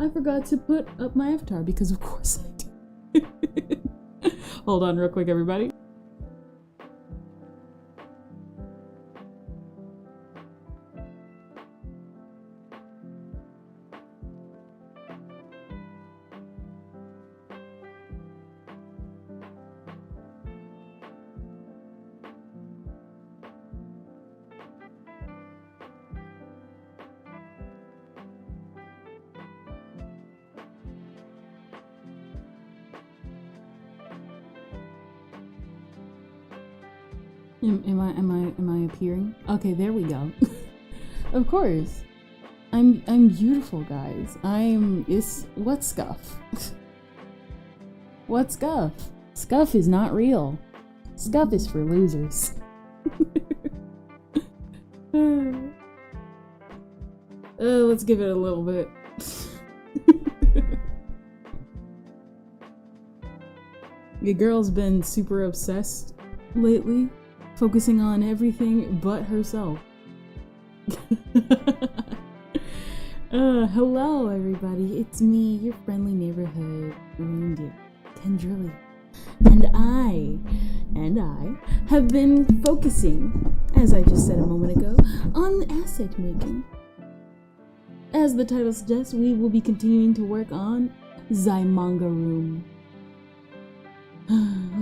I forgot to put up my avatar because of course I did. Hold on real quick, everybody. Am I appearing? Okay, there we go. Of course. I'm beautiful, guys. What's scuff? What's scuff? Scuff is not real. Scuff is for losers. Let's give it a little bit. Your girl's been super obsessed lately, focusing on everything but herself. Hello everybody, it's me, your friendly neighborhood reindeer, Kendrilly. And I have been focusing, as I just said a moment ago, on asset making. As the title suggests, we will be continuing to work on the manga room.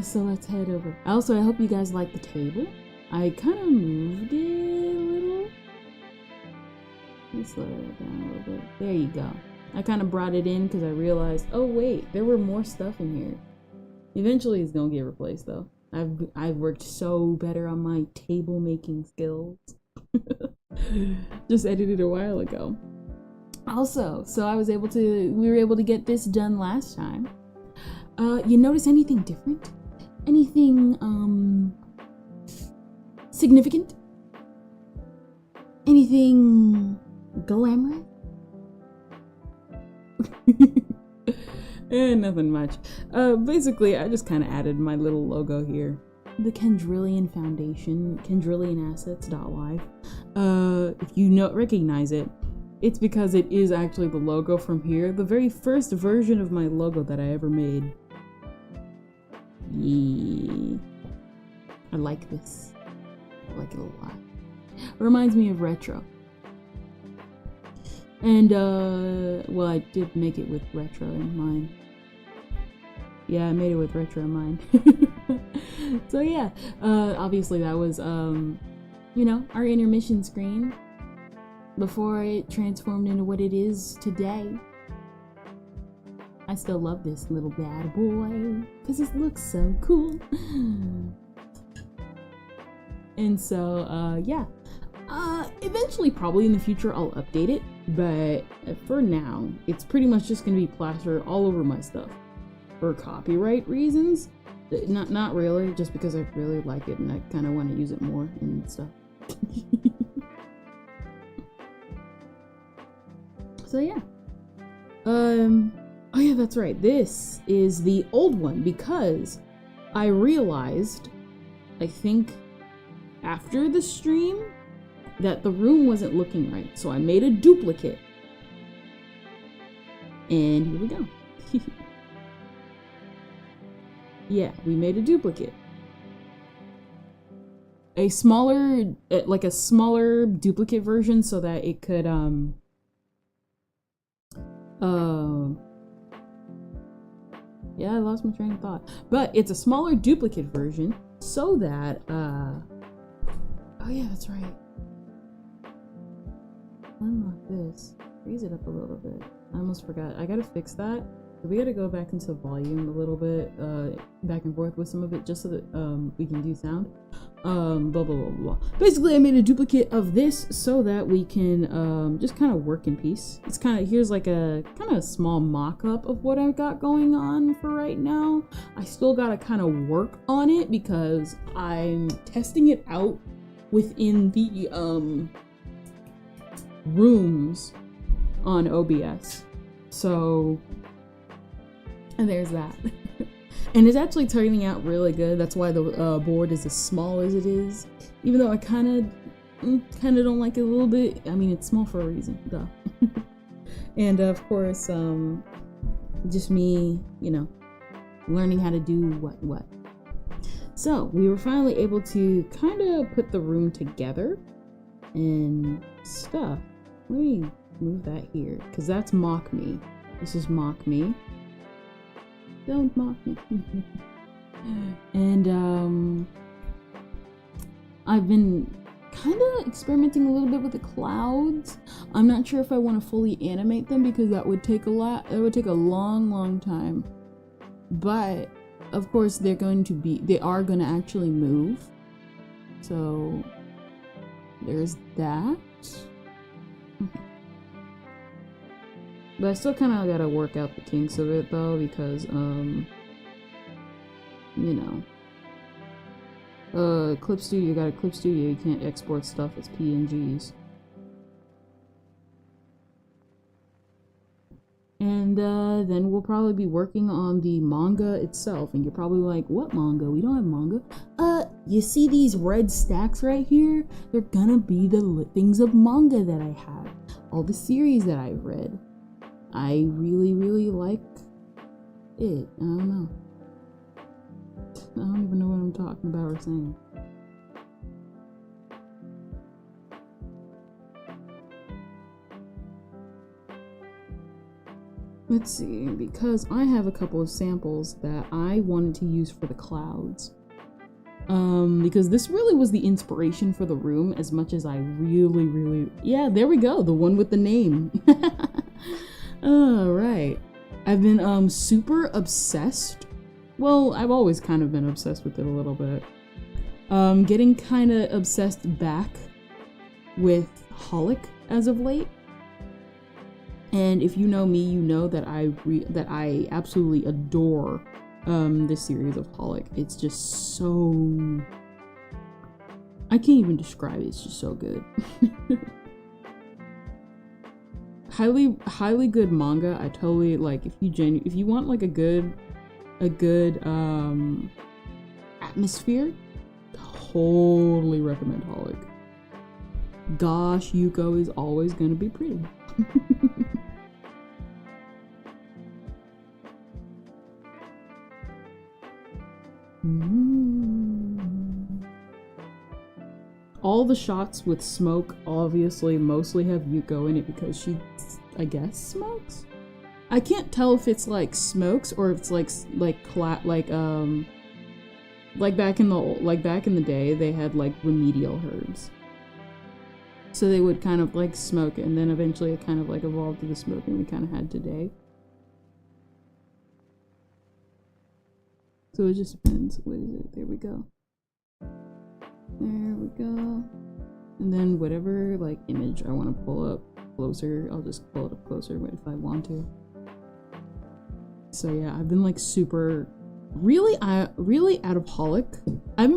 So let's head over. Also, I hope you guys like the table. I kind of moved it a little. Let's slow it down a little bit. There you go. I kind of brought it in because I realized, oh wait, there were more stuff in here. Eventually it's gonna get replaced though. I've worked so better on my table making skills. Just edited a while ago. Also, so we were able to get this done last time. You notice anything different? Anything significant? Anything glamorous? Nothing much. Basically, I just kind of added my little logo here. The Kendrillian Foundation, KendrillianAssets.live. If you recognize it, it's because it is actually the logo from here. The very first version of my logo that I ever made. Yeah. I like this. I like it a lot. It reminds me of retro. And, well, I did make it with retro in mind. Yeah, I made it with retro in mind. So yeah, obviously that was, you know, our intermission screen before it transformed into what it is today. I still love this little bad boy because it looks so cool. And so, yeah. Eventually, probably in the future, I'll update it. But for now, it's pretty much just going to be plastered all over my stuff. For copyright reasons. Not really, just because I really like it and I kind of want to use it more and stuff. So yeah. Oh yeah, that's right. This is the old one because I realized, I think after the stream, that the room wasn't looking right. So I made a duplicate. And here we go. Yeah, we made a duplicate. A smaller, like a smaller duplicate version so that it could, yeah, I lost my train of thought. But it's a smaller duplicate version so that, oh yeah, that's right. Unlock this. Raise it up a little bit. I almost forgot. I gotta fix that. We gotta go back into volume a little bit, back and forth with some of it just so that we can do sound. Blah blah blah blah. Basically, I made a duplicate of this so that we can just kind of work in peace. It's kind of, here's like a kind of small mock-up of what I've got going on for right now. I still gotta kind of work on it because I'm testing it out within the rooms on OBS. So, and there's that. And it's actually turning out really good. That's why the board is as small as it is. Even though I kind of don't like it a little bit. I mean, it's small for a reason, though. And of course, just me, learning how to do what. So we were finally able to kind of put the room together and stuff. Let me move that here, because that's mock me. This is mock me. Don't mock me. And I've been kind of experimenting a little bit with the clouds. I'm not sure if I want to fully animate them because that would take a long time. But of course they are going to actually move. So there's that. But I still kind of gotta work out the kinks of it though, because Clip Studio, you got a Clip Studio, you can't export stuff as PNGs. And then we'll probably be working on the manga itself, and you're probably like, what manga? We don't have manga. You see these red stacks right here? They're gonna be the things of manga that I have. All the series that I've read. I really, really like it. I don't know. I don't even know what I'm talking about or saying. Let's see, because I have a couple of samples that I wanted to use for the clouds. Because this really was the inspiration for the room as much as I really, yeah, there we go, the one with the name. Alright. I've been super obsessed. Well, I've always kind of been obsessed with it a little bit. Getting kind of obsessed back with Holic as of late. And if you know me, you know that I absolutely adore this series of Holic. It's just so... I can't even describe it. It's just so good. highly good manga. I totally like. If you want like a good atmosphere, totally recommend Holic. Gosh, Yuko is always gonna be pretty. All the shots with smoke obviously mostly have Yuko in it because she, I guess, smokes? I can't tell if it's like smokes or if it's like back in the day they had like remedial herbs. So they would kind of like smoke it, and then eventually it kind of like evolved to the smoking we kind of had today. So it just depends. What is it? There we go. There we go. And then whatever like image I want to pull up closer, I'll just pull it up closer if I want to. So yeah, I've been like super, really out of Holic. I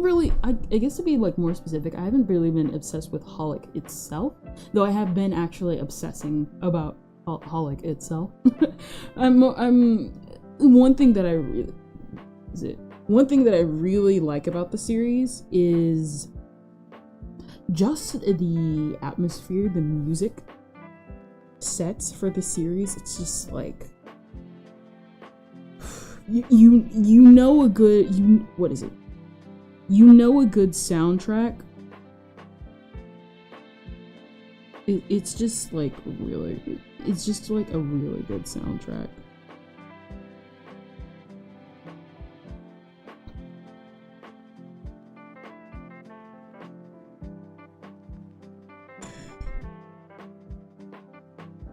guess to be like more specific, I haven't really been obsessed with Holic itself, though I have been actually obsessing about Holic itself. One thing that I really like about the series is just the atmosphere, the music sets for the series. It's just like you know a good soundtrack. It's just like really, it's just like a really good soundtrack.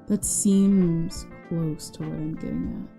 That seems close to what I'm getting at.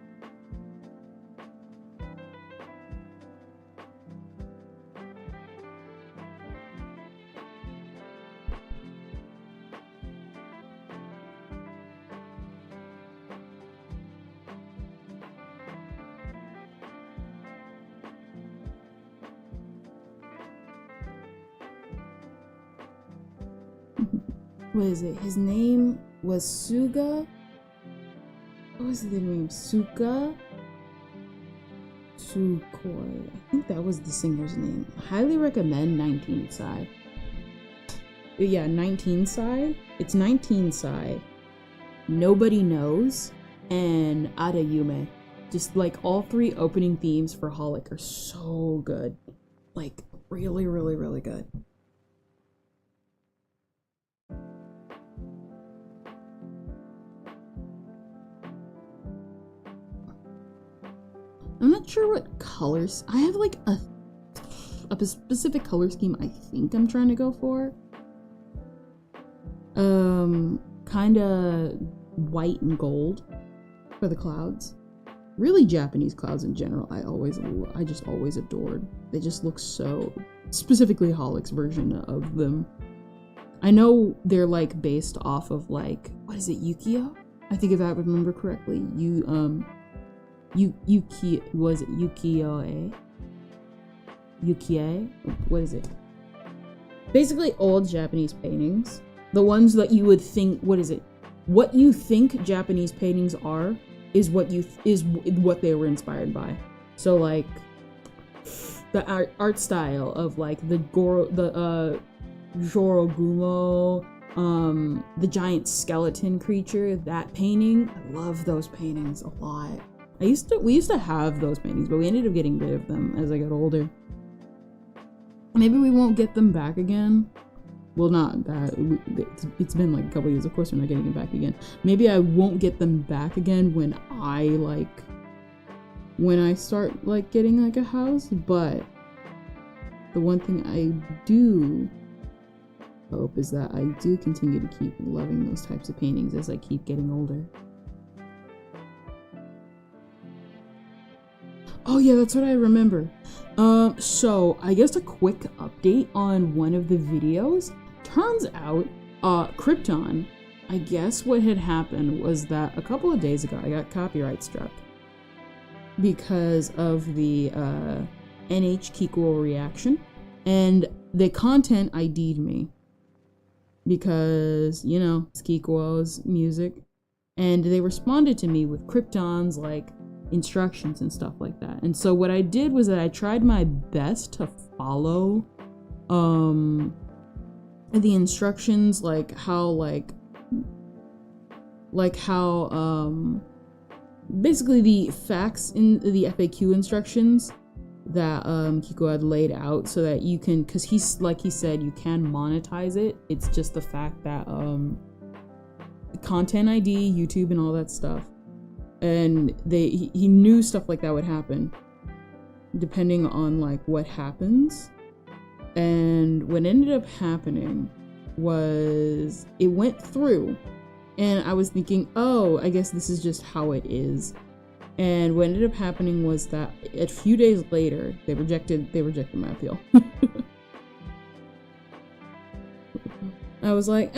What is it? His name was Suga? What was the name? Sukoi? I think that was the singer's name. I highly recommend 19 Sai. Yeah, 19 Sai. It's 19 Sai Nobody Knows, and Ada Yume. Just like all 3 opening themes for Holic are so good. Like really, really, really good. I'm not sure what colors. I have like a specific color scheme I think I'm trying to go for. Kind of white and gold for the clouds. Really Japanese clouds in general, I just always adored. They just look so, specifically Holic's version of them. I know they're like based off of like, what is it, Yukio? I think if I remember correctly, was it Yukio-e? Yukie? What is it? Basically old Japanese paintings. The ones that you would think, what is it? What you think Japanese paintings are is what they were inspired by. So like the art style of like the Jorogumo, the giant skeleton creature, that painting. I love those paintings a lot. We used to have those paintings, but we ended up getting rid of them as I got older. Maybe we won't get them back again. Well, not that. It's been like a couple years. Of course, we're not getting it back again. Maybe I won't get them back again when I start like getting like a house. But the one thing I do hope is that I do continue to keep loving those types of paintings as I keep getting older. Oh yeah, that's what I remember. So I guess a quick update on one of the videos. Turns out, Krypton, I guess what had happened was that a couple of days ago I got copyright struck because of the NH Kikuo reaction, and the content ID'd me because, you know, it's Kikuo's music, and they responded to me with Krypton's like instructions and stuff like that. And so what I did was that I tried my best to follow the instructions, like how basically the facts in the FAQ instructions that Kiko had laid out, so that you can, because he's like he said, you can monetize it. It's just the fact that content ID, YouTube, and all that stuff. And he knew stuff like that would happen depending on like what happens. And what ended up happening was it went through, and I was thinking, oh, I guess this is just how it is. And what ended up happening was that a few days later they rejected my appeal. I was like,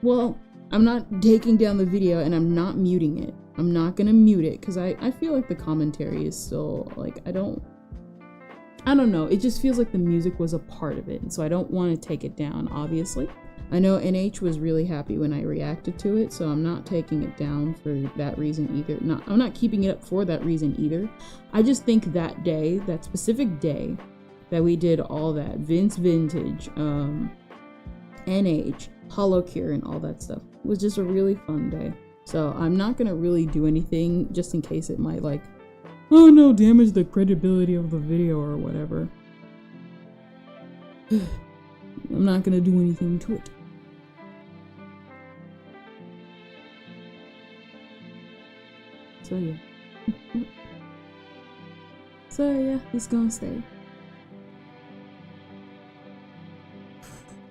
well, I'm not taking down the video and I'm not muting it. I'm not gonna mute it because I feel like the commentary is still like, I don't know, it just feels like the music was a part of it, and so I don't want to take it down, obviously. I know NH was really happy when I reacted to it, so I'm not taking it down for that reason either. I'm not keeping it up for that reason either. I just think that day, that specific day that we did all that Vince Vintage, NH, Holocure, and all that stuff was just a really fun day. So I'm not gonna really do anything just in case it might like, oh no, damage the credibility of the video or whatever. I'm not gonna do anything to it. So yeah. So yeah, he's gonna stay.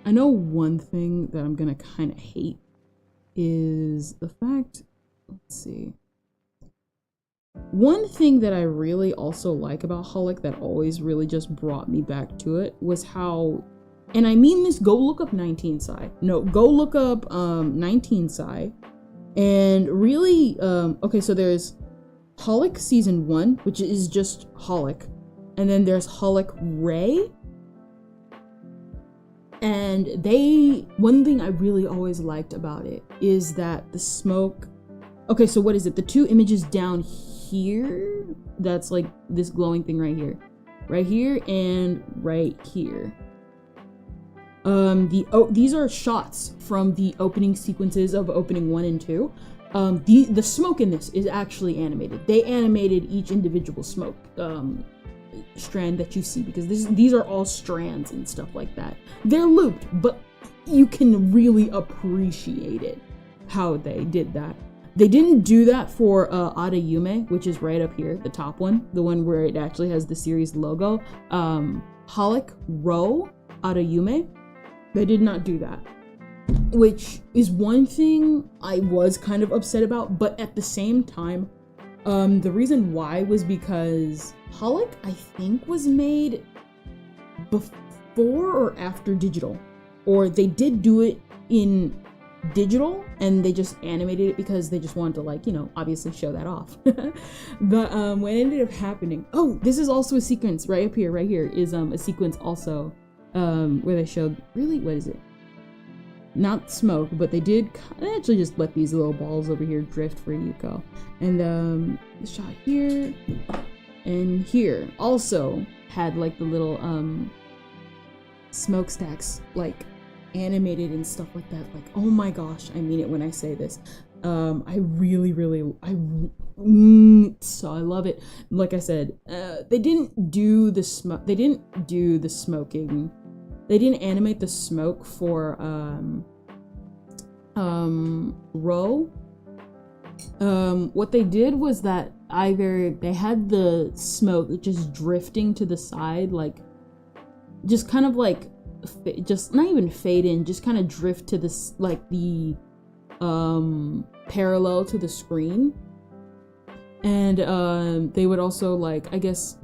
I know one thing that I'm gonna kind of hate is the fact, let's see. One thing that I really also like about Holic that always really just brought me back to it was how, and I mean this, go look up 19 Psy. No, go look up 19 Psy. And really, okay, so there's Holic Season 1, which is just Holic. And then there's Holic Ray. And one thing I really always liked about it is that the smoke, okay, so what is it? The two images down here, that's like this glowing thing right here and right here. These are shots from the opening sequences of opening 1 and 2. The smoke in this is actually animated. They animated each individual smoke strand that you see, because these are all strands and stuff like that. They're looped, but you can really appreciate it, how they did that. They didn't do that for Ada Yume, which is right up here, the top one, the one where it actually has the series logo. Holic Row Ada Yume, they did not do that, which is one thing I was kind of upset about. But at the same time, the reason why was because Holic, I think, was made before or after digital, or they did do it in digital and they just animated it because they just wanted to, like, you know, obviously show that off. But what ended up happening, oh, this is also a sequence right up here, right here is a sequence also where they showed, really, what is it, not smoke, but they did actually just let these little balls over here drift for Yuko. And the shot here and here also had like the little smokestacks like animated and stuff like that. Like, oh my gosh, I mean it when I say this. I really so I love it. Like I said, they didn't do the smoking. They didn't animate the smoke for Row. What they did was that they had the smoke just drifting to the side, like just kind of like just not even fade in, just kind of drift to this, like the parallel to the screen. And they would also, like, I guess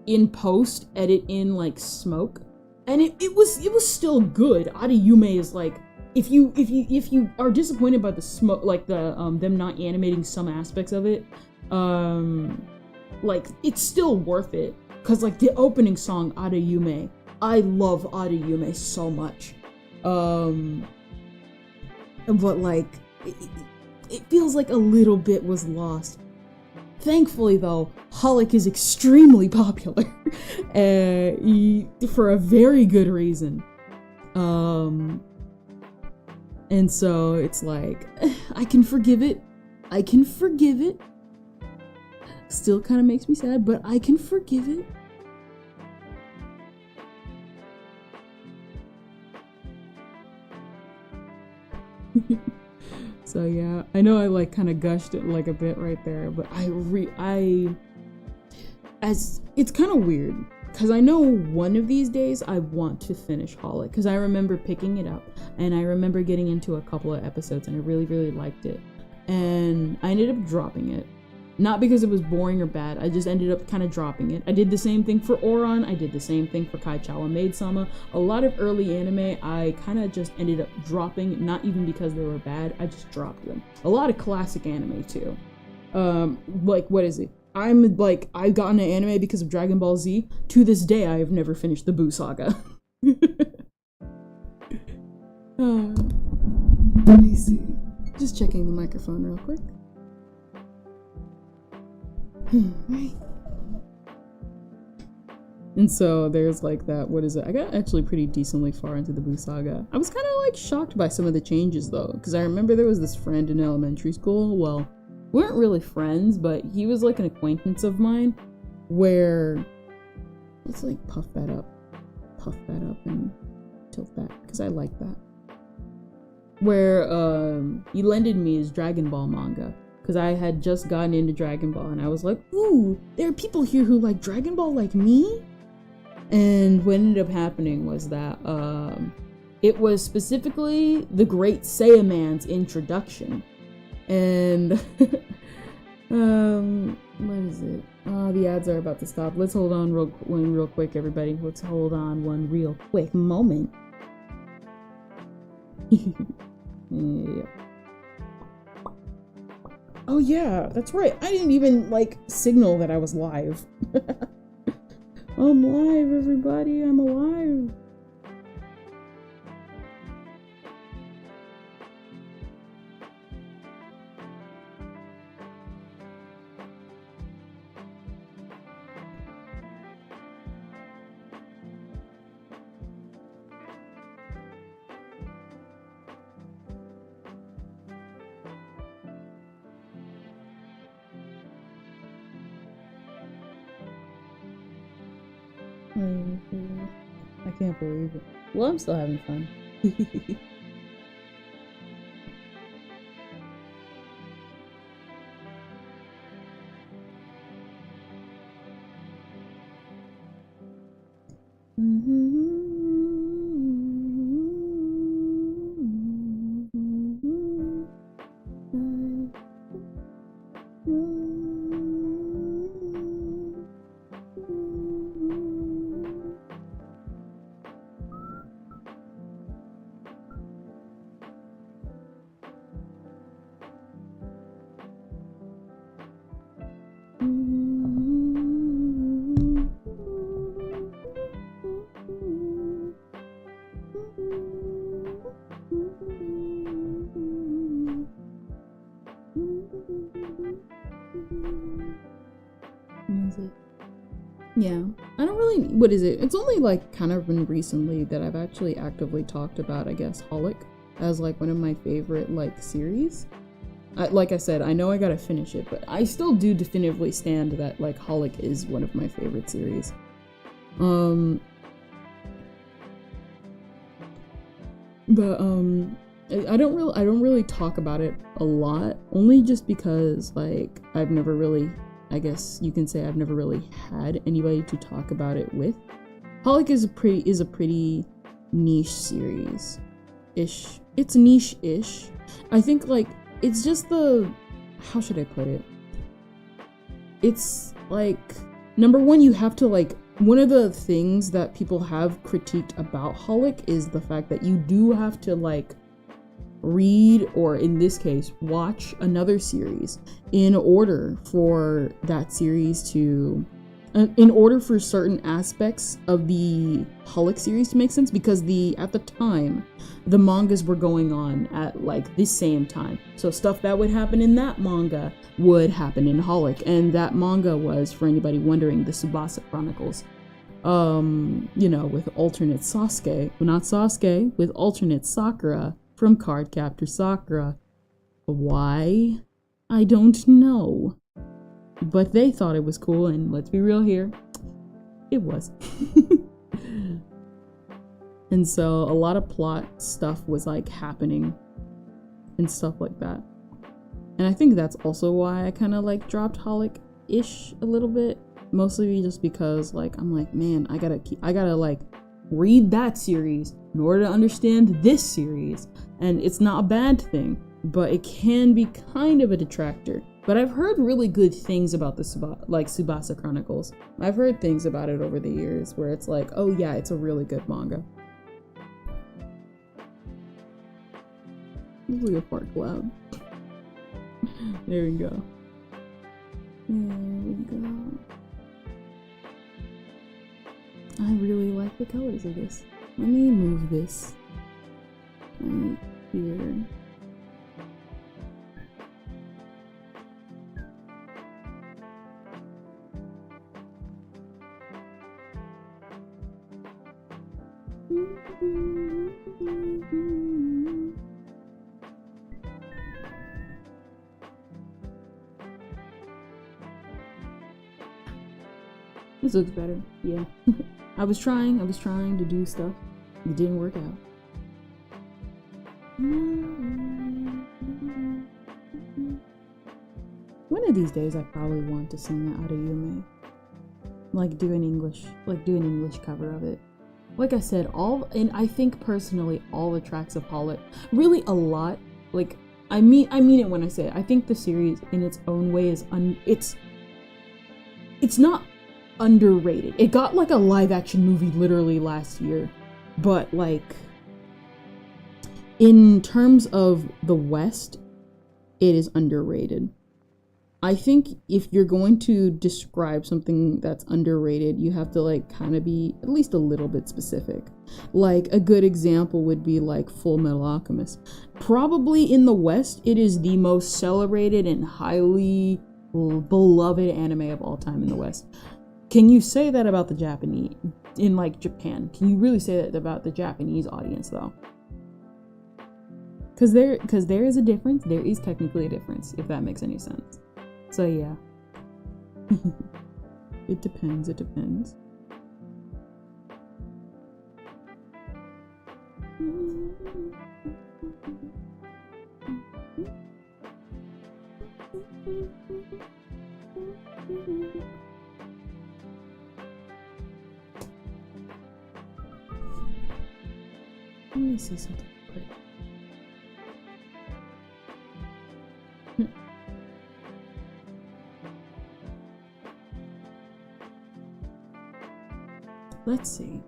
in post edit in like smoke, and it was still good. Ada Yume is like, if you are disappointed by the smoke, like the them not animating some aspects of it, like, it's still worth it, because like the opening song Ada Yume, I love Ada Yume so much, but like it feels like a little bit was lost. Thankfully though, Holic is extremely popular for a very good reason. And so it's like, I can forgive it. Still kind of makes me sad, but I can forgive it. So yeah, I know I like kind of gushed it like a bit right there, but it's kind of weird, because I know one of these days I want to finish Holic, because I remember picking it up and I remember getting into a couple of episodes and I really liked it, and I ended up dropping it. Not because it was boring or bad, I just ended up kind of dropping it. I did the same thing for Oran, I did the same thing for Kaichawa Maid-sama. A lot of early anime I kind of just ended up dropping, not even because they were bad, I just dropped them. A lot of classic anime too. Like, what is it? I'm like, I got into anime because of Dragon Ball Z. To this day, I have never finished the Buu Saga. Let me see. Just checking the microphone real quick. Right. And so there's like that, what is it? I got actually pretty decently far into the Buu Saga. I was kind of like shocked by some of the changes though, because I remember there was this friend in elementary school. Well, we weren't really friends, but he was like an acquaintance of mine, where, let's like puff that up and tilt that, because I like that. Where he lended me his Dragon Ball manga, because I had just gotten into Dragon Ball and I was like, ooh, there are people here who like Dragon Ball like me? And what ended up happening was that it was specifically the Great Saiyaman's introduction. And what is it? Oh, the ads are about to stop. Let's hold on real quick, everybody. Let's hold on one real quick moment. Yeah. Oh yeah, that's right. I didn't even like signal that I was live. I'm live, everybody. I'm alive. I can't believe it. Well, I'm still having fun. Yeah, I don't really, what is it? It's only like kind of been recently that I've actually actively talked about, I guess, Holic as like one of my favorite like series. Like I said, I know I gotta finish it, but I still do definitively stand that like Holic is one of my favorite series. But I don't really talk about it a lot, only just because like I've never really, I guess you can say I've never really had anybody to talk about it with. Holic is a pretty niche series ish. It's niche-ish. I think like it's just how should I put it? It's like, number one, you have to like, one of the things that people have critiqued about Holic is the fact that you do have to like read, or in this case, watch another series in order for that series to, in order for certain aspects of the Holic series to make sense, because at the time, the mangas were going on at like the same time. So stuff that would happen in that manga would happen in Holic, and that manga was, for anybody wondering, the Tsubasa Chronicles. You know, with alternate Sasuke, well, not Sasuke, with alternate Sakura from Cardcaptor Sakura. Why? I don't know. But they thought it was cool, and let's be real here, it was. And so a lot of plot stuff was like happening and stuff like that. And I think that's also why I kind of like dropped Holic-ish a little bit. Mostly just because like I'm like, man, I gotta like read that series in order to understand this series. And it's not a bad thing, but it can be kind of a detractor. But I've heard really good things about the Tsubasa Chronicles. I've heard things about it over the years where it's like, oh yeah, it's a really good manga. This is like a fart cloud. There we go. There we go. I really like the colors of this. Let me move this right here. This looks better, yeah. I was trying to do stuff. It didn't work out. One of these days I probably want to sing that out of May. Like do an English cover of it. Like I said, and I think personally all the tracks of Holic, really a lot, like I mean it when I say it. I think the series in its own way is it's not underrated. It got like a live action movie literally last year, but like in terms of the West, it is underrated. I think if you're going to describe something that's underrated, you have to like kind of be at least a little bit specific. Like a good example would be like Full Metal Alchemist. Probably in the West, it is the most celebrated and highly beloved anime of all time in the West. Can you say that about the Japanese, in like Japan? Can you really say that about the Japanese audience though? Because there is a difference. There is technically a difference, if that makes any sense. So yeah. It depends. Let me see something quick. Let's see.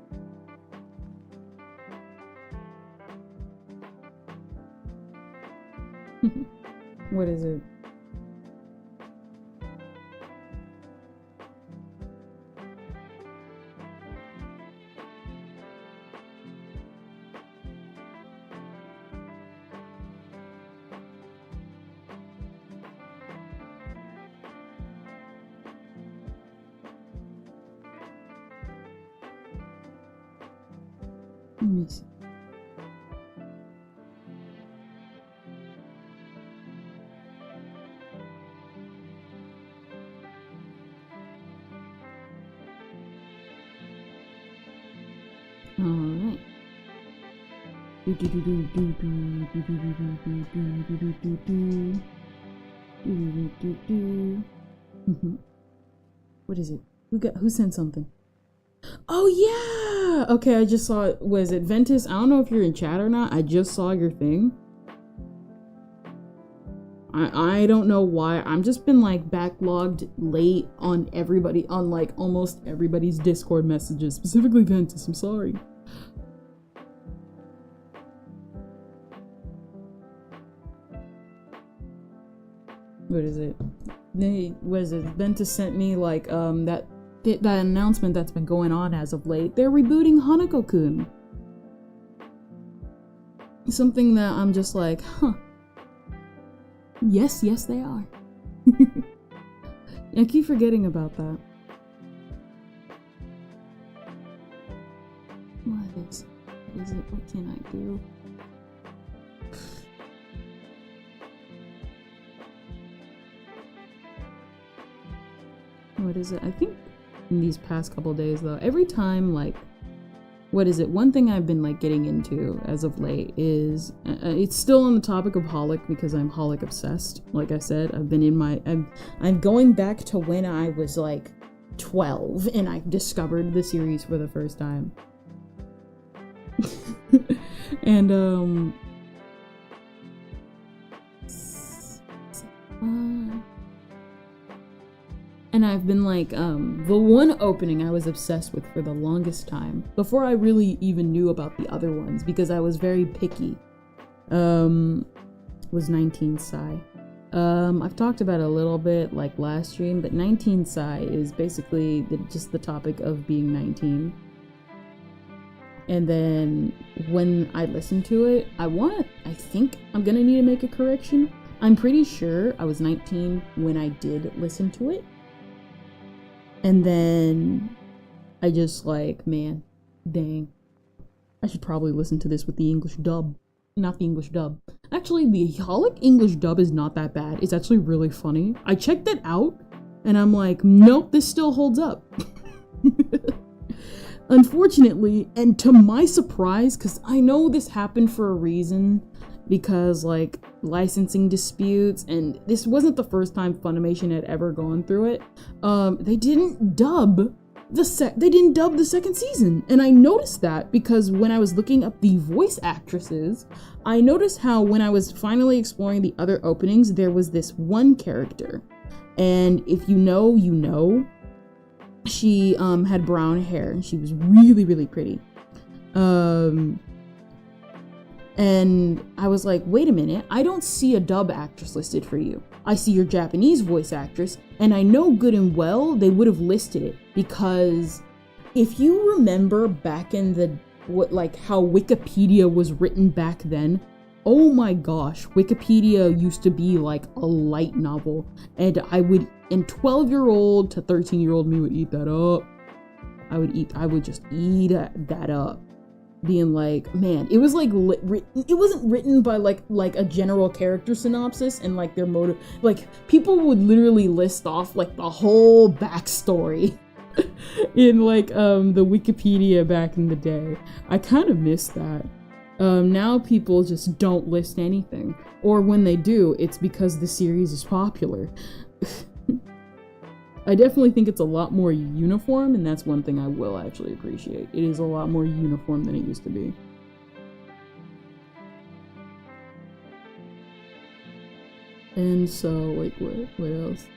What is it? Let me see. Alright. What is it? Who sent something? Oh yeah! Okay, I just saw it. Was it Ventus? I don't know if you're in chat or not. I just saw your thing. I don't know why. I'm just been like backlogged late on everybody, on like almost everybody's Discord messages, specifically Ventus. I'm sorry. What is it? Ventus sent me like that announcement that's been going on as of late. They're rebooting Hanako-kun. Something that I'm just like, huh. Yes, they are. I keep forgetting about that. What is it? What can I do? What is it? I think in these past couple days though, every time like, what is it? One thing I've been like getting into as of late is, it's still on the topic of Holic because I'm Holic obsessed. Like I said, I've been in my, I'm going back to when I was like 12 and I discovered the series for the first time. And and I've been like, the one opening I was obsessed with for the longest time, before I really even knew about the other ones, because I was very picky, was 19 Psy. I've talked about it a little bit, like last stream, but 19 Psy is basically just the topic of being 19. And then when I listen to it, I think I'm gonna need to make a correction. I'm pretty sure I was 19 when I did listen to it. And then I just like, man, dang, I should probably listen to this with the English dub, not the English dub. Actually, the Holic English dub is not that bad. It's actually really funny. I checked it out and I'm like, nope, this still holds up. Unfortunately, and to my surprise, because I know this happened for a reason, because like licensing disputes, and this wasn't the first time Funimation had ever gone through it. They didn't dub the second season, and I noticed that because when I was looking up the voice actresses, I noticed how when I was finally exploring the other openings, there was this one character, and if you know, you know. She had brown hair and she was really, really pretty. And I was like, wait a minute, I don't see a dub actress listed for you. I see your Japanese voice actress, and I know good and well they would have listed it, because if you remember back in the how Wikipedia was written back then, oh my gosh, Wikipedia used to be like a light novel, and 12-year-old to 13-year-old me would eat that up. I would just eat that up. Being like, man, it was like it wasn't written by like a general character synopsis and like their motive. Like people would literally list off like the whole backstory in like the Wikipedia back in the day. I kind of missed that. Now people just don't list anything, or when they do, it's because the series is popular. I definitely think it's a lot more uniform, and that's one thing I will actually appreciate. It is a lot more uniform than it used to be. And so, like, what else?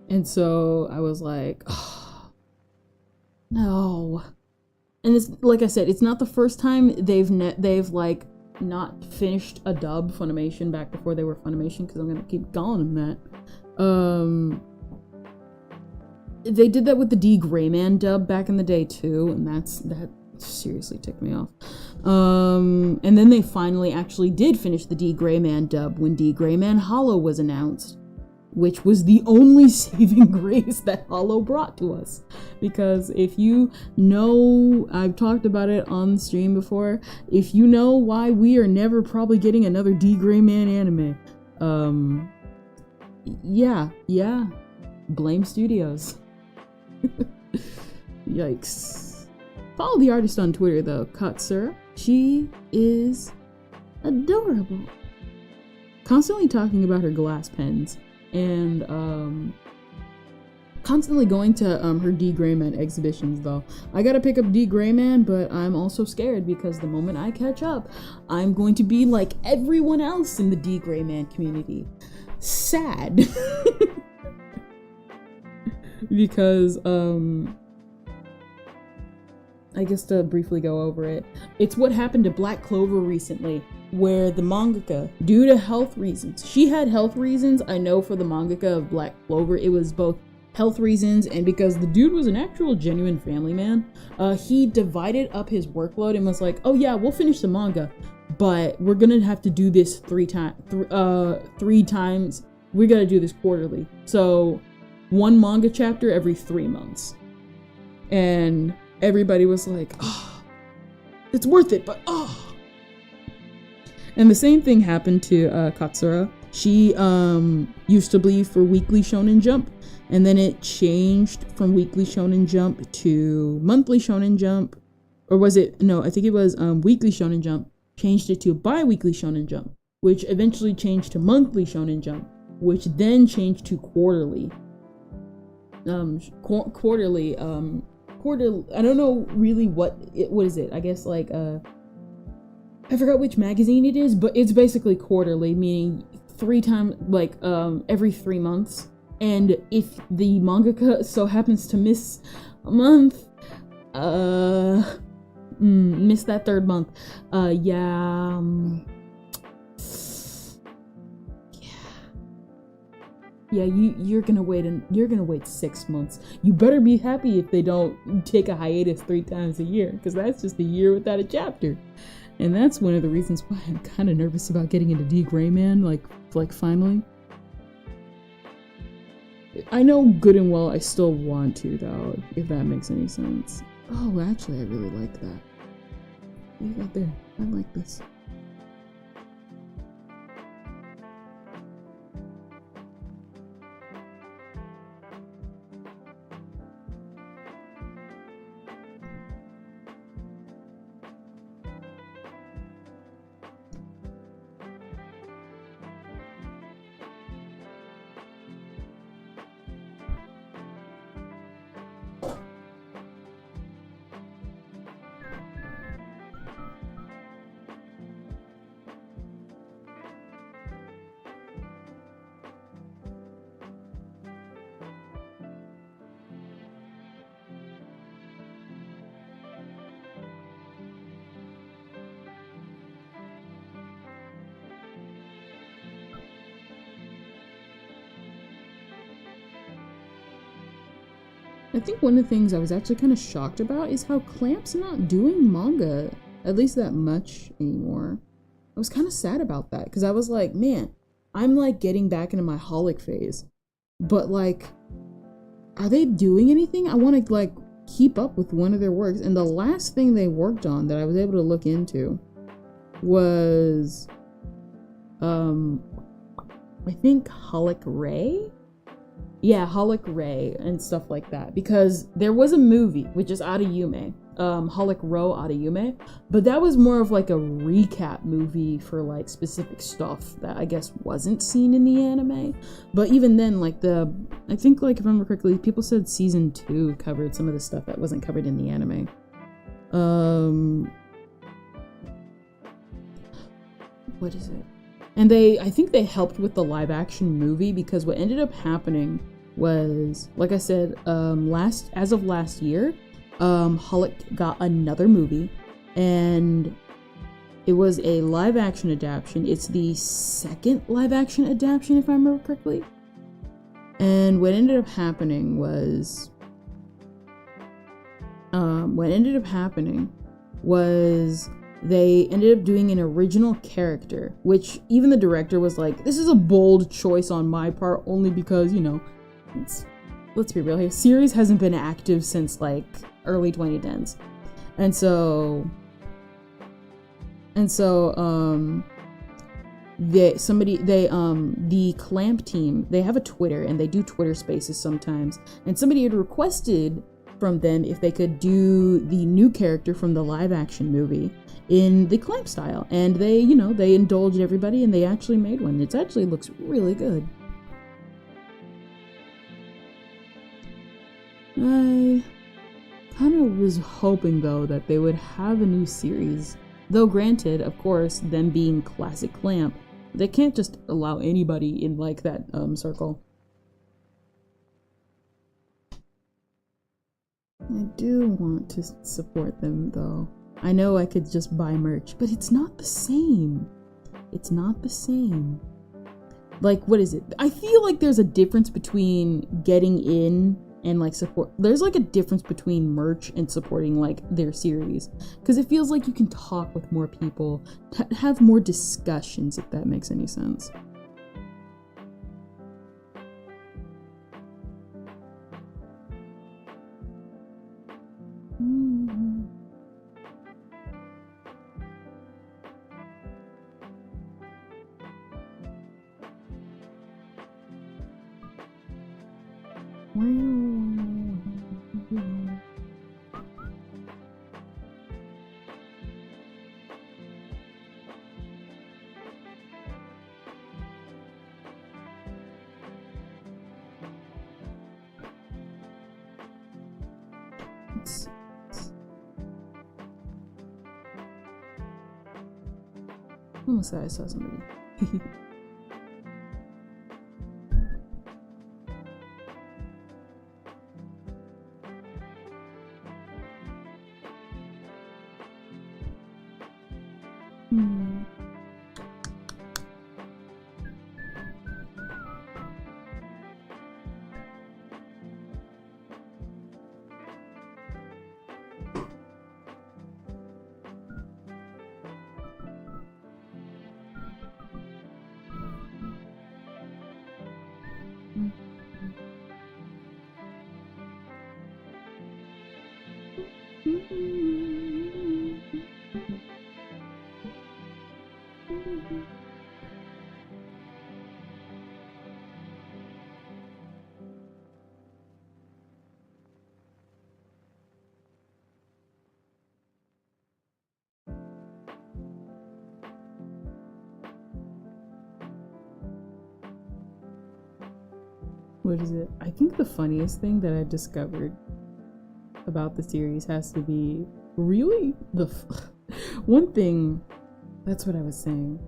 And so I was like, oh, no. And it's like I said, it's not the first time they've like not finished a dub Funimation back before they were Funimation, because I'm gonna keep calling them that. They did that with the D Gray Man dub back in the day too, and that seriously ticked me off. And then they finally actually did finish the D Gray Man dub when D Gray Man Hollow was announced, which was the only saving grace that Hollow brought to us. Because if you know, I've talked about it on the stream before, if you know why we are never probably getting another D Gray Man anime, yeah, blame studios. Yikes. Follow the artist on Twitter though, Katsura. She is adorable. Constantly talking about her glass pens. And constantly going to her D Gray Man exhibitions though. I gotta pick up D Gray Man, but I'm also scared because the moment I catch up, I'm going to be like everyone else in the D Gray Man community. Sad. Because I guess to briefly go over it, it's what happened to Black Clover recently, where the mangaka, due to health reasons, she had health reasons. I know for the mangaka of Black Clover, it was both health reasons and because the dude was an actual genuine family man. He divided up his workload and was like, oh yeah, we'll finish the manga, but we're gonna have to do this three times. We gotta do this quarterly. So one manga chapter every 3 months. And everybody was like, oh, it's worth it, but oh. And the same thing happened to Katsura. She used to be for Weekly Shonen Jump, and then it changed from Weekly Shonen Jump to Monthly Shonen Jump. Or was it? No, I think it was Weekly Shonen Jump. Changed it to Bi-Weekly Shonen Jump, which eventually changed to Monthly Shonen Jump, which then changed to quarterly. Quarterly, I don't know really what is it? I guess like I forgot which magazine it is, but it's basically quarterly, meaning 3 times, like every 3 months. And if the mangaka so happens to miss a month, miss that 3rd month, yeah, you're gonna wait 6 months. You better be happy if they don't take a hiatus 3 times a year, because that's just a year without a chapter. And that's one of the reasons why I'm kind of nervous about getting into D Gray Man, like finally. I know good and well I still want to though, if that makes any sense. Oh, actually I really like that. What do you got there? I like this. I think one of the things I was actually kind of shocked about is how Clamp's not doing manga, at least that much anymore. I was kind of sad about that, because I was like, man, I'm like getting back into my holic phase. But like, are they doing anything? I want to like keep up with one of their works. And the last thing they worked on that I was able to look into was, I think Holic Ray? Yeah, Holic Ray and stuff like that. Because there was a movie, which is Arayume, Holic Row Arayume, but that was more of like a recap movie for like specific stuff that I guess wasn't seen in the anime. But even then, like I think like if I remember correctly, people said season 2 covered some of the stuff that wasn't covered in the anime. What is it? And I think they helped with the live action movie, because what ended up happening was, like I said, as of last year, Holic got another movie, and it was a live action adaptation. It's the second live action adaptation, if I remember correctly. And what ended up happening was, they ended up doing an original character, which even the director was like, this is a bold choice on my part, only because, you know, let's be real here, series hasn't been active since like early 2010s. And so the Clamp team, they have a Twitter and they do Twitter spaces sometimes, and somebody had requested from them if they could do the new character from the live action movie in the Clamp style, and they indulged everybody and they actually made one. It actually looks really good. I kind of was hoping though that they would have a new series, though granted, of course, them being classic Clamp, they can't just allow anybody in like that circle. I do want to support them though. I know I could just buy merch, but it's not the same. It's not the same. Like, what is it? I feel like there's a difference between getting in and like support. There's like a difference between merch and supporting like their series, because it feels like you can talk with more people, have more discussions, if that makes any sense. Almost said I saw somebody. What is it? I think the funniest thing that I've discovered about the series has to be really one thing. That's what I was saying.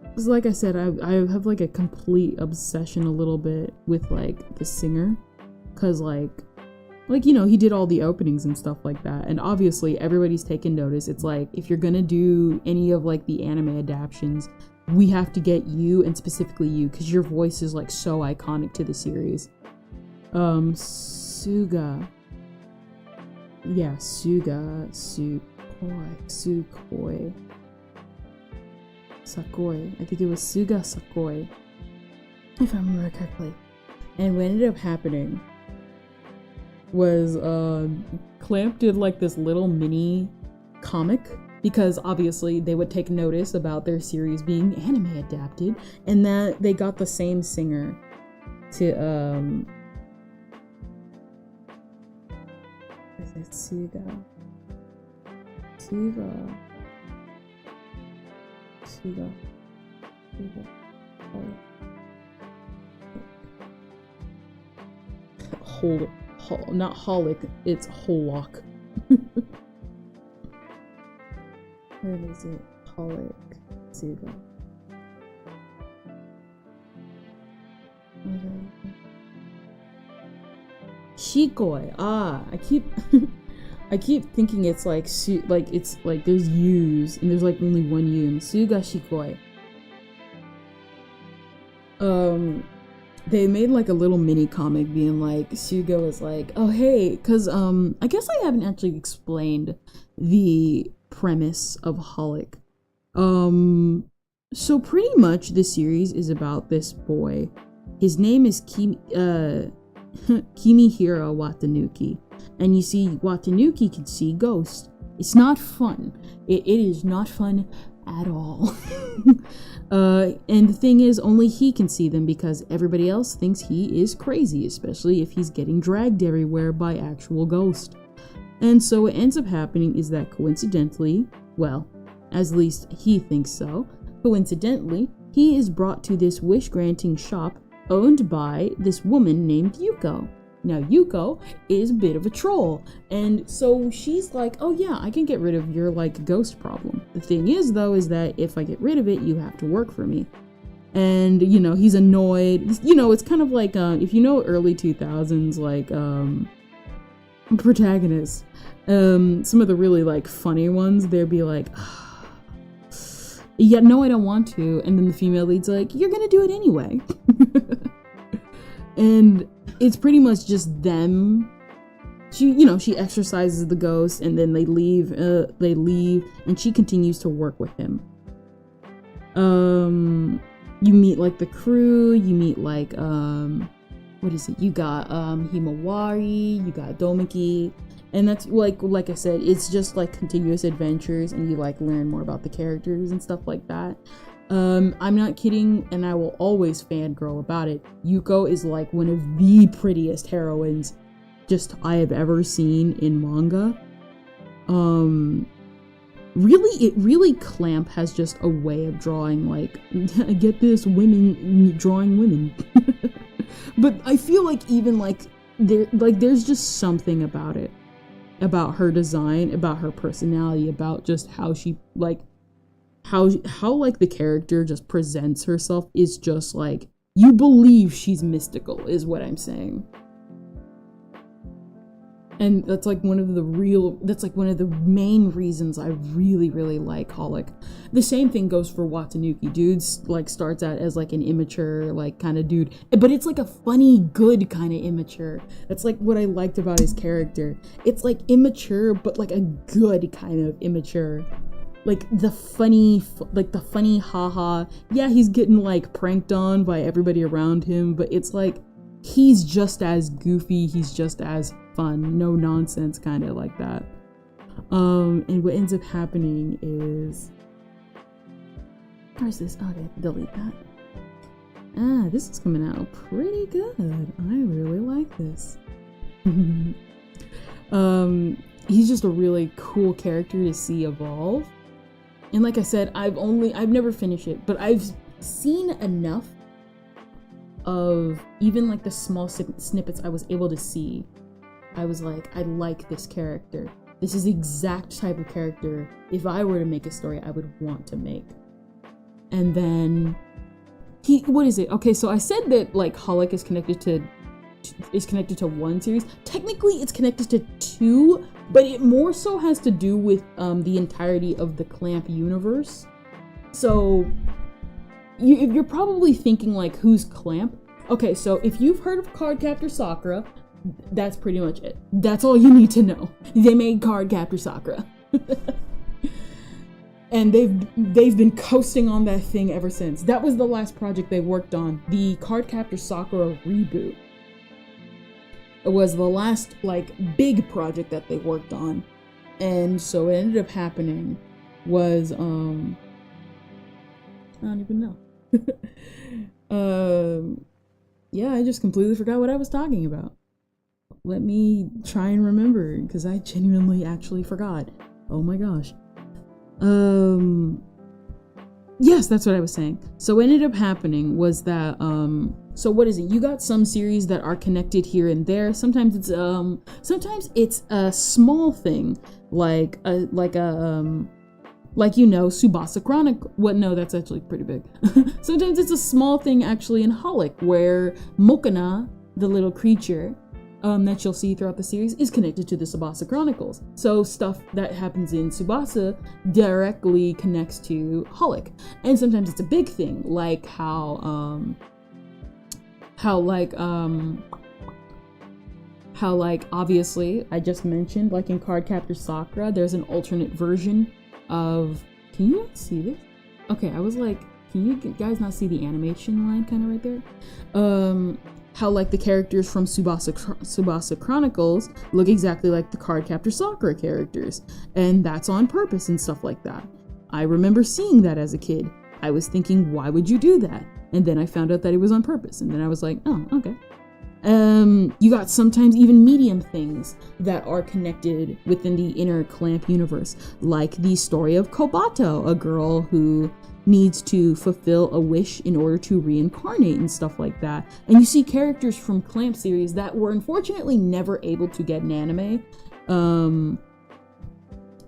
Because like I said, I have like a complete obsession a little bit with like the singer, because like you know, he did all the openings and stuff like that, and obviously everybody's taken notice. It's like, if you're gonna do any of like the anime adaptions, we have to get you, and specifically you, because your voice is like so iconic to the series. Sugoi. Sakoi. I think it was Suga Sakoi, if I remember correctly. And what ended up happening was Clamp did like this little mini comic, because obviously they would take notice about their series being anime adapted, and that they got the same singer to is it Suga? Not holic, it's holoc. Where is it? Holic Suga. Shikoi. Ah, I keep thinking it's like it's like there's U's and there's like only one U. Suga Shikoi. They made like a little mini comic being like Suga was like, oh hey, cause I guess I haven't actually explained the premise of Holic. So pretty much this series is about this boy. His name is Kimihiro Watanuki. And you see, Watanuki can see ghosts. It's not fun. It is not fun at all. And the thing is, only he can see them because everybody else thinks he is crazy, especially if he's getting dragged everywhere by actual ghosts. And so what ends up happening is that coincidentally, well, at least he thinks so, coincidentally, he is brought to this wish-granting shop owned by this woman named Yuko. Now, Yuko is a bit of a troll, and so she's like, oh yeah, I can get rid of your, like, ghost problem. The thing is, though, is that if I get rid of it, you have to work for me. And, you know, he's annoyed. You know, it's kind of like, if you know early 2000s, like, protagonists, some of the really, like, funny ones, they'd be like, yeah, no, I don't want to. And then the female lead's like, you're gonna do it anyway. And it's pretty much just them. She exorcises the ghost and then they leave, and she continues to work with him. You meet like the crew, you meet like, what is it? You got, Himawari, you got Domiki, and that's like I said, it's just like continuous adventures and you like learn more about the characters and stuff like that. I'm not kidding, and I will always fangirl about it. Yuko is like one of the prettiest heroines just I have ever seen in manga. Really Clamp has just a way of drawing, like, get this, women drawing women. But I feel like even like there's just something about it, about her design, about her personality, about just how she like how like the character just presents herself is just like, you believe she's mystical is what I'm saying. And that's like one of the main reasons I really like Holic. The same thing goes for Watanuki. Dude's like starts out as like an immature like kind of dude, but it's like a funny good kind of immature. That's like what I liked about his character. It's like immature but like a good kind of immature. Like the funny haha. Yeah, he's getting like pranked on by everybody around him, but it's like he's just as goofy, he's just as fun, no nonsense kind of like that. And what ends up happening is, where's this? Okay, delete that. Ah, this is coming out pretty good. I really like this. He's just a really cool character to see evolve. And like I said, I've never finished it, but I've seen enough of even like the small snippets I was able to see. I was like, I like this character. This is the exact type of character, if I were to make a story, I would want to make. And then what is it? Okay, so I said that like Holic is connected to one series. Technically it's connected to two, but it more so has to do with the entirety of the Clamp universe. So you're probably thinking like, who's Clamp? Okay, so if you've heard of Cardcaptor Sakura, that's pretty much it. That's all you need to know. They made Cardcaptor Sakura. And they've been coasting on that thing ever since. That was the last project they worked on. The Cardcaptor Sakura reboot. It was the last like big project that they worked on. And so what ended up happening was I don't even know. Yeah, I just completely forgot what I was talking about. Let me try and remember, because I genuinely actually forgot. Oh my gosh. Yes, that's what I was saying. So what ended up happening was that, so what is it? You got some series that are connected here and there. Sometimes it's a small thing, like you know, Tsubasa Chronicle. What? No, that's actually pretty big. Sometimes it's a small thing actually in Holic, where Mokana, the little creature, that you'll see throughout the series, is connected to the Tsubasa Chronicles. So stuff that happens in Tsubasa directly connects to Holic. And sometimes it's a big thing, like how obviously I just mentioned, like in Cardcaptor Sakura, there's an alternate version of, can you not see this? Okay, I was like, can you guys not see the animation line kind of right there? How like the characters from Tsubasa Chronicles look exactly like the Cardcaptor Sakura characters, and that's on purpose and stuff like that. I remember seeing that as a kid. I was thinking, why would you do that? And then I found out that it was on purpose, and then I was like, oh, okay. You got sometimes even medium things that are connected within the inner Clamp universe, like the story of Kobato, a girl who needs to fulfill a wish in order to reincarnate and stuff like that. And you see characters from Clamp series that were unfortunately never able to get an anime.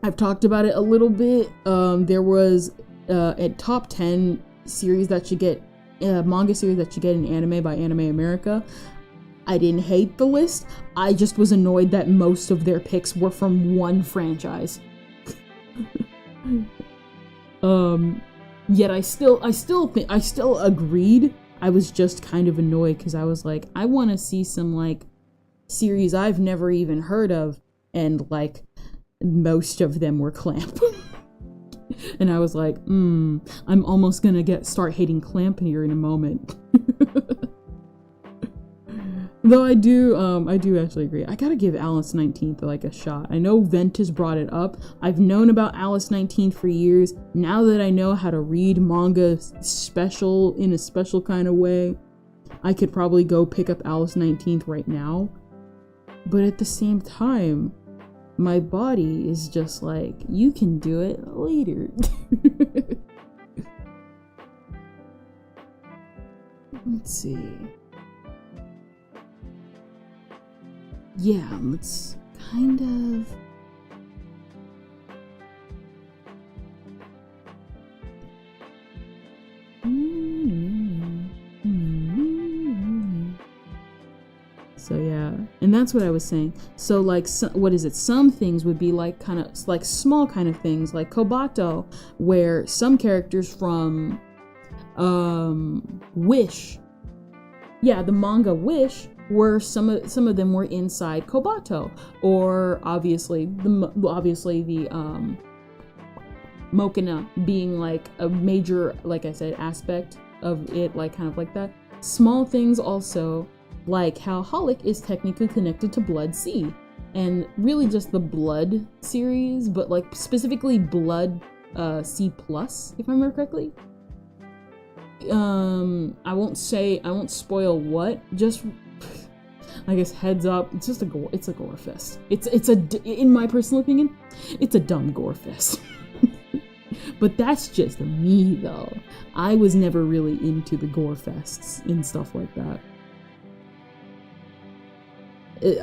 I've talked about it a little bit. There was a top 10 series that should get, manga series that should get an anime by Anime America. I didn't hate the list. I just was annoyed that most of their picks were from one franchise. Yet I still agreed. I was just kind of annoyed because I was like, I want to see some like series I've never even heard of, and like most of them were Clamp. And I was like, I'm almost gonna start hating Clamp here in a moment. Though I do actually agree. I gotta give Alice 19th like a shot. I know Ventus brought it up. I've known about Alice 19th for years. Now that I know how to read manga in a special kind of way, I could probably go pick up Alice 19th right now. But at the same time, my body is just like, you can do it later. Let's see. Yeah, let's kind of... So yeah, and that's what I was saying. So like, what is it? Some things would be like kind of like small kind of things, like Kobato, where some characters from Wish, yeah, the manga Wish, were some of them were inside Kobato, or obviously the Mokina being like a major, like I said, aspect of it, like kind of like that. Small things also, like how Holic is technically connected to Blood C, and really just the Blood series, but like specifically Blood C+, if I remember correctly. I won't spoil what, just I guess heads up, it's a gore fest. In my personal opinion, it's a dumb gore fest. But that's just me though. I was never really into the gore fests and stuff like that.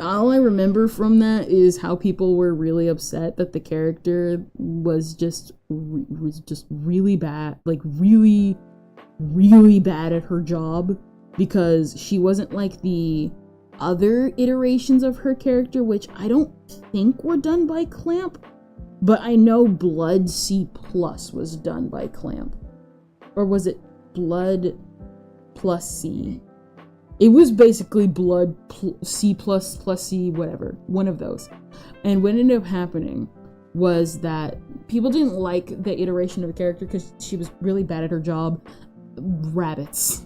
All I remember from that is how people were really upset that the character was just really bad, like really, really bad at her job, because she wasn't like the other iterations of her character, which I don't think were done by Clamp, but I know Blood C+ was done by Clamp. Or was it Blood plus C? It was basically Blood C++ C, whatever, one of those. And what ended up happening was that people didn't like the iteration of the character because she was really bad at her job. Rabbits.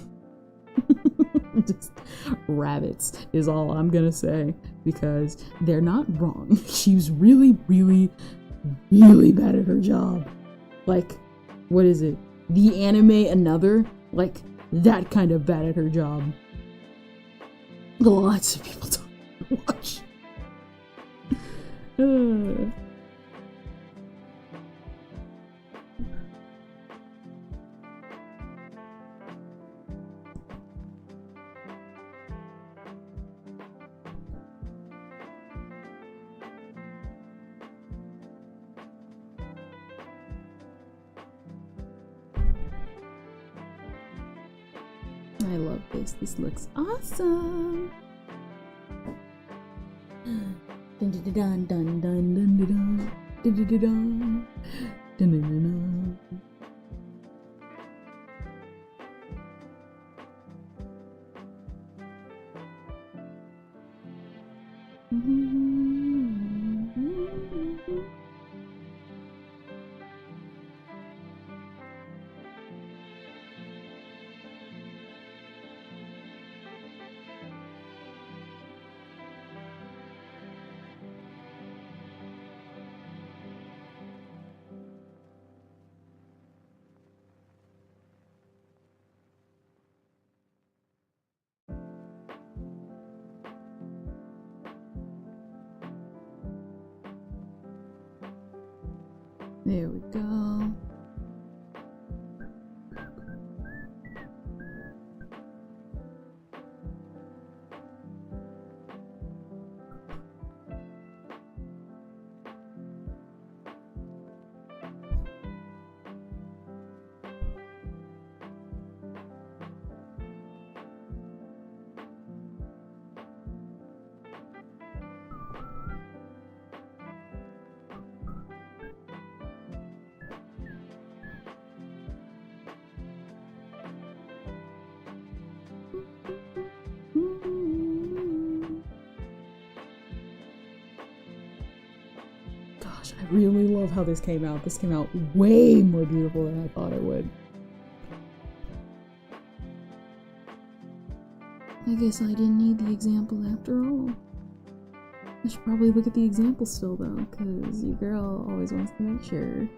Just rabbits is all I'm gonna say, because they're not wrong. She was really, really, really bad at her job. Like, what is it? The anime Another? Like, that kind of bad at her job. Lots of people don't watch. I love this. This looks awesome. Dun dun dun dun dun dun dun dun dun dun dun dun dun. There we go. Gosh, I really love how this came out. This came out way more beautiful than I thought it would. I guess I didn't need the example after all. I should probably look at the example still though, because your girl always wants to make sure.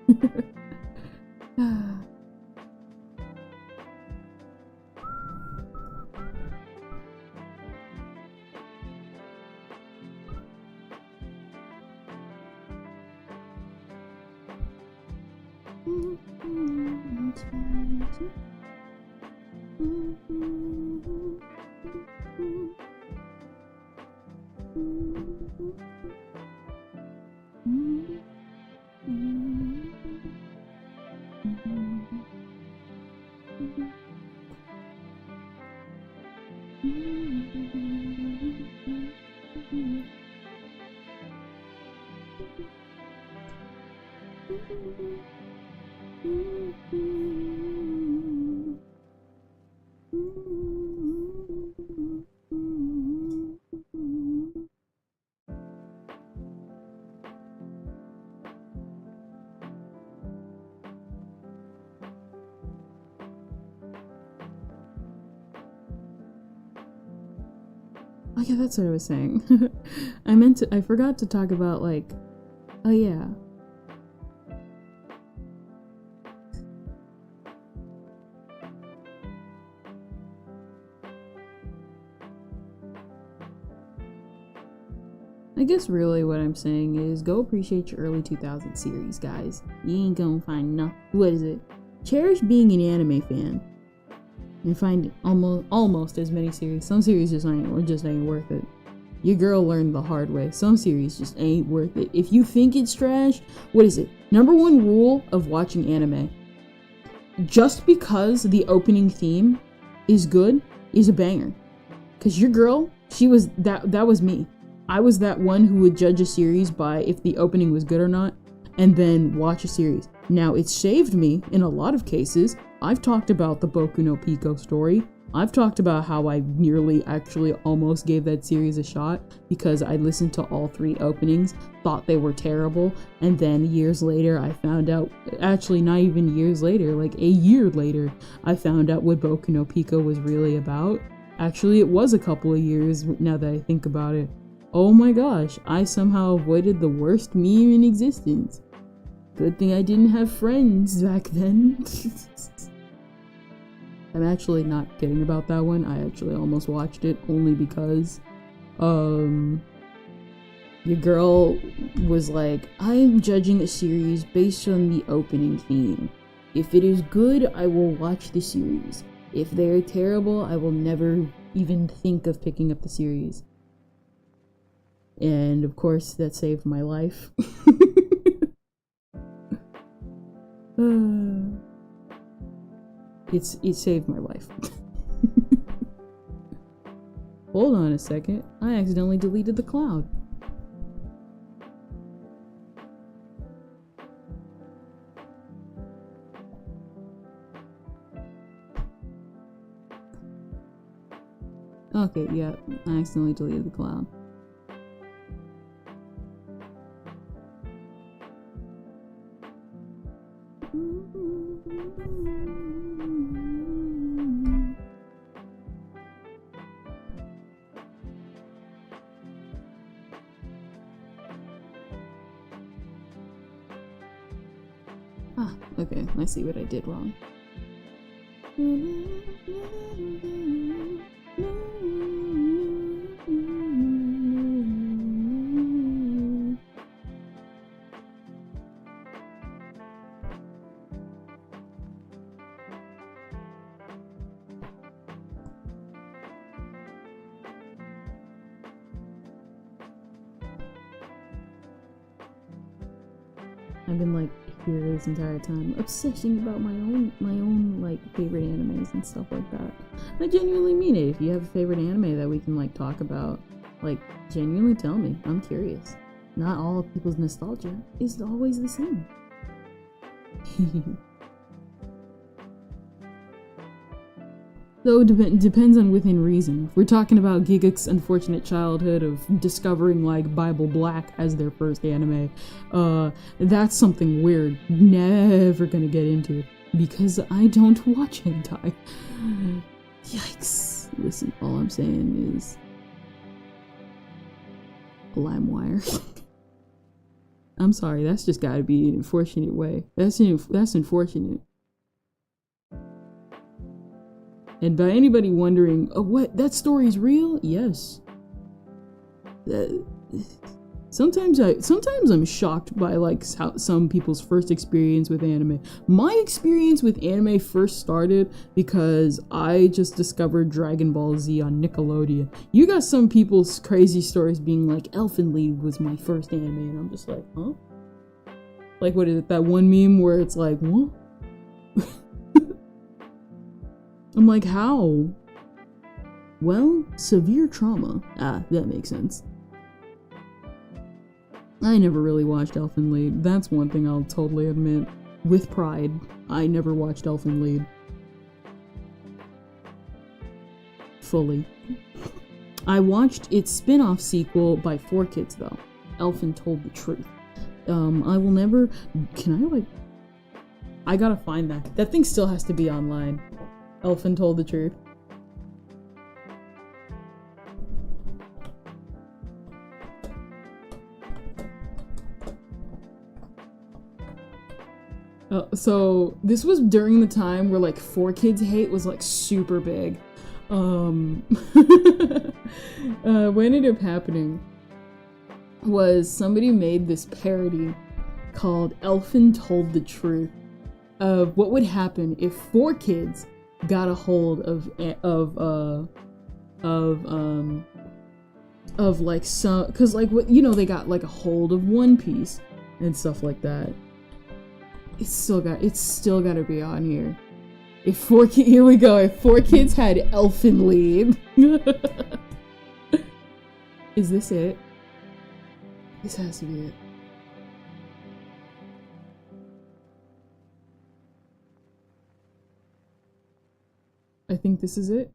Oh yeah, that's what I was saying. I forgot to talk about, like, oh yeah. I guess really what I'm saying is go appreciate your early 2000s series, guys. You ain't gonna find nothing. What is it? Cherish being an anime fan. And find almost as many series. Some series just ain't worth it. Your girl learned the hard way. Some series just ain't worth it. If you think it's trash, what is it? Number one rule of watching anime. Just because the opening theme is good is a banger. Cause your girl, she was that was me. I was that one who would judge a series by if the opening was good or not, and then watch a series. Now, it saved me in a lot of cases. I've talked about the Boku no Pico story. I've talked about how I nearly actually almost gave that series a shot because I listened to all 3 openings, thought they were terrible, and then years later I found out, actually not even years later, like a year later, I found out what Boku no Pico was really about. Actually, it was a couple of years now that I think about it. Oh my gosh, I somehow avoided the worst meme in existence. Good thing I didn't have friends back then. I'm actually not kidding about that one. I actually almost watched it only because your girl was like, I'm judging a series based on the opening theme. If it is good, I will watch the series. If they're terrible, I will never even think of picking up the series. And of course, that saved my life. It saved my life. Hold on a second. I accidentally deleted the cloud. Okay, yeah, I accidentally deleted the cloud. Ah, okay, I see what I did wrong. I've been like here this entire time obsessing about my own like favorite animes and stuff like that. I genuinely mean it. If you have a favorite anime that we can like talk about, like genuinely tell me. I'm curious. Not all of people's nostalgia is always the same. Though it depends on within reason. If we're talking about Gigak's unfortunate childhood of discovering like Bible Black as their first anime, that's something we're never gonna get into because I don't watch hentai. Yikes. Listen, all I'm saying is LimeWire. I'm sorry, that's just gotta be an unfortunate way. That's unfortunate. And by anybody wondering, oh, what, that story's real? Yes. Sometimes I'm shocked by like how some people's first experience with anime. My experience with anime first started because I just discovered Dragon Ball Z on Nickelodeon. You got some people's crazy stories being like, Elfen Lied was my first anime, and I'm just like, huh? Like, what is it, that one meme where it's like, what? I'm like, how? Well, severe trauma. Ah, that makes sense. I never really watched Elfen Lied. That's one thing I'll totally admit. With pride, I never watched Elfen Lied. Fully. I watched its spin-off sequel by 4Kids though. Elfen Told the Truth. I will never... Can I like... I gotta find that. That thing still has to be online. Elfen Told the Truth. So this was during the time where like 4Kids hate was like super big. What ended up happening was somebody made this parody called Elfen Told the Truth of what would happen if 4Kids got a hold of like some, cause like what, you know, they got like a hold of One Piece and stuff like that. It's still gotta be on here. Here we go. If 4Kids had Elfen Lied. Is this it? This has to be it. I think this is it.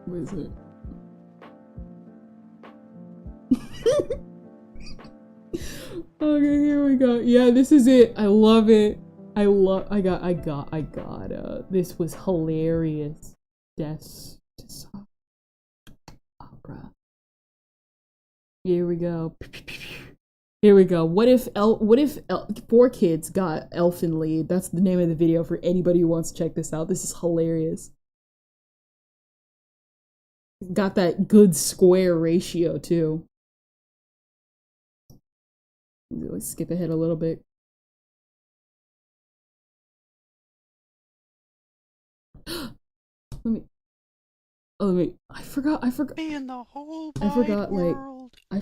What is it? Okay, here we go. Yeah, this is it. I love it. This was hilarious. Death opera. Here we go. Here we go. What if 4Kids got Elfin lead? That's the name of the video for anybody who wants to check this out. This is hilarious. Got that good square ratio too. Let's skip ahead a little bit. I forgot In the whole I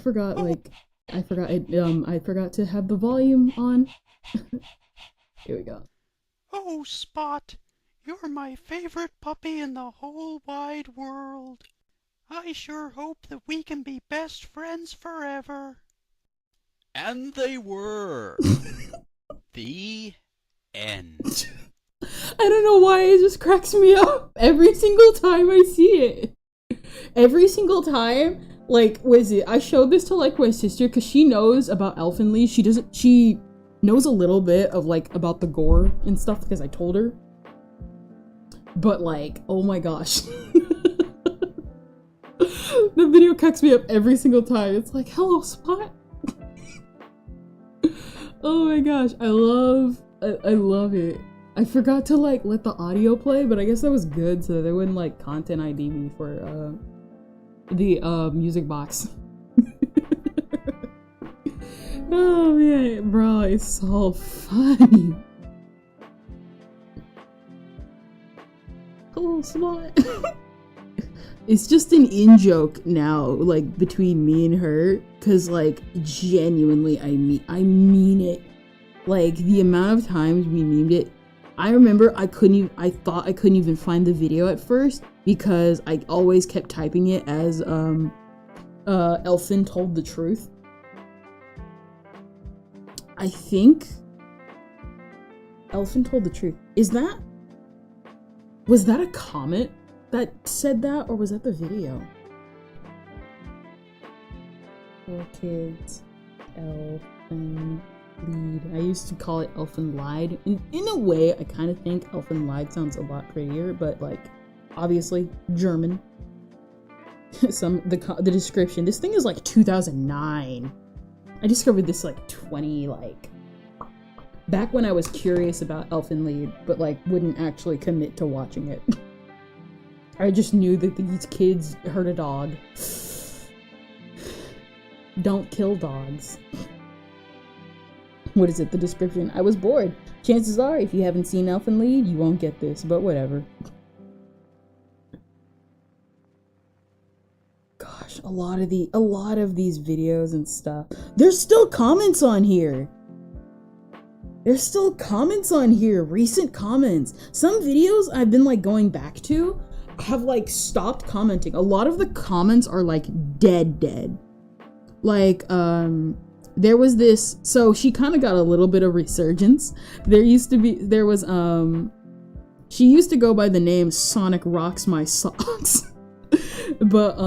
forgot to have the volume on. Here we go. Oh, Spot, you're my favorite puppy in the whole wide world. I sure hope that we can be best friends forever. And they were. The end. I don't know why it just cracks me up every single time I see it. Every single time, like, what is it? I showed this to like my sister because she knows about Elfin Lee. She knows a little bit of like about the gore and stuff because I told her. But like, oh my gosh. The video cracks me up every single time. It's like, hello, Spot. Oh my gosh, I love it. I forgot to like let the audio play, but I guess that was good so that they wouldn't like content ID me for the music box. Oh man, bro, it's so funny. Oh, Spot. It's just an in-joke now, like, between me and her, cause, like, genuinely, I mean it. Like, the amount of times we memed it, I remember I thought I couldn't even find the video at first, because I always kept typing it as, Elfin told the truth. I think Elfin told the truth. Was that a comment that said that, or was that the video? 4Kids, Elfin lead. I used to call it Elfin lied. In a way, I kind of think Elfin lied sounds a lot prettier, but like, obviously, German. The description. This thing is like 2009. I discovered this like back when I was curious about Elfin Lied, but like wouldn't actually commit to watching it. I just knew that these kids hurt a dog. Don't kill dogs. What is it? The description. I was bored. Chances are, if you haven't seen Elfin Lied, you won't get this, but whatever. Gosh, a lot of these videos and stuff. There's still comments on here. Recent comments. Some videos I've been like going back to have like stopped commenting. A lot of the comments are like dead. Like, there was this, so she kind of got a little bit of resurgence. She used to go by the name Sonic Rocks My Socks. But,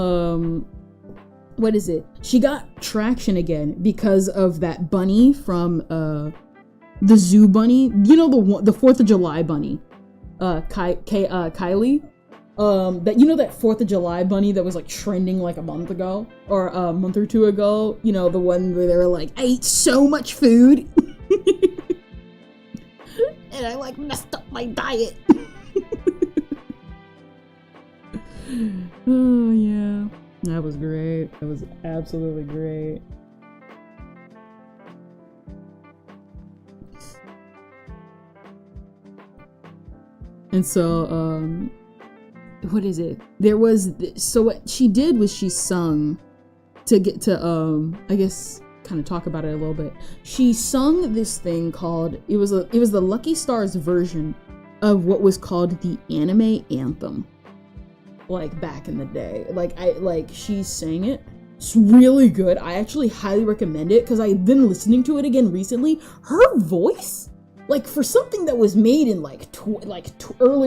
what is it? She got traction again because of that bunny from, the zoo bunny. You know, the 4th of July bunny. Kylie. That 4th of July bunny that was like trending like a month ago or a month or two ago, you know, the one where they were like, I ate so much food and I like messed up my diet. Oh yeah, that was great. That was absolutely great. And so what is it? So what she did was she sung to get to I guess kind of talk about it a little bit. She sung this thing called it was the Lucky Stars version of what was called the anime anthem. Like back in the day. She sang it. It's really good. I actually highly recommend it because I've been listening to it again recently. Her voice, like for something that was made in early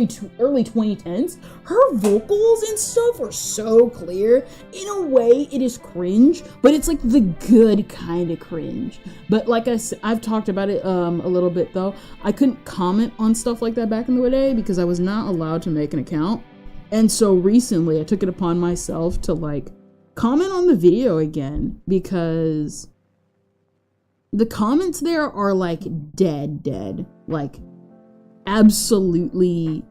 2010s, her vocals and stuff are so clear. In a way, it is cringe, but it's like the good kind of cringe. But like I said, I've talked about it a little bit though. I couldn't comment on stuff like that back in the day because I was not allowed to make an account. And so recently I took it upon myself to like comment on the video again, because the comments there are like dead. Like absolutely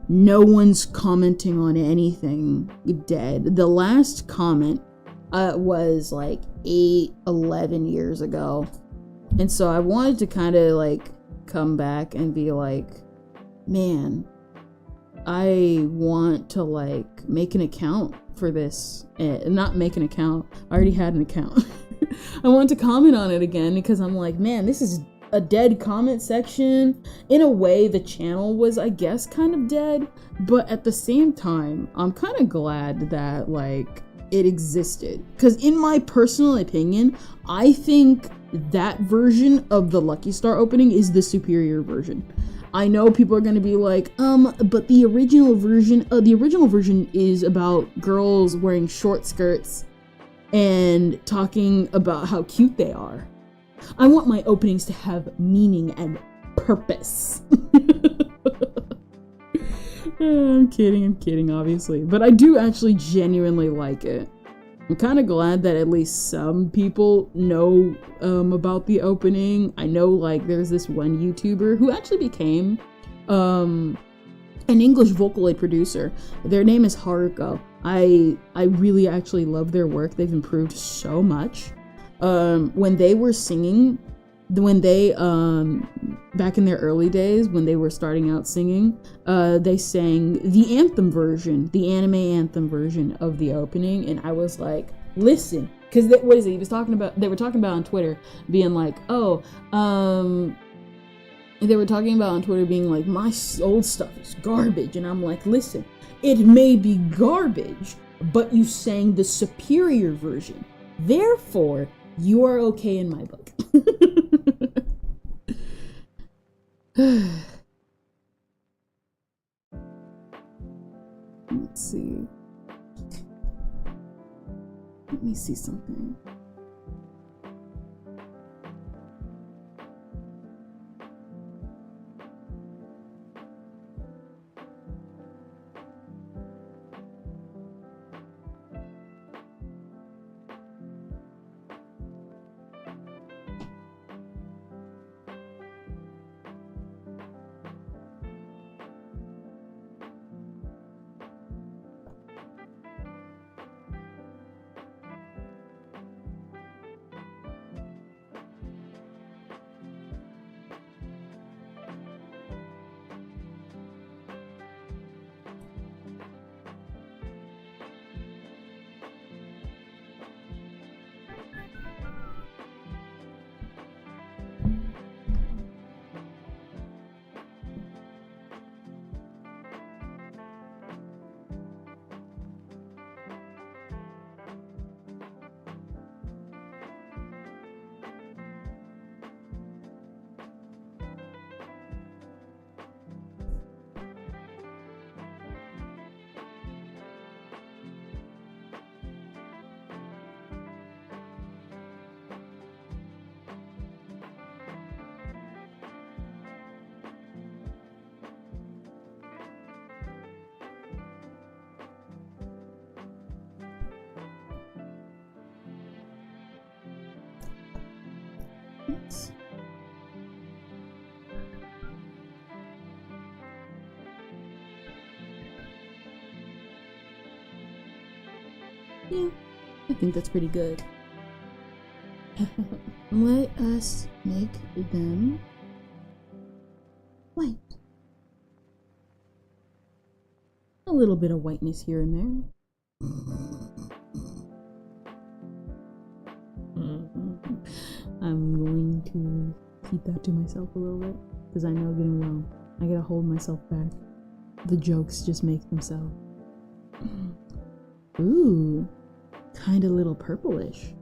no one's commenting on anything dead. The last comment was like 11 years ago. And so I wanted to kind of like come back and be like, man, I want to like make an account for this. Not make an account. I already had an account. I want to comment on it again because I'm like, man, this is a dead comment section. In a way, the channel was, I guess, kind of dead. But at the same time, I'm kind of glad that like it existed. Because in my personal opinion, I think that version of the Lucky Star opening is the superior version. I know people are gonna be like, but the original version is about girls wearing short skirts and talking about how cute they are. I want my openings to have meaning and purpose. I'm kidding, obviously. But I do actually genuinely like it. I'm kind of glad that at least some people know about the opening. I know like there's this one YouTuber who actually became an English Vocaloid producer. Their name is Haruko. I really actually love their work. They've improved so much. When they were singing, back in their early days, when they were starting out singing, they sang the anthem version, the anime anthem version of the opening, and I was like, listen, because what is it? They were talking about on Twitter, being like, oh, they were talking about on Twitter being like, my old stuff is garbage, and I'm like, listen, it may be garbage, but you sang the superior version, therefore you are okay in my book. Let's see. Let me see something. Oops. Yeah, I think that's pretty good. Let us make them white. A little bit of whiteness here and there. I'm going to keep that to myself a little bit, because I know good and well I gotta hold myself back. The jokes just make themselves. Ooh, kind of little purplish.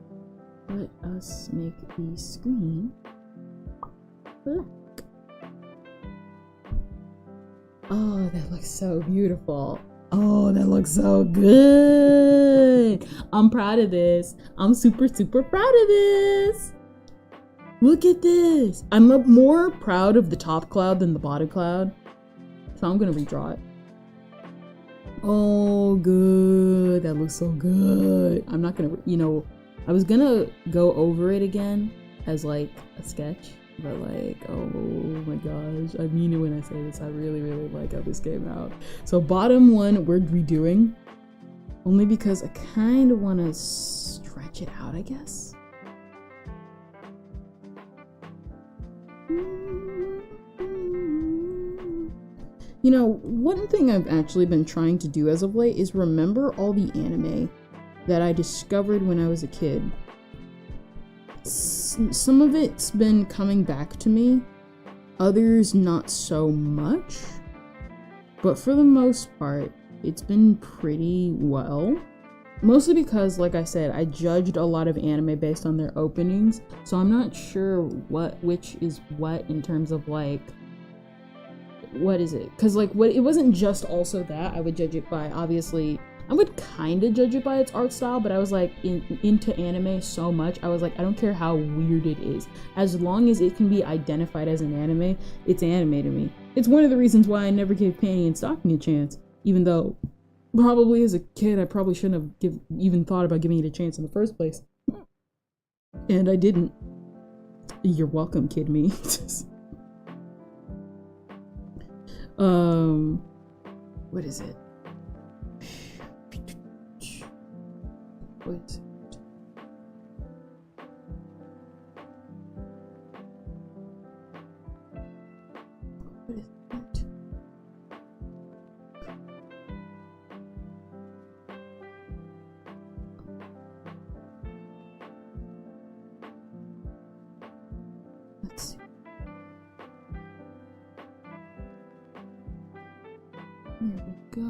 Let us make the screen black. Oh, that looks so beautiful. Oh, that looks so good. I'm proud of this. I'm super proud of this. Look at this. I'm more proud of the top cloud than the bottom cloud. So I'm gonna redraw it. Oh, good. That looks so good. I'm not gonna, you know, I was gonna go over it again as like a sketch, but like, oh my gosh, I mean it when I say this. I really, really like how this came out. So bottom one, we're redoing, only because I kind of want to stretch it out, I guess. You know, one thing I've actually been trying to do as of late is remember all the anime that I discovered when I was a kid. Some of it's been coming back to me, others not so much, but for the most part, it's been pretty well. Mostly because, like I said, I judged a lot of anime based on their openings, so I'm not sure which is what in terms of like, what is it? Because like, it wasn't just also that. I would judge it by, obviously, I would kind of judge it by its art style, but I was like into anime so much, I was like, I don't care how weird it is. As long as it can be identified as an anime, it's anime to me. It's one of the reasons why I never gave Panty and Stocking a chance, even though probably as a kid, I probably shouldn't have even thought about giving it a chance in the first place. And I didn't. You're welcome, kid me. What is it? Wait. What is it? Let's see. There we go.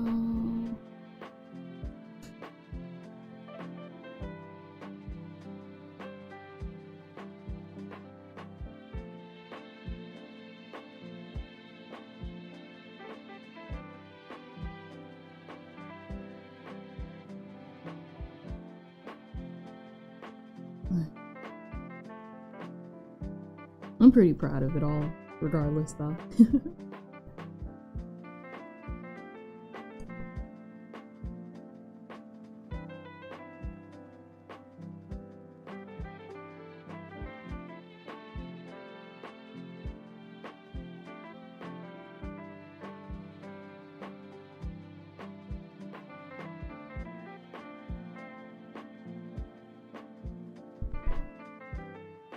I'm pretty proud of it all, regardless though.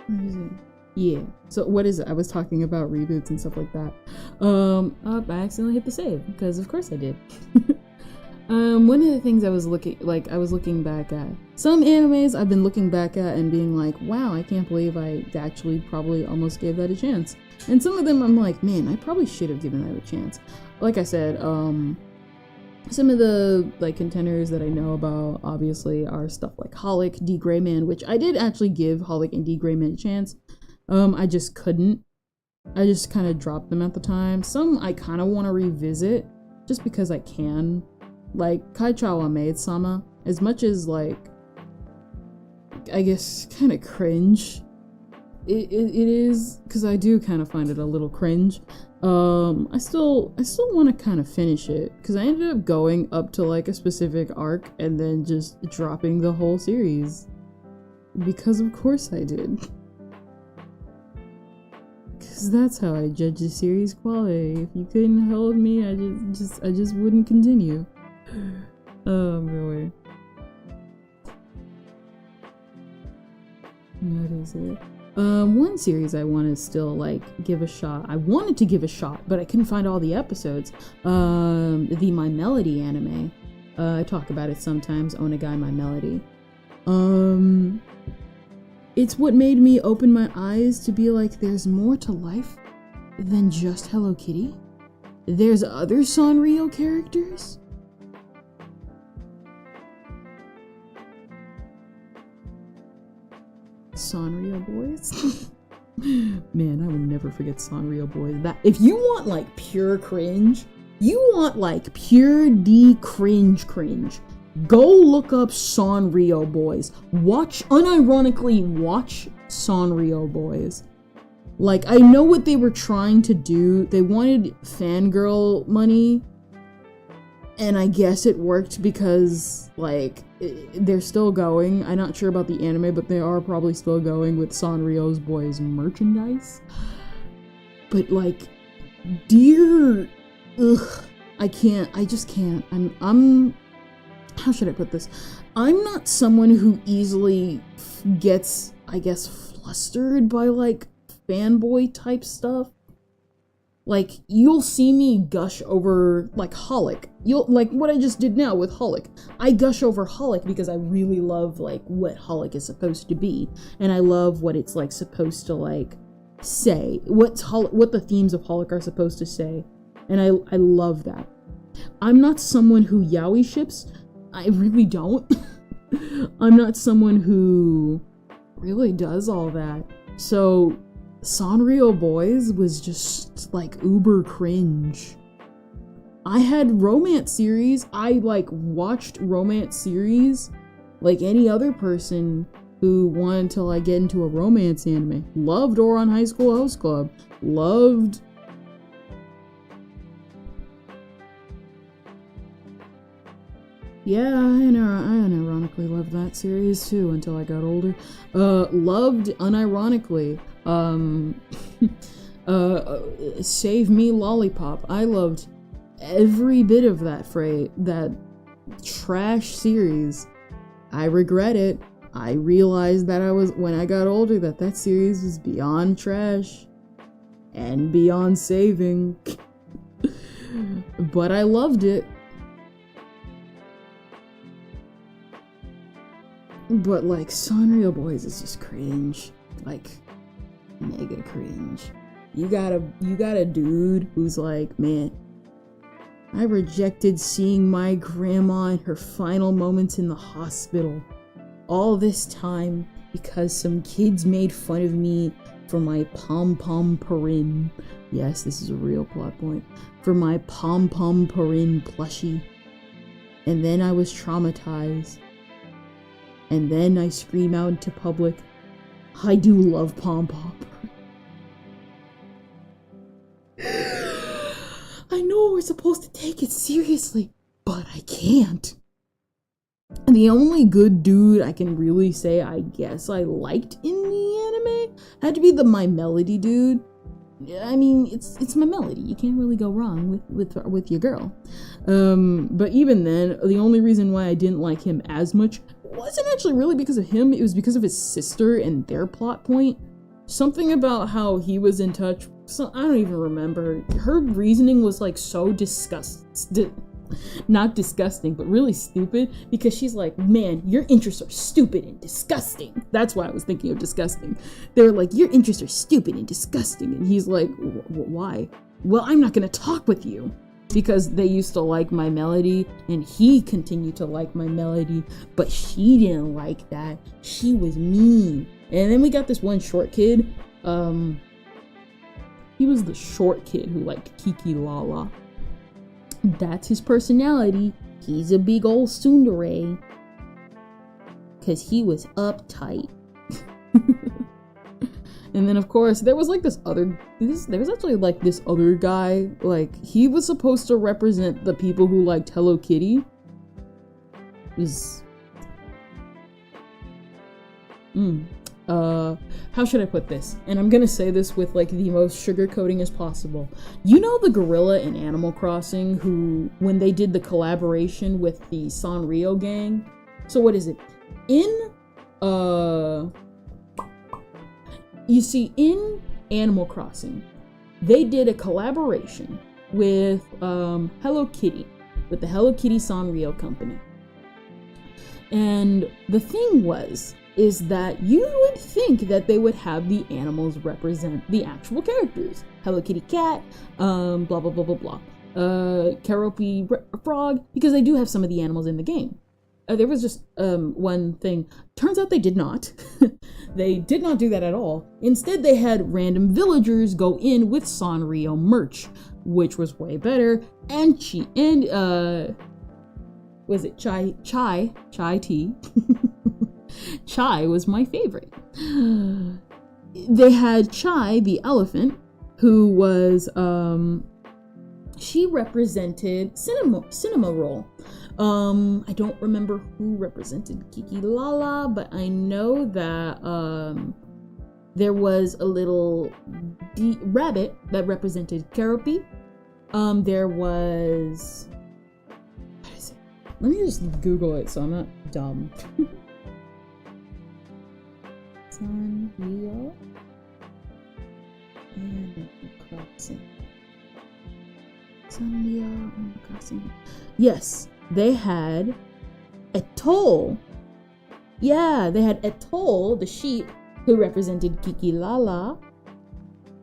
What is it? Yeah. So what is it? I was talking about reboots and stuff like that. I accidentally hit the save because of course I did. One of the things I was looking back at some animes I've been looking back at and being like, wow, I can't believe I actually probably almost gave that a chance. And some of them I'm like, man, I probably should have given that a chance. Like I said, some of the like contenders that I know about obviously are stuff like Holic, D. Grayman, which I did actually give Holic and D. Grayman a chance. I just couldn't. I just kind of dropped them at the time. Some I kind of want to revisit just because I can. Like Kaichawa Maid-sama, as much as like, I guess kind of cringe. It is, because I do kind of find it a little cringe. I still want to kind of finish it because I ended up going up to like a specific arc and then just dropping the whole series because of course I did. Because that's how I judge the series quality. If you couldn't hold me, I just wouldn't continue. Oh boy. What is it? One series I want to still like give a shot. I wanted to give a shot, but I couldn't find all the episodes. The My Melody anime. I talk about it sometimes. Onegai My Melody. It's what made me open my eyes to be like, there's more to life than just Hello Kitty. There's other Sanrio characters. Sanrio Boys. Man, I would never forget Sanrio Boys. That if you want like pure cringe, you want like pure D cringe, go look up Sanrio Boys. Unironically watch Sanrio Boys. Like, I know what they were trying to do. They wanted fangirl money. And I guess it worked because, like, they're still going. I'm not sure about the anime, but they are probably still going with Sanrio's Boys merchandise. But, like, dear... Ugh. I just can't. I'm... How should I put this? I'm not someone who easily gets, I guess, flustered by, like, fanboy type stuff. Like, you'll see me gush over, like, Holic. Like, what I just did now with Holic. I gush over Holic because I really love, like, what Holic is supposed to be. And I love what it's, like, supposed to, like, say. What the themes of Holic are supposed to say. And I love that. I'm not someone who yaoi ships. I really don't. I'm not someone who really does all that. So... Sanrio Boys was just, like, uber cringe. I had romance series. I, like, watched romance series like any other person who wanted to, like, get into a romance anime. Loved Ouran High School Host Club. Loved... Yeah, I unironically loved that series too until I got older. Loved unironically. Save Me Lollipop. I loved every bit of that trash series. I regret it. I realized that when I got older, that series was beyond trash and beyond saving. But I loved it. But, like, Sanrio Boys is just cringe. Like, mega cringe. You got a dude who's like, man, I rejected seeing my grandma in her final moments in the hospital. All this time because some kids made fun of me for my pom-pom Parin. Yes, this is a real plot point. For my pom-pom Parin plushie. And then I was traumatized. And then I scream out into public, I do love pom-pom. I know we're supposed to take it seriously, but I can't. And the only good dude I can really say I guess I liked in the anime had to be the My Melody dude. I mean, it's My Melody. You can't really go wrong with your girl. But even then, the only reason why I didn't like him as much wasn't actually really because of him. It was because of his sister and their plot point. Something about how he was in touch. So I don't even remember. Her reasoning was like so not disgusting, but really stupid, because she's like, man, your interests are stupid and disgusting. That's why I was thinking of disgusting. They're like, your interests are stupid and disgusting. And he's like, why? Well, I'm not gonna talk with you. Because they used to like My Melody, and he continued to like My Melody, but she didn't like that. She was mean. And then we got this one short kid. He was the short kid who liked Kiki Lala. That's his personality. He's a big old tsundere. Because he was uptight. And then, of course, there was like there was actually like this other guy. Like, he was supposed to represent the people who liked Hello Kitty. How should I put this? And I'm gonna say this with like the most sugarcoating as possible. You know the gorilla in Animal Crossing who, when they did the collaboration with the Sanrio gang? So what is it? You see, in Animal Crossing, they did a collaboration with Hello Kitty, with the Hello Kitty Sanrio company. And the thing is that you would think that they would have the animals represent the actual characters. Hello Kitty cat, blah blah blah blah blah. Keroppi frog, because they do have some of the animals in the game. There was just one thing. Turns out they did not. They did not do that at all. Instead, they had random villagers go in with Sanrio merch, which was way better. And was it chai tea? Chai was my favorite. They had Chai, the elephant, who was she represented cinema roll. I don't remember who represented Kiki Lala, but I know that there was a little rabbit that represented Keropi. There was, what is it? Let me just Google it so I'm not dumb. Sanrio and Crossing. Sanrio and Crossing. Yes, they had Atoll. Yeah, they had Atoll, the sheep, who represented Kiki Lala.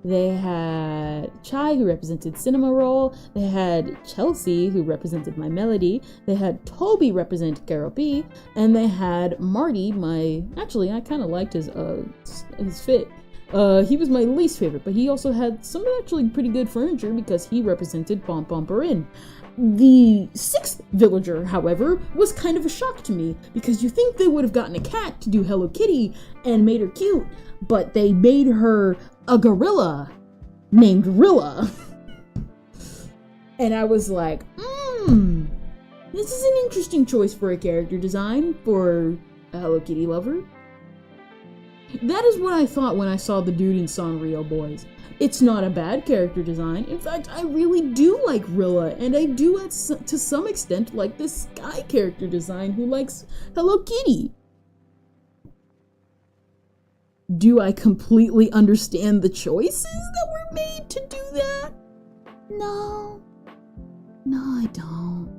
They had Chai, who represented Cinema Roll. They had Chelsea, who represented My Melody. They had Toby represent Keropi. And they had Marty, actually, I kind of liked his fit. He was my least favorite, but he also had some actually pretty good furniture because he represented Pom Pomperin. The sixth villager, however, was kind of a shock to me because you think they would have gotten a cat to do Hello Kitty and made her cute, but they made her a gorilla named Rilla. And I was like, this is an interesting choice for a character design for a Hello Kitty lover. That is what I thought when I saw the dude in Sanrio Boys. It's not a bad character design. In fact, I really do like Rilla, and I do to some extent like this Sky character design who likes Hello Kitty. Do I completely understand the choices that were made to do that? No. No, I don't.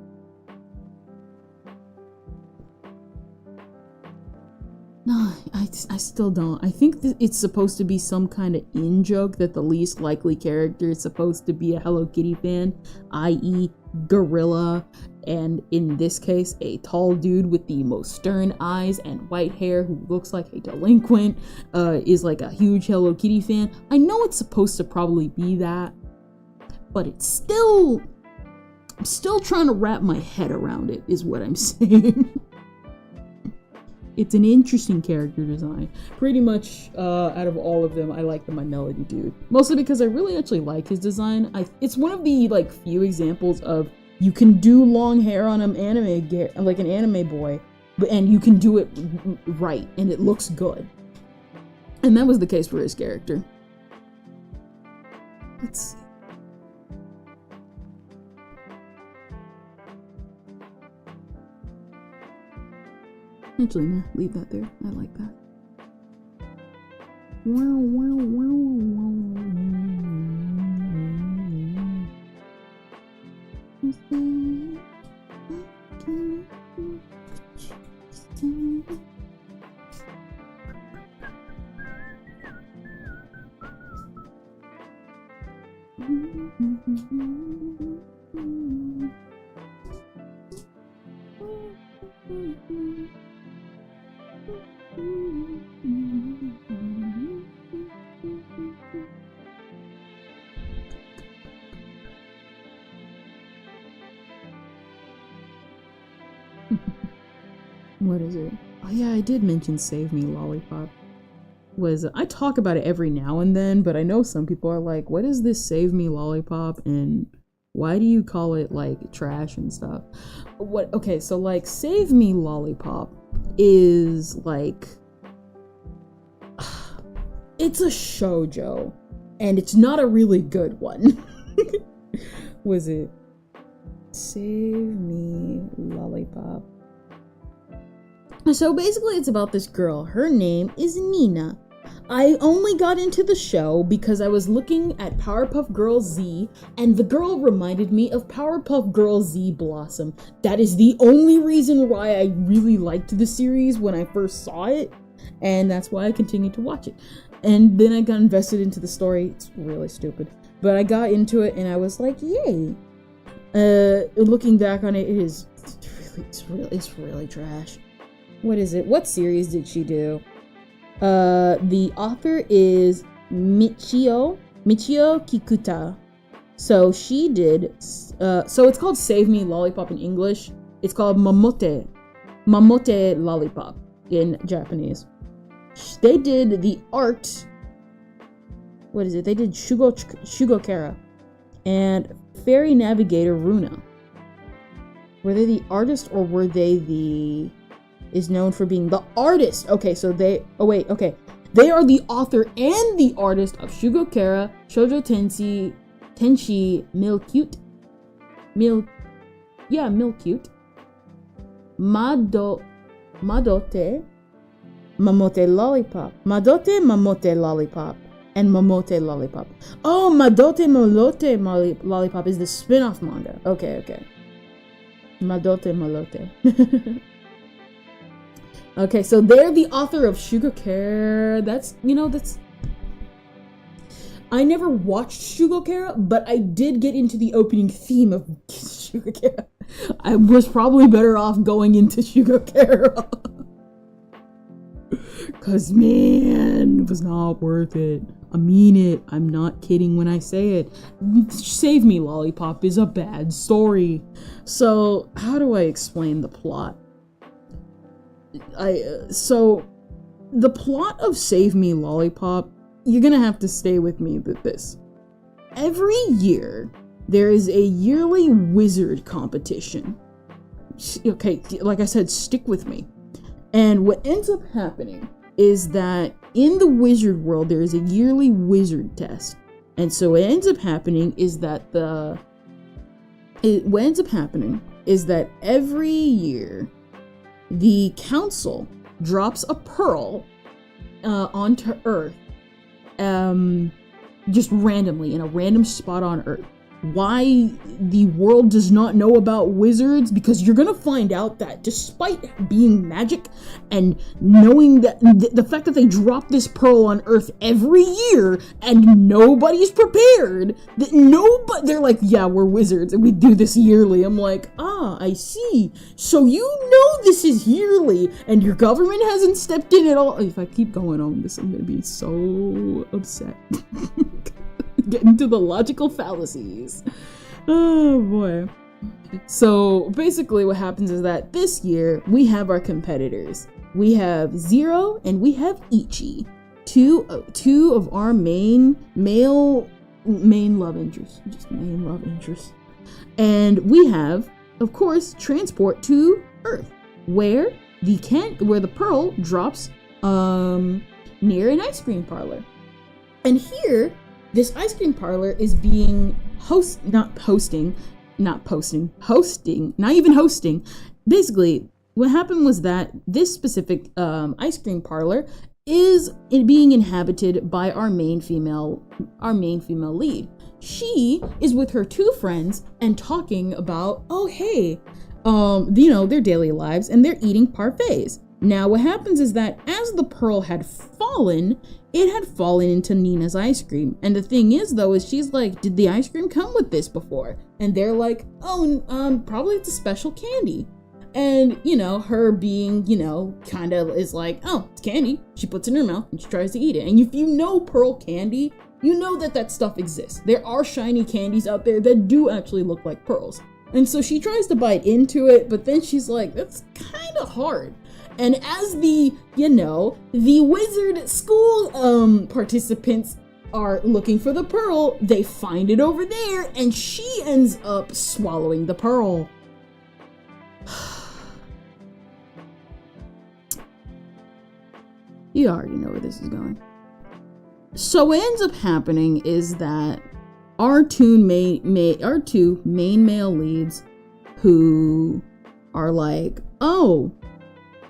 No, I still don't. I think that it's supposed to be some kind of in-joke that the least likely character is supposed to be a Hello Kitty fan, i.e. Gorilla, and in this case, a tall dude with the most stern eyes and white hair who looks like a delinquent, is like a huge Hello Kitty fan. I know it's supposed to probably be that, but I'm still trying to wrap my head around it, is what I'm saying. It's an interesting character design. Pretty much, out of all of them, I like the My Melody dude. Mostly because I really actually like his design. It's one of the, few examples of you can do long hair on an anime, like an anime boy, and you can do it right, and it looks good. And that was the case for his character. Let's see. Actually, nah, leave that there. I like that. Wow, wow, wow, wow. What is it? Oh yeah, I did mention Save Me Lollipop. I talk about it every now and then, but I know some people are like, what is this Save Me Lollipop, and why do you call it trash and stuff? Okay, so Save Me Lollipop is it's a shoujo, and it's not a really good one. Was it Save Me Lollipop? So basically it's about this girl. Her name is Nina. I only got into the show because I was looking at Powerpuff Girls Z, and the girl reminded me of Powerpuff Girls Z Blossom. That is the only reason why I really liked the series when I first saw it, and that's why I continued to watch it. And then I got invested into the story. It's really stupid, but I got into it and I was like, yay. Looking back on it, it's really trash. What is it? What series did she do? The author is Michio Kikuta. So she did, so it's called Save Me Lollipop in English. It's called Mamote Lollipop in Japanese. They did the art. What is it? They did Shugo Kara. And fairy navigator Runa. Were they the artist or were they the... is known for being the artist? Okay, so they... oh wait, okay. They are the author and the artist of Shugokara, Shoujo Tenshi, Milcute, Madote, Mamote Lollipop, and Mamote Lollipop. Oh, Madote Lollipop is the spin-off manga. Okay. Madote Malote. Okay, so they're the author of Shugokara. That's, that's... I never watched Shugokara, but I did get into the opening theme of Shugokara. I was probably better off going into Shugokara. Cause man, it was not worth it. I mean it. I'm not kidding when I say it. Save Me Lollipop is a bad story. So, how do I explain the plot? So the plot of Save Me Lollipop, you're gonna have to stay with me with this. Every year, there is a yearly wizard competition. Okay, like I said, stick with me. And what ends up happening is that in the wizard world, there is a yearly wizard test. And so what ends up happening is that every year, the council drops a pearl onto Earth, just randomly in a random spot on Earth. Why the world does not know about wizards? Because you're gonna find out that despite being magic and knowing that the fact that they drop this pearl on Earth every year and nobody's prepared, that they're like, yeah, we're wizards and we do this yearly. I'm like, I see. So you know this is yearly and your government hasn't stepped in at all. If I keep going on this, I'm gonna be so upset. Get into the logical fallacies. Oh boy. So basically what happens is that this year we have our competitors. We have Zero and we have Ichi. Two of our main love interests. Just main love interests. And we have, of course, transport to Earth, where the pearl drops near an ice cream parlor. And here this ice cream parlor is being hosting. Basically, what happened was that this specific ice cream parlor is being inhabited by our main female lead. She is with her two friends and talking about, their daily lives, and they're eating parfaits. Now, what happens is that as the pearl had fallen, it had fallen into Nina's ice cream. And the thing is, though, is she's like, did the ice cream come with this before? And they're like, probably it's a special candy. And, her being, kind of is like, oh, it's candy. She puts it in her mouth and she tries to eat it. And if you know pearl candy, you know that stuff exists. There are shiny candies out there that do actually look like pearls. And so she tries to bite into it, but then she's like, that's kind of hard. And as the wizard school participants are looking for the pearl, they find it over there, and she ends up swallowing the pearl. You already know where this is going. So what ends up happening is that our two main male leads, who are like,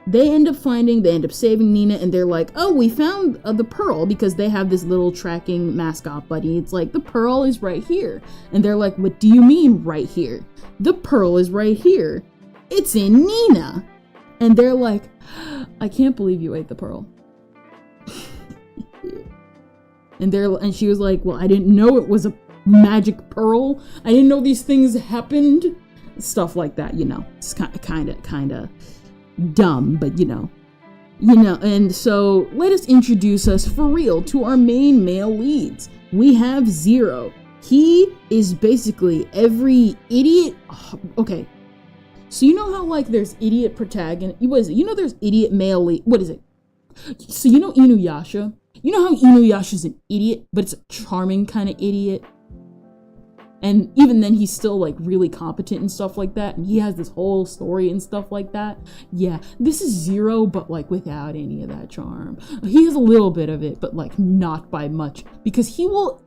they end up saving Nina, and they're like, we found the pearl, because they have this little tracking mascot buddy. It's like, the pearl is right here. And they're like, what do you mean right here? The pearl is right here. It's in Nina. And they're like, I can't believe you ate the pearl. and she was like, well, I didn't know it was a magic pearl. I didn't know these things happened. Stuff like that, It's kind of dumb, but and so let us introduce us for real to our main male leads. We have Zero. He is basically every idiot. Okay, so how there's idiot protagonist. There's idiot male lead. What is it? So Inuyasha. You know how Inuyasha's an idiot, but it's a charming kind of idiot. And even then, he's still like really competent and stuff like that. And he has this whole story and stuff like that. Yeah, this is Zero, but like without any of that charm. He has a little bit of it, but like not by much, because he will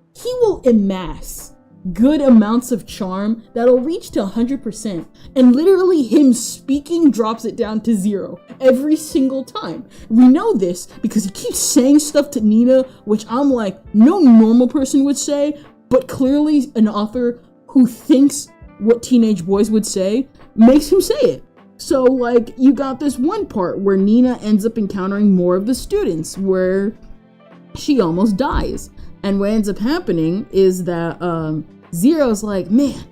amass good amounts of charm that'll reach to 100%, and literally him speaking drops it down to 0 every single time. We know this because he keeps saying stuff to Nina, which I'm like, no normal person would say, but clearly an author who thinks what teenage boys would say makes him say it. So like, you got this one part where Nina ends up encountering more of the students where she almost dies. And what ends up happening is that Zero's like, man,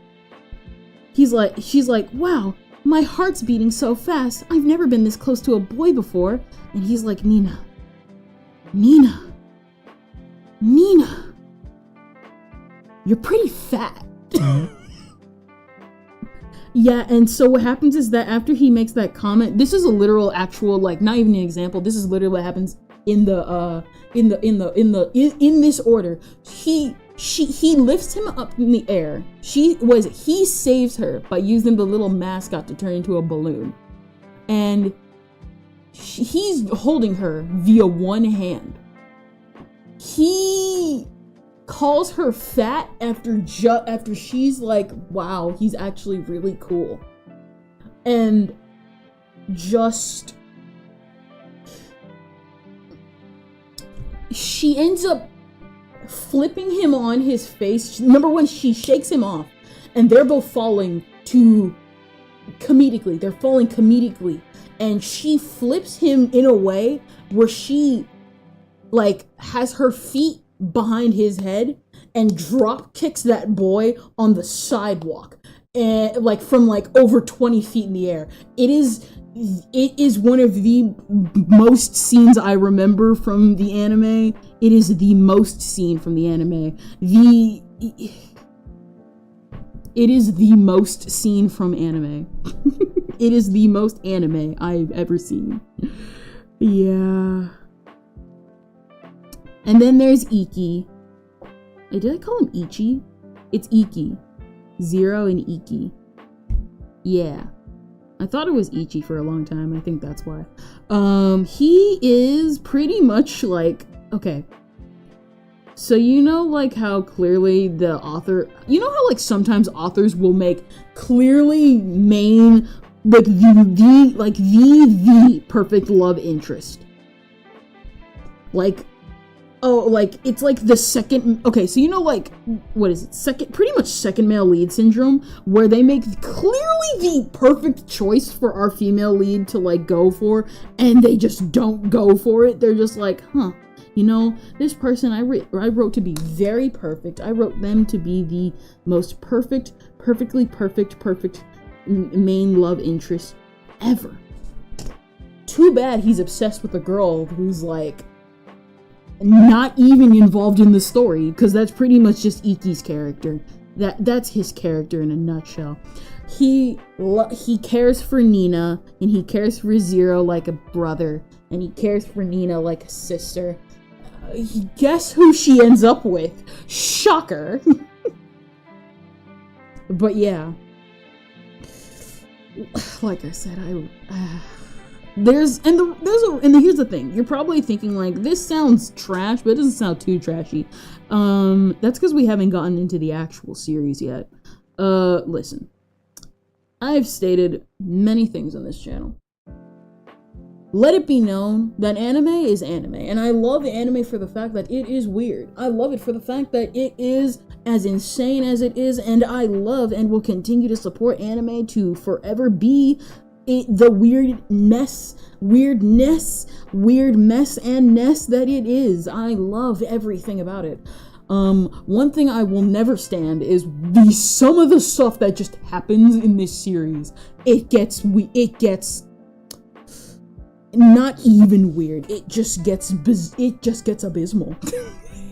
she's like, wow, my heart's beating so fast. I've never been this close to a boy before. And he's like, Nina, you're pretty fat. Yeah, and so what happens is that after he makes that comment, this is a literal actual, like, not even an example, this is literally what happens in this order. He lifts him up in the air. He saves her by using the little mascot to turn into a balloon. And he's holding her via one hand. He calls her fat after she's like, wow, he's actually really cool. And just, she ends up flipping him on his face. Number one, she shakes him off, and they're both falling comedically. They're falling comedically. And she flips him in a way where she, like, has her feet behind his head and drop kicks that boy on the sidewalk, and like from like over 20 feet in the air. It is one of the most scenes I remember from the anime. It is the most scene from the anime. It is the most scene from anime. It is the most anime I've ever seen. Yeah. And then there's Iki. Did I call him Ichi? It's Iki. Zero and Iki. Yeah. I thought it was Ichi for a long time. I think that's why. He is pretty much like, okay. So you know like how clearly the author, you know how like sometimes authors will make clearly main, like the perfect love interest. Like, oh, like, it's like the second, okay, so you know, like, what is it, pretty much second male lead syndrome, where they make clearly the perfect choice for our female lead to, like, go for, and they just don't go for it. They're just like, huh, you know, this person I wrote to be very perfect. I wrote them to be the most perfect main love interest ever. Too bad he's obsessed with a girl who's, like, not even involved in the story, because that's pretty much just Iki's character. That's his character in a nutshell. He cares for Nina, and he cares for Zero like a brother, and he cares for Nina like a sister. Guess who she ends up with? Shocker. But yeah, like I said, here's the thing. You're probably thinking like, this sounds trash, but it doesn't sound too trashy. That's because we haven't gotten into the actual series yet. Listen, I've stated many things on this channel. Let it be known that anime is anime, and I love anime for the fact that it is weird. I love it for the fact that it is as insane as it is, and I love and will continue to support anime to forever be the weird mess and ness that it is. I love everything about it. One thing I will never stand is some of the stuff that just happens in this series. It gets not even weird. It just gets abysmal.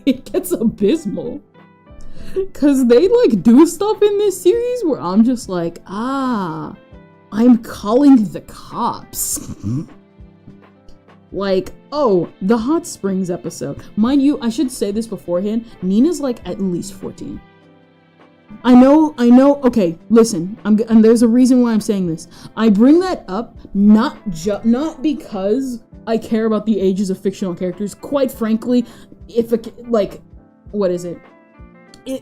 It gets abysmal. Cause they like do stuff in this series where I'm just like, I'm calling the cops. Like, oh, the Hot Springs episode. Mind you, I should say this beforehand, Nina's like at least 14. I know, okay, listen, and there's a reason why I'm saying this. I bring that up not because I care about the ages of fictional characters. Quite frankly, if what is it?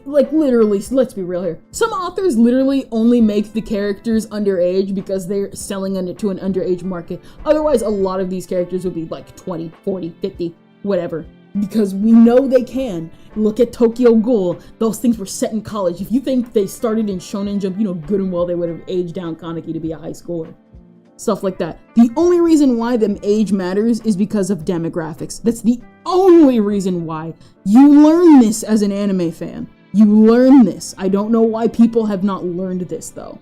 Literally, let's be real here. Some authors literally only make the characters underage because they're selling to an underage market. Otherwise, a lot of these characters would be like 20, 40, 50, whatever. Because we know they can. Look at Tokyo Ghoul. Those things were set in college. If you think they started in Shonen Jump, you know good and well they would have aged down Kaneki to be a high schooler. Stuff like that. The only reason why them age matters is because of demographics. That's the only reason why. You learn this as an anime fan. You learn this. I don't know why people have not learned this though.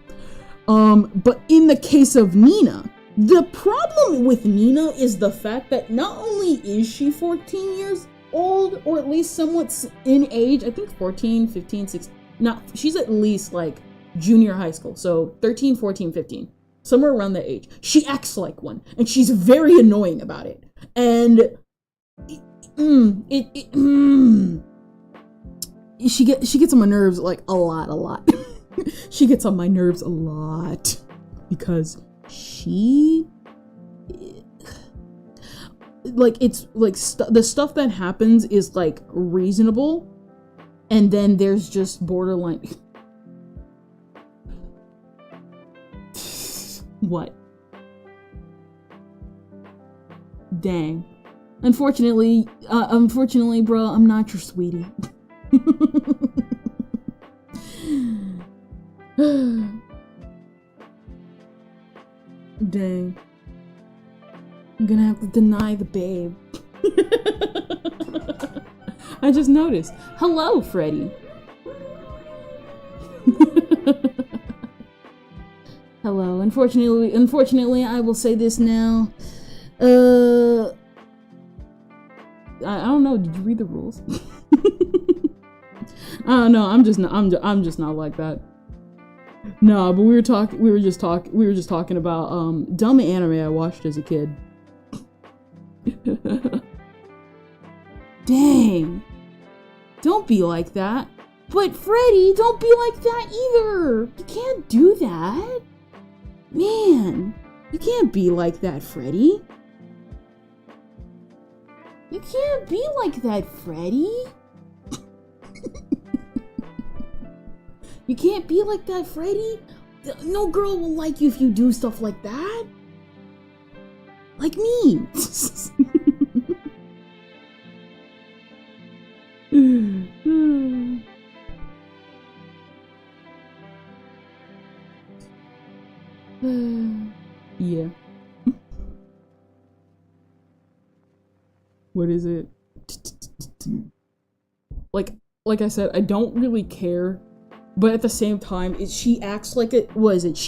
But in the case of Nina, the problem with Nina is the fact that not only is she 14 years old, or at least somewhat in age, I think 14, 15, 16, she's at least like junior high school, so 13, 14, 15, somewhere around that age. She acts like one, and she's very annoying about it. And she gets on my nerves like a lot. She gets on my nerves a lot because she it's like the stuff that happens is like reasonable, and then there's just borderline what? Dang. Unfortunately, bro, I'm not your sweetie. Dang. I'm gonna have to deny the babe. I just noticed. Hello, Freddy. Hello. Unfortunately, I will say this now. I don't know. Did you read the rules? I don't know. I'm just not like that. No, but we were just talking about dumb anime I watched as a kid. Dang. Don't be like that. But Freddy, don't be like that either. You can't do that. Man, you can't be like that, Freddy. You can't be like that, Freddy. You can't be like that, Freddy. No girl will like you if you do stuff like that. Like me. Yeah. What is it? Like I said, I don't really care, but at the same time, she acts like it. What is it?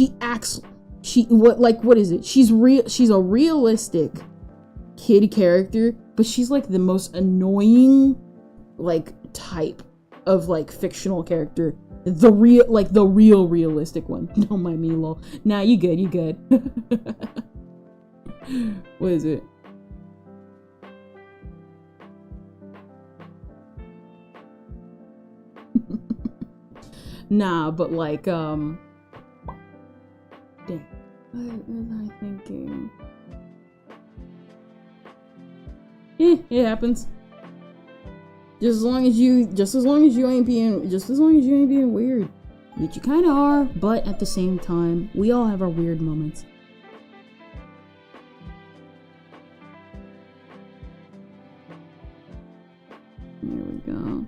What is it? She's a realistic kid character, but she's like the most annoying like type of like fictional character. The real realistic one. Don't mind me, lol. Nah, you good. What is it? Nah, but like, dang. What was I thinking? It happens. Just as long as you ain't being weird. Which you kinda are, but at the same time, we all have our weird moments. Here we go.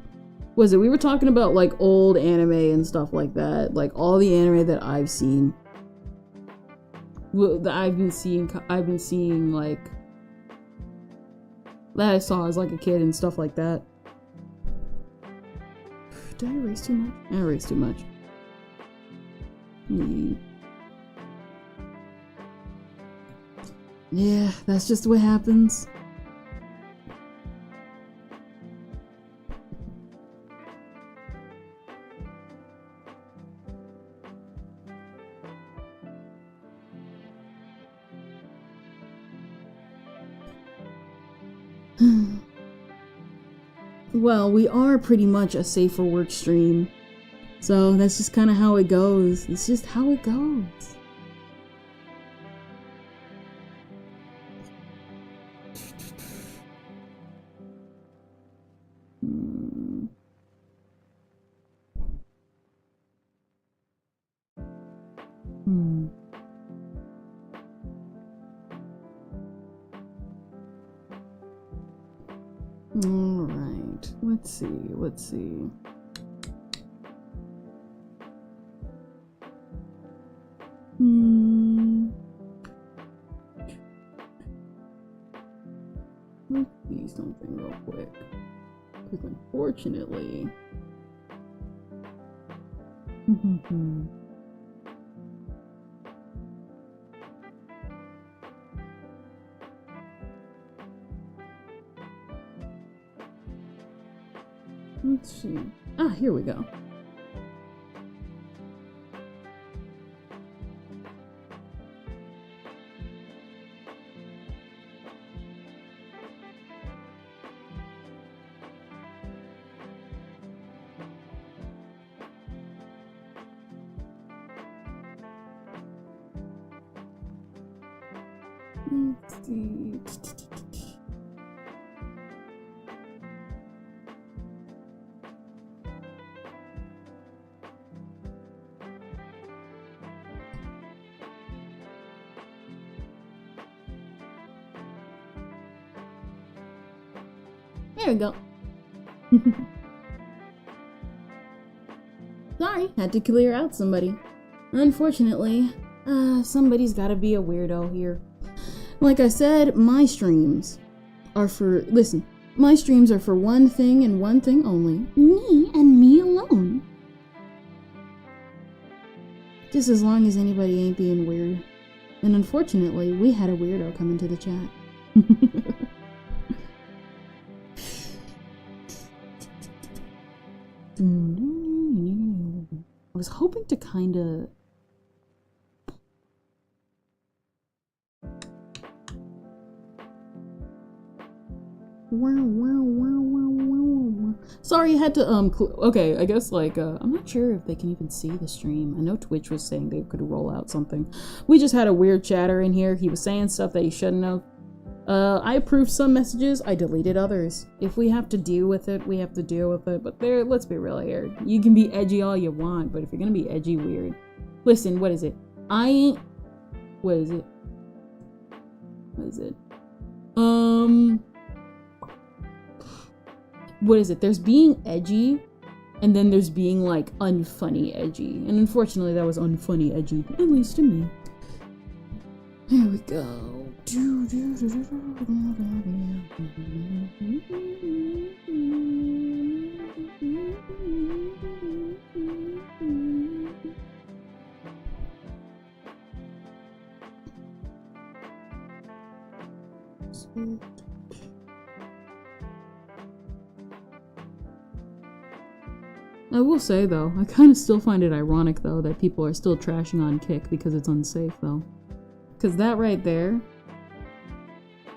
Was it? We were talking about like old anime and stuff like that. Like all the anime that I've seen. That I've been seeing like that I saw as like a kid and stuff like that. Did I erase too much? I erased too much. Yeah, that's just what happens. Well, we are pretty much a safer work stream, So that's just kind of how it goes. It's just how it goes. All right. Let's see. Let's see something real quick. Because unfortunately... Let's see. Ah, here we go. Let's see. There we go. Sorry, had to clear out somebody. Unfortunately, somebody's gotta be a weirdo here. Like I said, my streams are for, listen, my streams are for one thing and one thing only. Me and me alone. Just as long as anybody ain't being weird. And unfortunately, we had a weirdo come into the chat. I was hoping to kind of... Sorry, I had to, okay, I guess, like, I'm not sure if they can even see the stream. I know Twitch was saying they could roll out something. We just had a weird chatter in here. He was saying stuff that he shouldn't have. I approved some messages, I deleted others. If we have to deal with it, we have to deal with it. But there, let's be real here. You can be edgy all you want, but if you're gonna be edgy weird... Listen, what is it? What is it? What is it? There's being edgy, and then there's being, like, unfunny edgy. And unfortunately, that was unfunny edgy, at least to me. Here we go. I will say, though, I kind of still find it ironic, though, that people are still trashing on Kick because it's unsafe, though. Because that right there,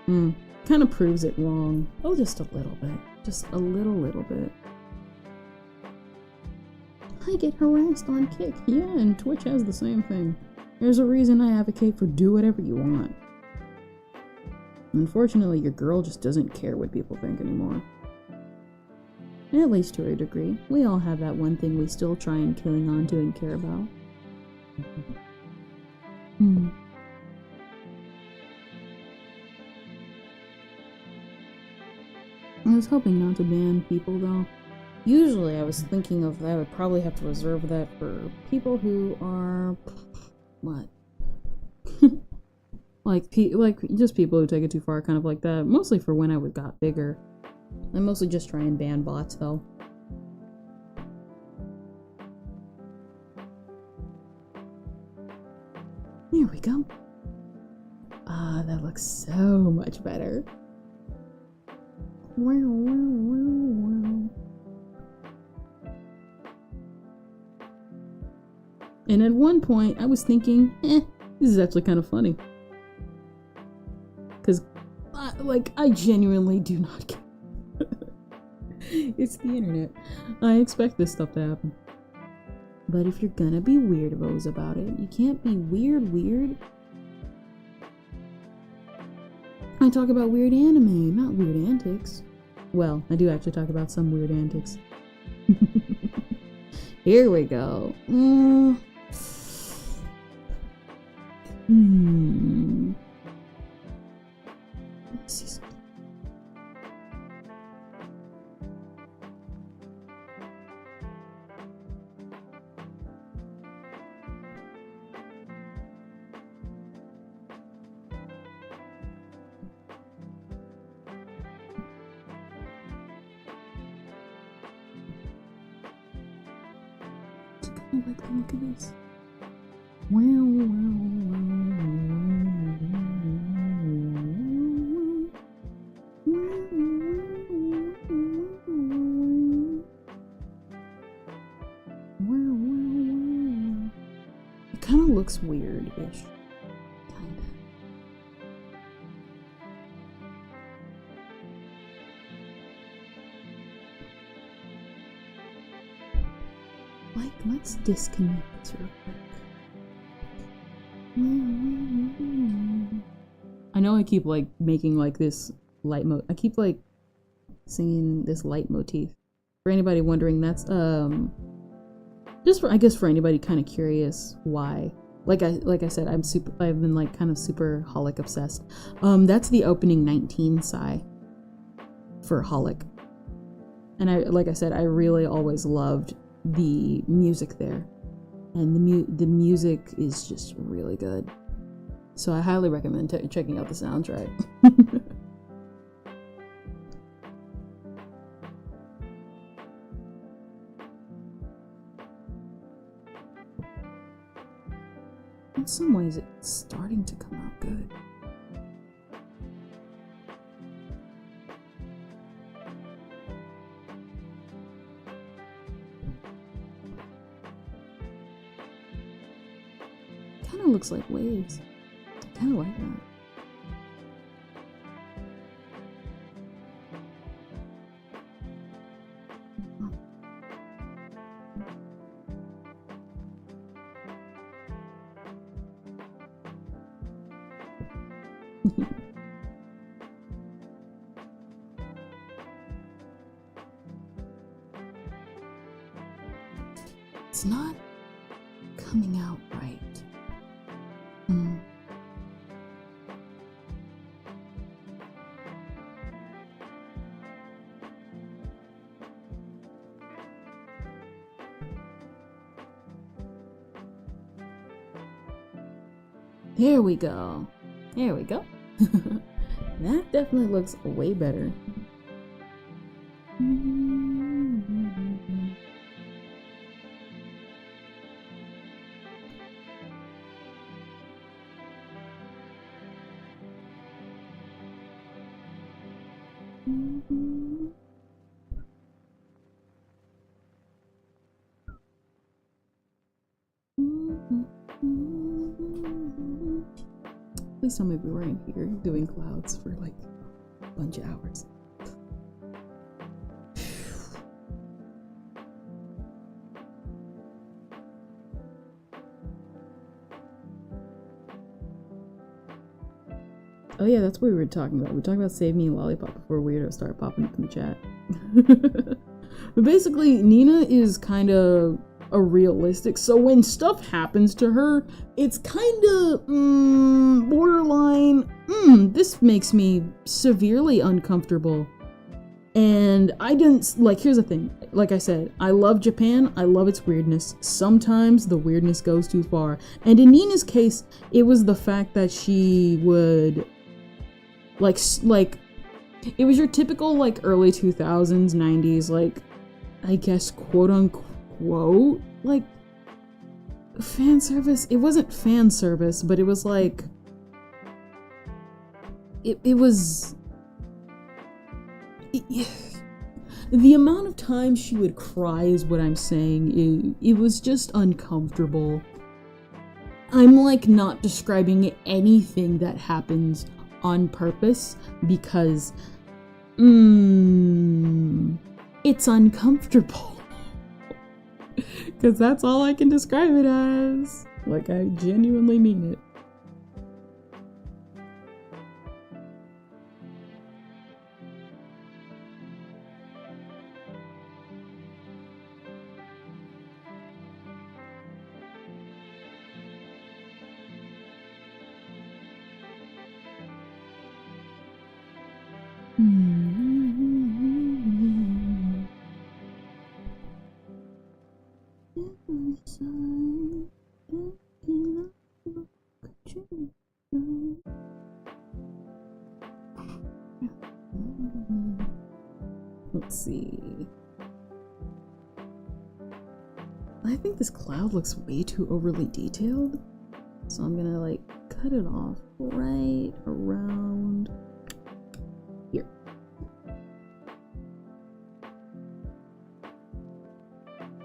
kind of proves it wrong. Oh, just a little bit. Just a little bit. I get harassed on Kick. Yeah, and Twitch has the same thing. There's a reason I advocate for do whatever you want. Unfortunately, your girl just doesn't care what people think anymore. At least to a degree. We all have that one thing we still try and cling on to and care about. I was hoping not to ban people, though. Usually I was thinking of that I would probably have to reserve that for people who are... what? like just people who take it too far, kind of like that. Mostly for when I got bigger. I mostly just try and ban bots, though. There we go. Ah, that looks so much better. And at one point, I was thinking, this is actually kind of funny. Because, I genuinely do not care. It's the internet. I expect this stuff to happen. But if you're gonna be weirdos about it, you can't be weird. I talk about weird anime, not weird antics. Well, I do actually talk about some weird antics. Here we go. Let's see something. I like the look of this. It kind of looks weird-ish. Kinda. Like, let's disconnect real quick. I know I keep like making like this I keep like singing this leitmotif. For anybody wondering, that's just for, I guess, for anybody kind of curious why. Like I said, I've been like kind of super Holic obsessed. That's the opening 19 sigh for Holic. And like I said, I really always loved the music there. And the music is just really good. So I highly recommend checking out the soundtrack. In some ways, it's starting to come out good. Kind of looks like waves. I kind of like that. It's not coming out right. There we go. There we go. That definitely looks way better. Please tell me we were in here doing clouds for like a bunch of hours. Oh yeah, that's what we were talking about. We were talking about Save Me Lollipop before Weirdo started popping up in the chat. But basically, Nina is kind of a realistic, so when stuff happens to her, it's kind of borderline, this makes me severely uncomfortable. And I didn't, like, here's the thing, like I said, I love Japan, I love its weirdness. Sometimes the weirdness goes too far. And in Nina's case, it was the fact that she would, like, it was your typical, like, early 2000s, 90s, like, I guess, quote-unquote, like, fan service. It wasn't fan service, but it was like, it was, the amount of time she would cry is what I'm saying. It was just uncomfortable. I'm like not describing anything that happens on purpose because it's uncomfortable. Because that's all I can describe it as. Like, I genuinely mean it. Let's see. I think this cloud looks way too overly detailed, so I'm gonna like cut it off right around here.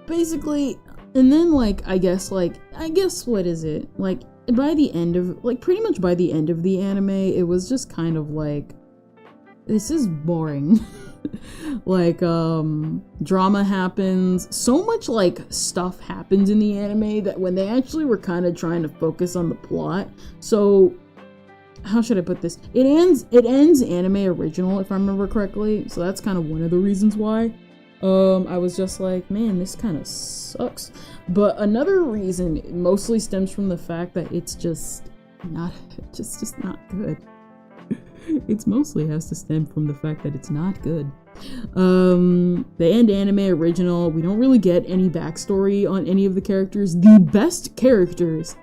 Basically, and then like I guess what is it? Like by the end of pretty much by the end of the anime, it was just kind of like, this is boring. Like drama happens, so much like stuff happens in the anime that when they actually were kind of trying to focus on the plot, so how should I put this? It ends anime original, if I remember correctly, so that's kind of one of the reasons why I was just like, man, this kind of sucks. But another reason mostly stems from the fact that it's just not good. It mostly has to stem from the fact that it's not good. The end anime original, we don't really get any backstory on any of the characters. The best characters,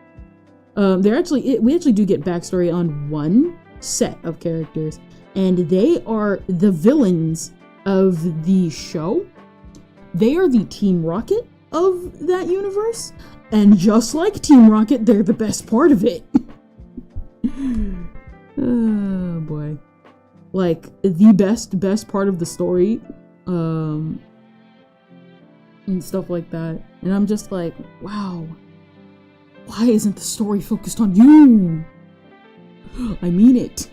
we actually do get backstory on one set of characters, and they are the villains of the show. They are the Team Rocket of that universe, and just like Team Rocket, they're the best part of it. Oh boy. Like, the best part of the story, and stuff like that. And I'm just like, wow, why isn't the story focused on you? I mean it.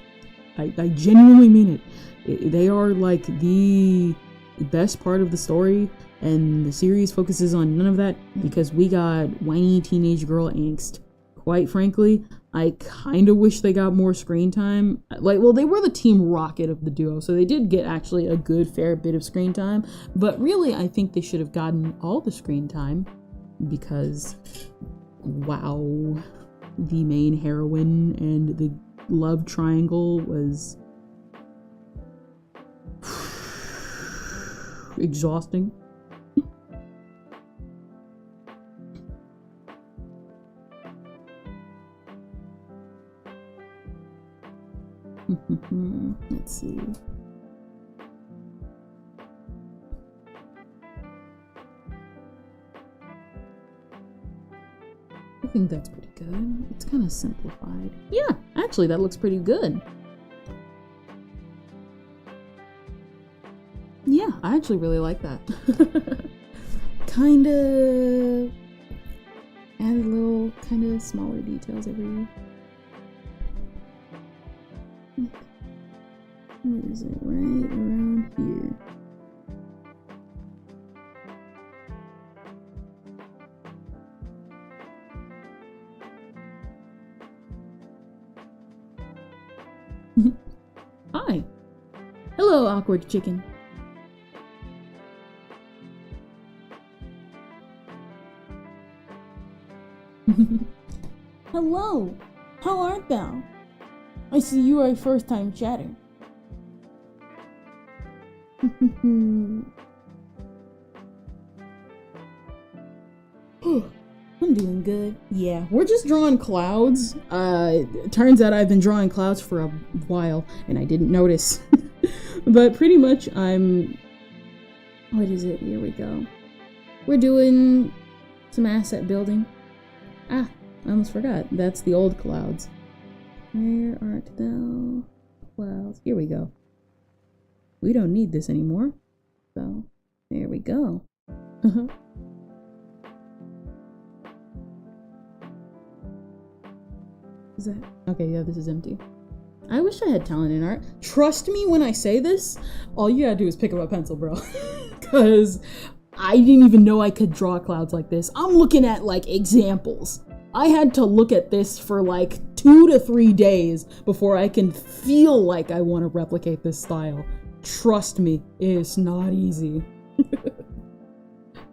I genuinely mean it. They are like the best part of the story, and the series focuses on none of that because we got whiny teenage girl angst. Quite frankly, I kind of wish they got more screen time. Like, well, they were the Team Rocket of the duo, so they did get actually a good fair bit of screen time. But really, I think they should have gotten all the screen time because, wow, the main heroine and the love triangle was exhausting. Let's see. I think that's pretty good. It's kind of simplified. Yeah, actually, that looks pretty good. Yeah, I actually really like that. Kind of added little, kind of smaller details everywhere. Where is it? Right around here. Hi. Hello, awkward chicken. Hello. How art thou? I see you are a first-time chatter. I'm doing good. Yeah, we're just drawing clouds. It turns out I've been drawing clouds for a while, and I didn't notice. But pretty much what is it? Here we go. We're doing some asset building. Ah, I almost forgot. That's the old clouds. Where art thou? Clouds. Here we go. We don't need this anymore. So, there we go. Is that... Okay, yeah, this is empty. I wish I had talent in art. Trust me when I say this, all you gotta do is pick up a pencil, bro. Because I didn't even know I could draw clouds like this. I'm looking at like examples. I had to look at this for like 2 to 3 days before I can feel like I want to replicate this style. Trust me, it's not easy.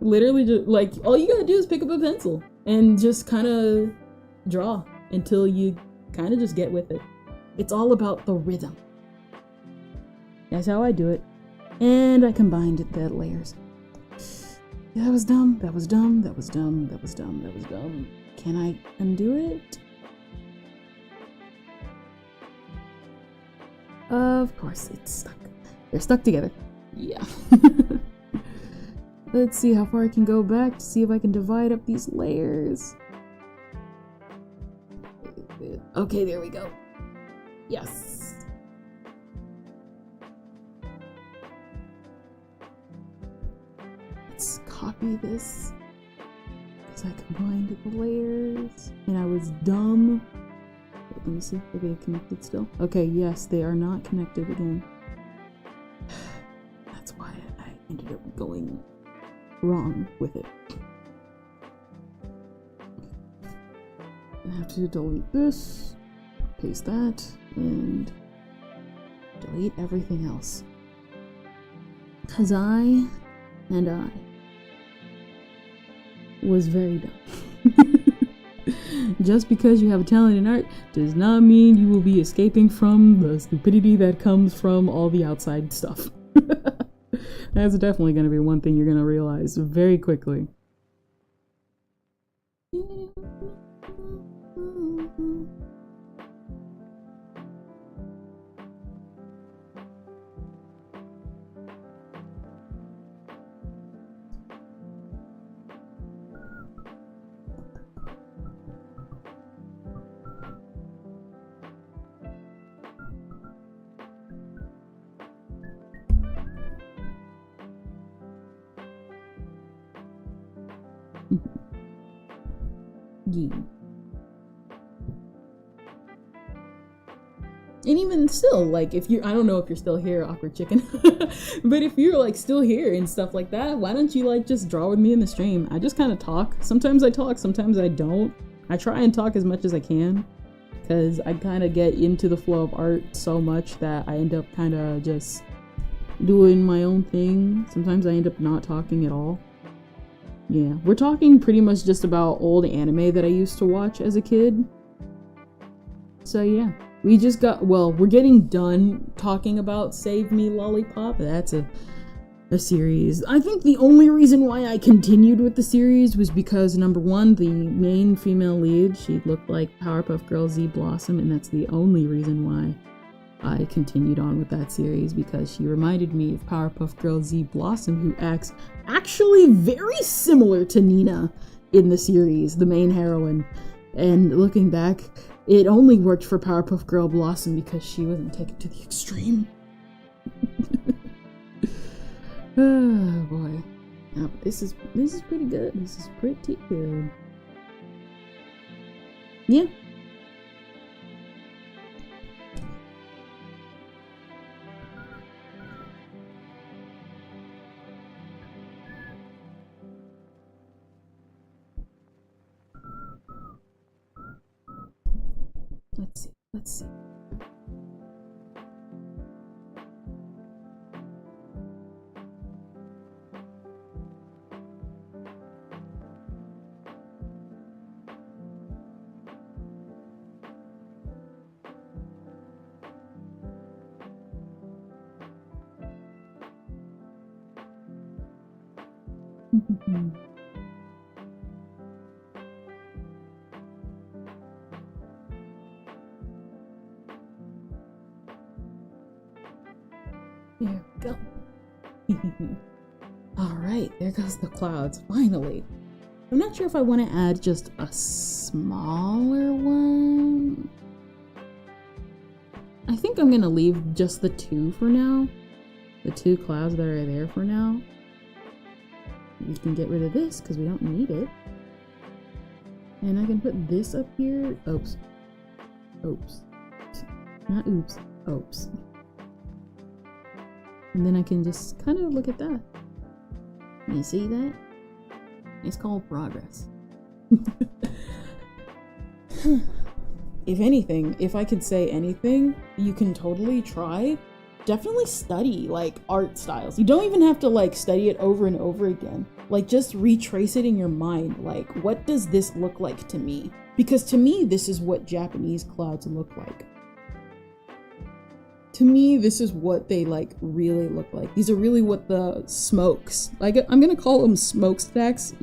Literally, just like all you gotta do is pick up a pencil and just kind of draw until you kind of just get with it. It's all about the rhythm. That's how I do it. And I combined the layers. That was dumb, that was dumb, that was dumb, that was dumb, that was dumb. Can I undo it? Of course, it's stuck. They're stuck together. Yeah. Let's see how far I can go back to see if I can divide up these layers. Okay, there we go. Yes. Let's copy this. Because I combined the layers. And I was dumb. Wait, let me see. Are they connected still? Okay, yes, they are not connected again. That's why I ended up going wrong with it. I have to delete this, paste that, and delete everything else. Cause I was very dumb. Just because you have a talent in art does not mean you will be escaping from the stupidity that comes from all the outside stuff. That's definitely going to be one thing you're going to realize very quickly. Yeah. And even still, like, if you're, I don't know if you're still here, awkward chicken, but if you're like still here and stuff like that, why don't you like just draw with me in the stream? I just kind of talk. Sometimes I talk, sometimes I don't. I try and talk as much as I can because I kind of get into the flow of art so much that I end up kind of just doing my own thing. Sometimes I end up not talking at all. Yeah, we're talking pretty much just about old anime that I used to watch as a kid. So yeah, we just got, well, we're getting done talking about Save Me Lollipop. That's a series. I think the only reason why I continued with the series was because, number one, the main female lead, she looked like Powerpuff Girl Z Blossom, and that's the only reason why I continued on with that series, because she reminded me of Powerpuff Girl Z Blossom, who acts actually very similar to Nina in the series, the main heroine. And looking back, it only worked for Powerpuff Girl Blossom because she wasn't taken to the extreme. Oh boy. Now, this is pretty good. This is pretty good. Yeah. Let's see. There we go. Alright, there goes the clouds, finally. I'm not sure if I want to add just a smaller one. I think I'm gonna leave just the two for now. The two clouds that are there for now. We can get rid of this because we don't need it. And I can put this up here. Oops. Oops. Not oops. Oops. And then I can just kind of look at that. You see that? It's called progress. If anything, if I could say anything, you can totally try. Definitely study like art styles. You don't even have to like study it over and over again. Like just retrace it in your mind. Like, what does this look like to me? Because to me, this is what Japanese clouds look like. To me, this is what they like really look like. These are really what the smokes, like I'm gonna call them smokestacks,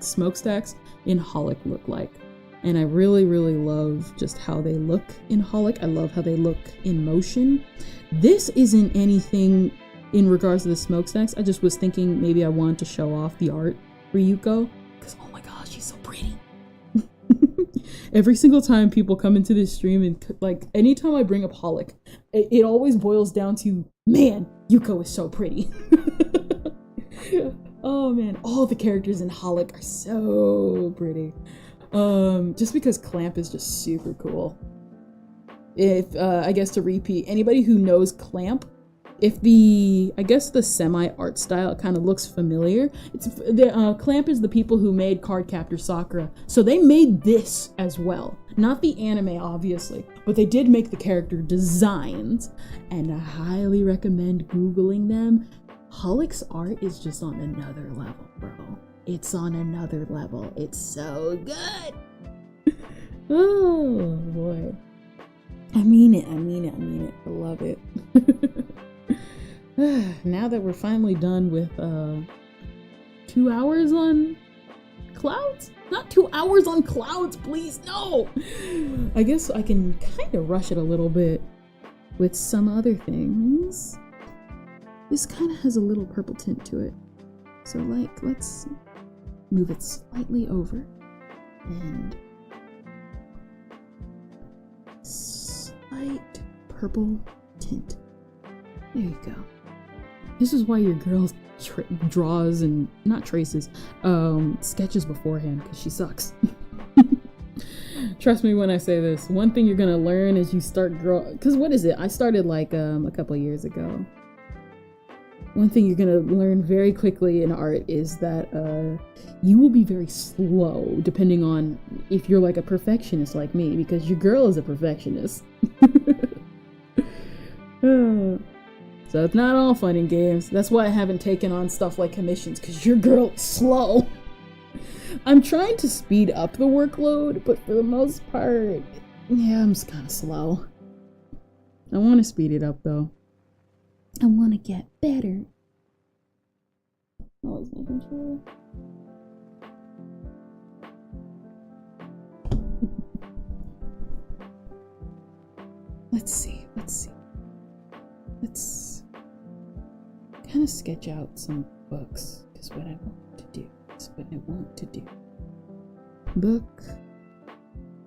smokestacks in Holic look like. And I really, really love just how they look in Holic. I love how they look in motion. This isn't anything in regards to the smokestacks. I just was thinking maybe I wanted to show off the art for Yuko, because oh my gosh, she's so pretty. Every single time people come into this stream and like anytime I bring up Holic, it always boils down to, man, Yuko is so pretty. Oh man, all the characters in Holic are so pretty. Just because Clamp is just super cool. If I guess to repeat, anybody who knows Clamp, if the semi art style kind of looks familiar, it's the Clamp is the people who made Cardcaptor Sakura, so they made this as well. Not the anime, obviously, but they did make the character designs, and I highly recommend googling them. Holic's art is just on another level, bro. It's on another level. It's so good. Oh boy. I mean it. I love it. Now that we're finally done with 2 hours on clouds? Not 2 hours on clouds, please, no! I guess I can kind of rush it a little bit with some other things. This kind of has a little purple tint to it. So like, let's move it slightly over and slight purple tint. There you go. This is why your girl draws and not traces, sketches beforehand, because she sucks. Trust me when I say this. One thing you're gonna learn as you start because what is it? I started like a couple of years ago. One thing you're gonna learn very quickly in art is that you will be very slow, depending on if you're like a perfectionist like me, because your girl is a perfectionist. So it's not all fun and games. That's why I haven't taken on stuff like commissions, because your girl is slow. I'm trying to speed up the workload, but for the most part, yeah, I'm just kind of slow. I want to speed it up though. I want to get better. Always making sure. Let's see. Let's kind of sketch out some books, because what I want to do is what I want to do. Book,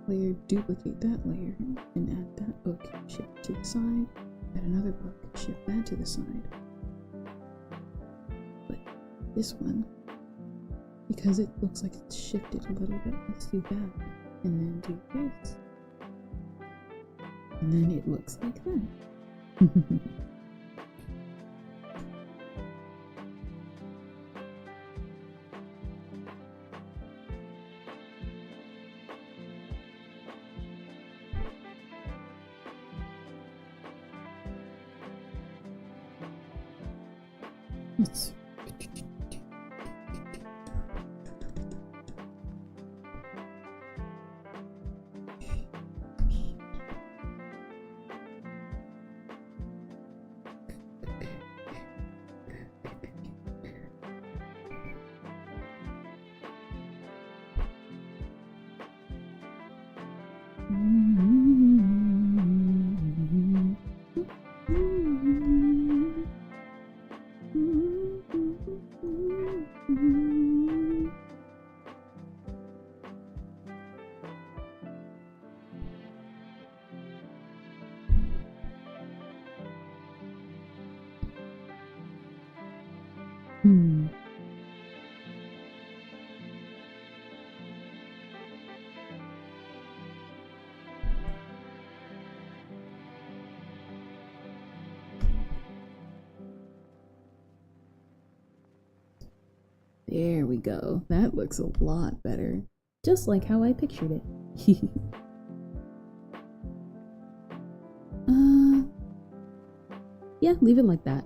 layer, duplicate that layer, and add that book, shift to the side, add another book, shift that to the side. But this one, because it looks like it's shifted a little bit, let's do that, and then do this. And then it looks like that. Let's There we go. That looks a lot better. Just like how I pictured it. Yeah, leave it like that.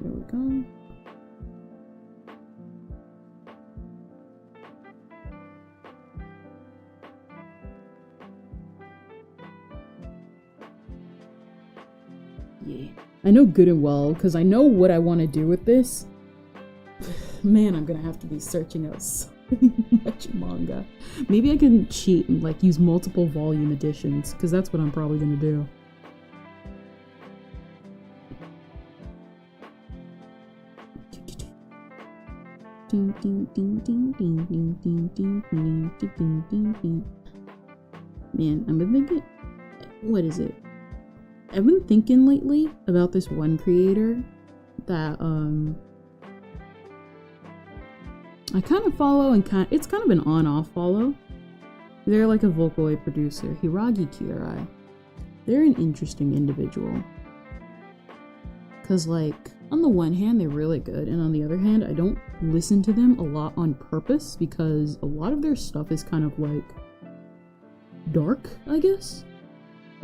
There we go. Yeah. I know good and well, because I know what I want to do with this. Man, I'm gonna have to be searching out so much manga. Maybe I can cheat and like use multiple volume editions, because that's what I'm probably gonna do. Man, I've been thinking, what is it? I've been thinking lately about this one creator that I kind of follow and it's kind of an on-off follow. They're like a Vocaloid producer, Hiragi. They're an interesting individual. Cause like, on the one hand, they're really good, and on the other hand, I don't listen to them a lot on purpose because a lot of their stuff is kind of like dark, I guess?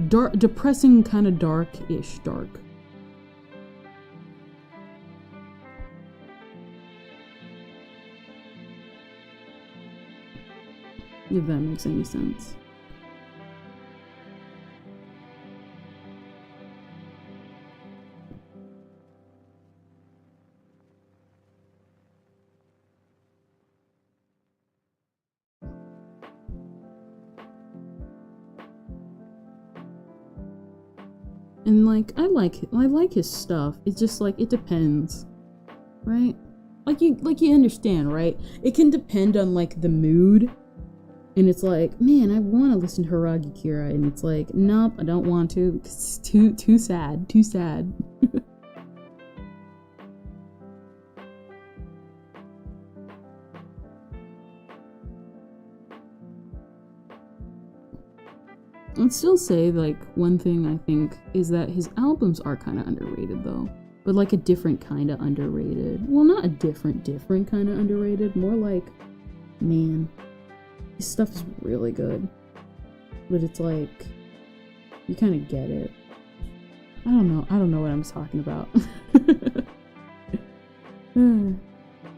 Dark, depressing, kind of dark-ish dark. If that makes any sense. And like I like his stuff. It's just like it depends. Right? Like you understand, right? It can depend on like the mood. And it's like, man, I want to listen to Hiragi Kira, and it's like, nope, I don't want to because it's too sad, too sad. I'd still say, like, one thing I think is that his albums are kind of underrated, though. But, like, a different kind of underrated. Well, not a different kind of underrated. More like, man, his stuff is really good. But it's like, you kind of get it. I don't know what I'm talking about.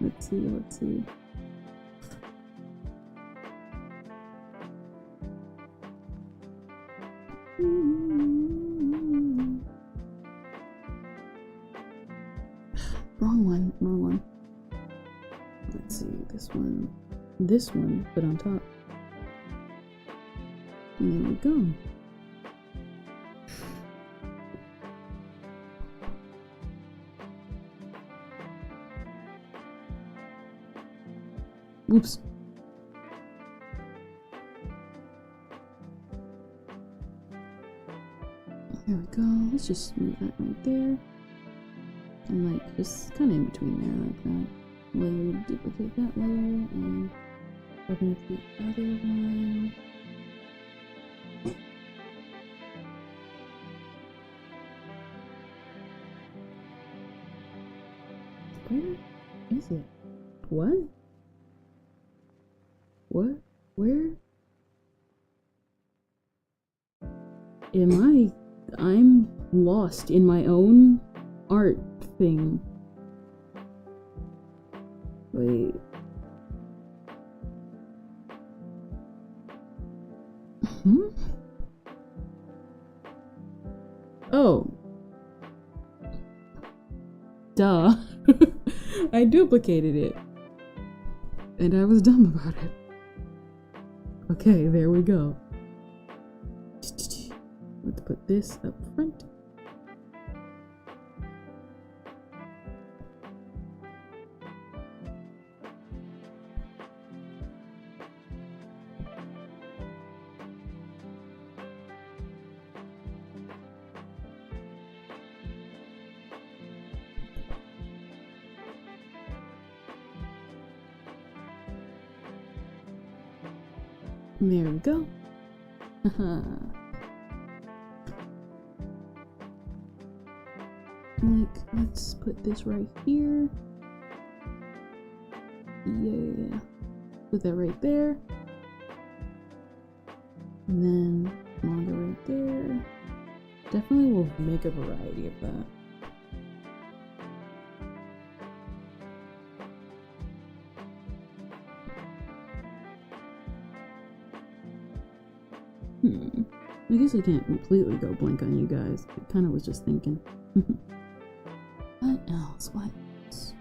Let's see. Wrong one. Let's see, this one, put on top. And there we go. Oops. There we go. Let's just move that right there. And like just kind of in between there like that. Layer, duplicate that layer, and open up the other one. Where is it? What? What? Where? Am I'm lost in my own art thing. Wait. Oh. Duh. I duplicated it. And I was dumb about it. Okay, there we go. Let's put this up front. There we go. Like, let's put this right here. Yeah. Put that right there. And then manga right there. Definitely will make a variety of that. I guess I can't completely go blank on you guys. I kind of was just thinking. What else? What else?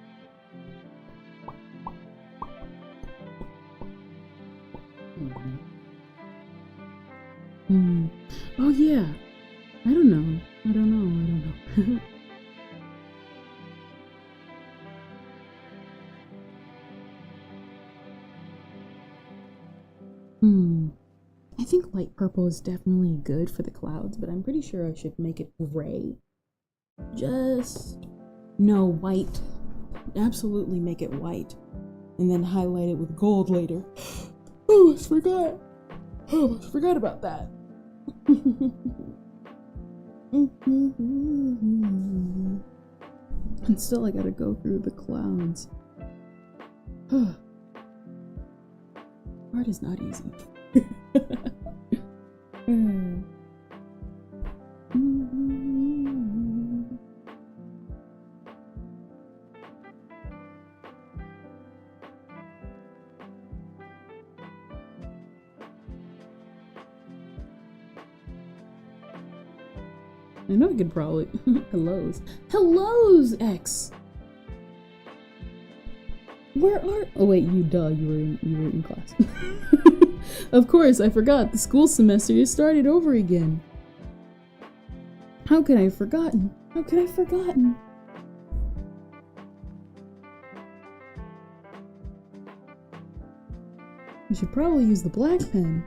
Oh yeah. I don't know. I don't know. I think light purple is definitely good for the clouds, but I'm pretty sure I should make it gray. No, white. Absolutely make it white. And then highlight it with gold later. Oh, I forgot. Oh, I forgot about that. And still I gotta go through the clouds. Art is not easy. I know I could probably hellos X. Where are? Oh wait, you were in class. Of course, I forgot. The school semester is started over again. How could I have forgotten? How could I have forgotten? You should probably use the black pen.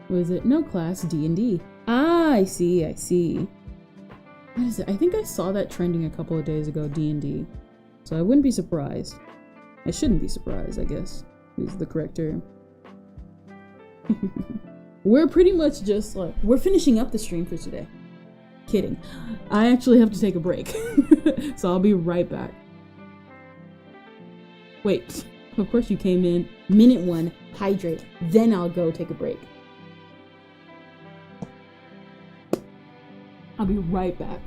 Was it? No class, D&D. Ah, I see. What is it? I think I saw that trending a couple of days ago, D&D. So I wouldn't be surprised. I shouldn't be surprised, I guess, is the correct term. We're pretty much just like, we're finishing up the stream for today. Kidding. I actually have to take a break. So I'll be right back. Wait, of course you came in. Minute 1, hydrate. Then I'll go take a break. I'll be right back.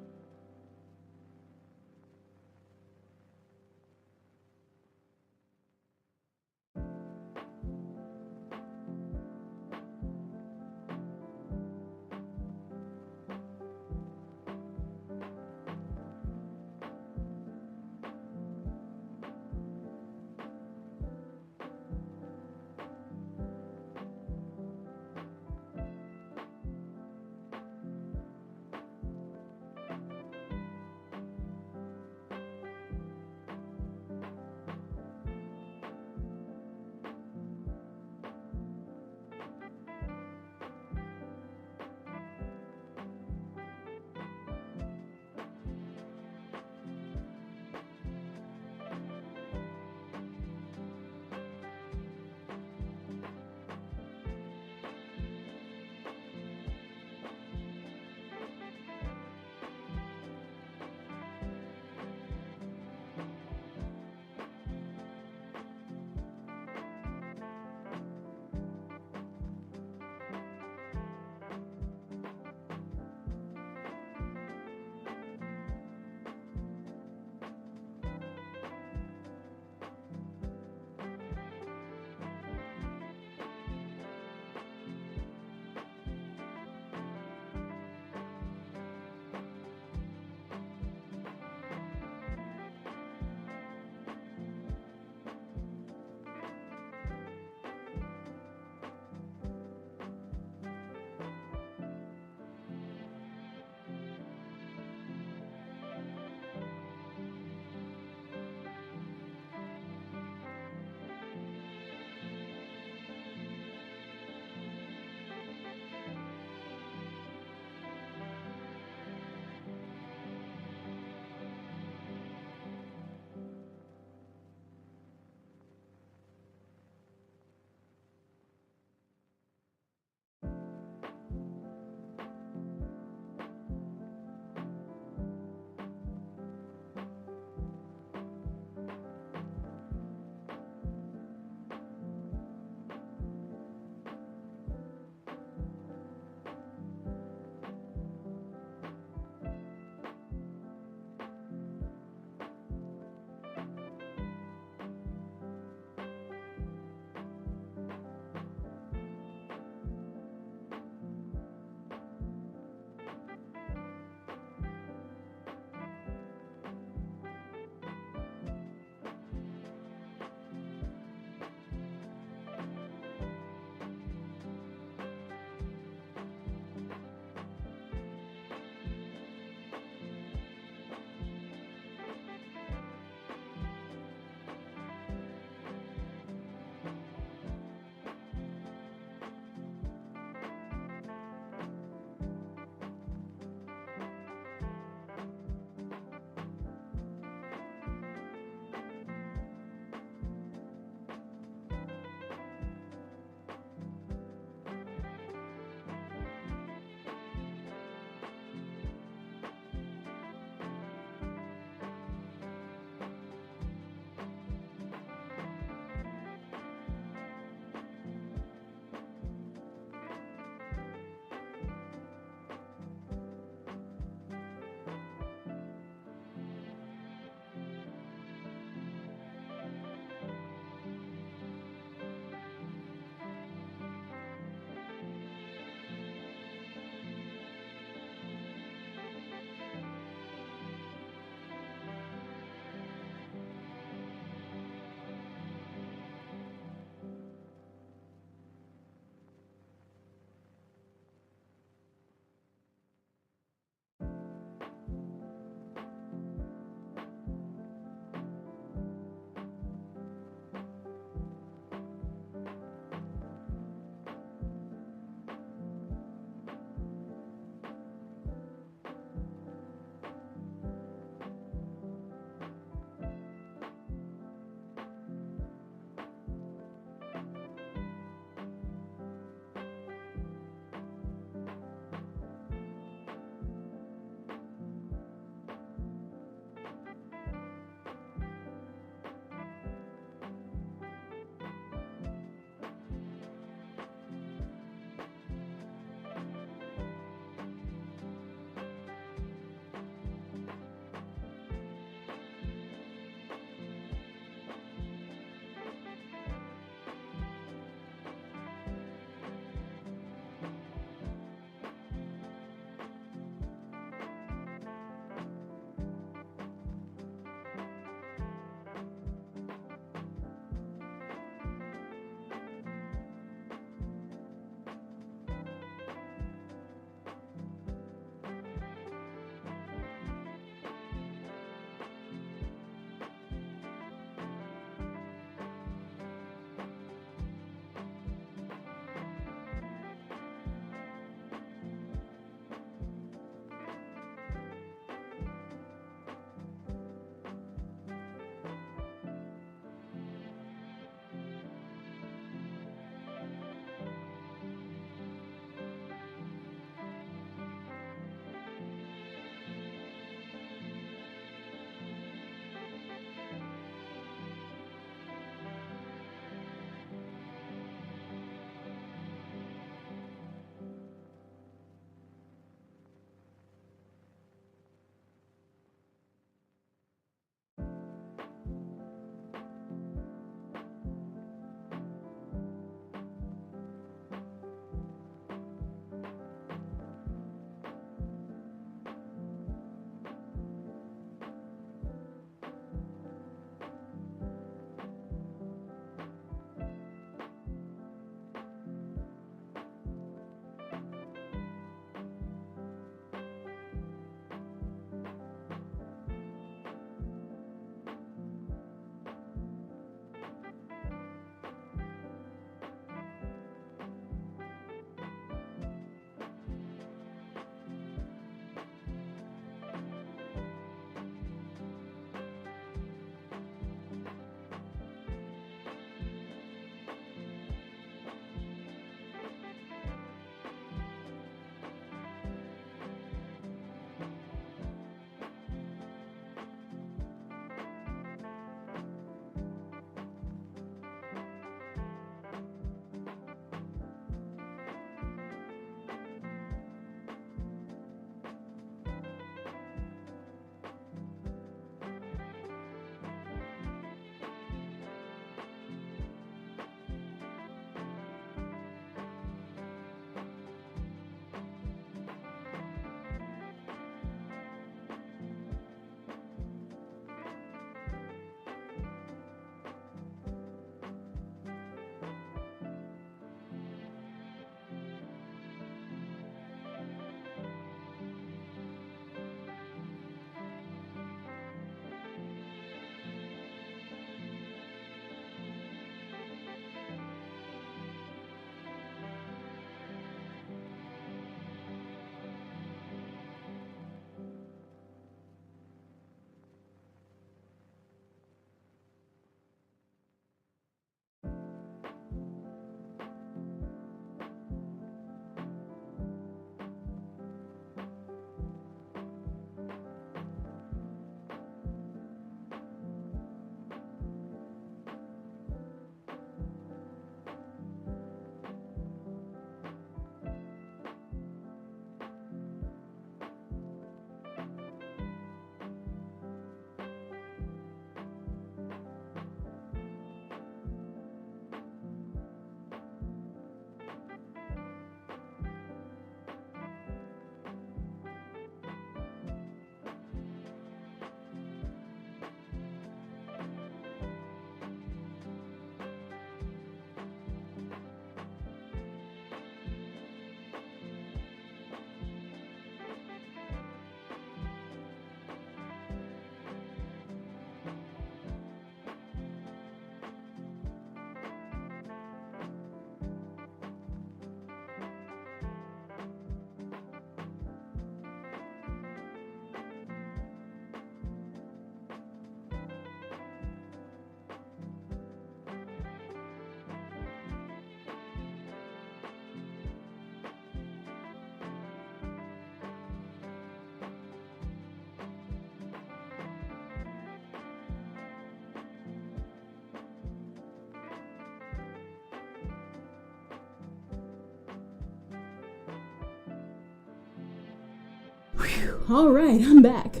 All right, I'm back.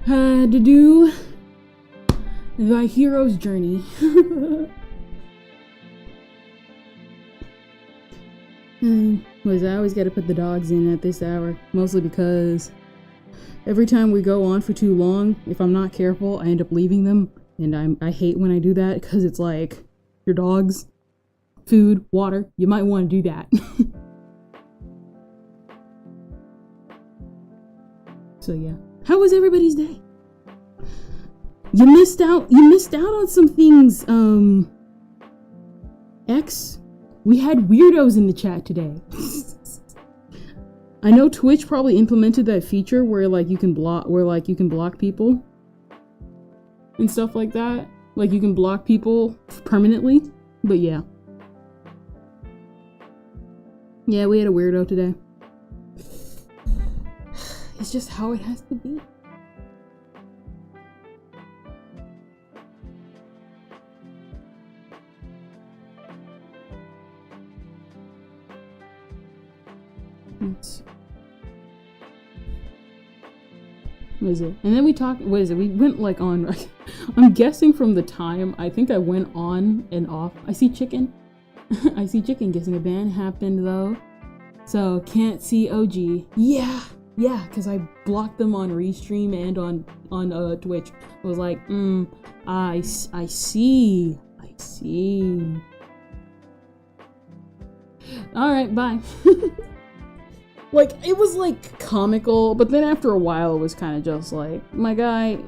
To do my hero's journey. Was I always got to put the dogs in at this hour, mostly because every time we go on for too long, if I'm not careful, I end up leaving them, and I hate when I do that because it's like your dogs, food, water. You might want to do that. So yeah, how was everybody's day? You missed out on some things. X, we had weirdos in the chat today. I know Twitch probably implemented that feature where you can block people and stuff like that. Like you can block people permanently. But yeah. Yeah, we had a weirdo today. It's just how it has to be. What is it? And then we talked, what is it? We went on, I'm guessing from the time, I think I went on and off. I see chicken. I see chicken guessing a ban happened though. So can't see OG. Yeah, because I blocked them on Restream and on Twitch. I was like, I see. All right, bye. It was comical, but then after a while it was kind of just like, my guy,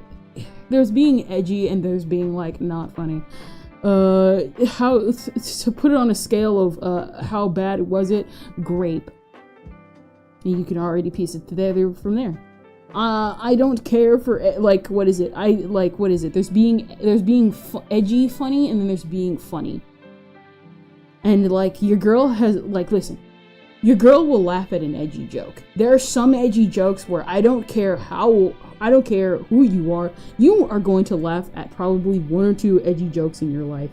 there's being edgy and there's being not funny. How to put it on a scale of how bad was it? Grape. And you can already piece it together from there. I don't care for what is it? What is it? There's being edgy funny, and then there's being funny. And your girl has listen. Your girl will laugh at an edgy joke. There are some edgy jokes where I don't care who you are going to laugh at probably one or two edgy jokes in your life.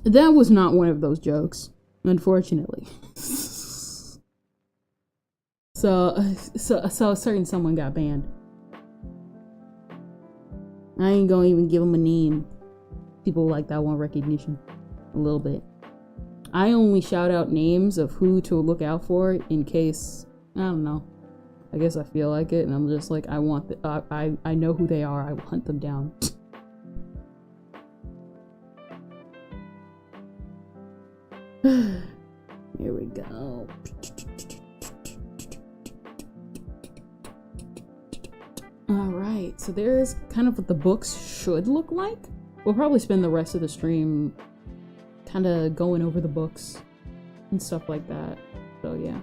That was not one of those jokes, unfortunately. So a certain someone got banned. I ain't gonna even give them a name. People like that want recognition. A little bit. I only shout out names of who to look out for in case, I don't know. I guess I feel like it, and I'm just like, I know who they are. I will hunt them down. Here we go. Alright, so there's kind of what the books should look like. We'll probably spend the rest of the stream kind of going over the books and stuff like that. So yeah.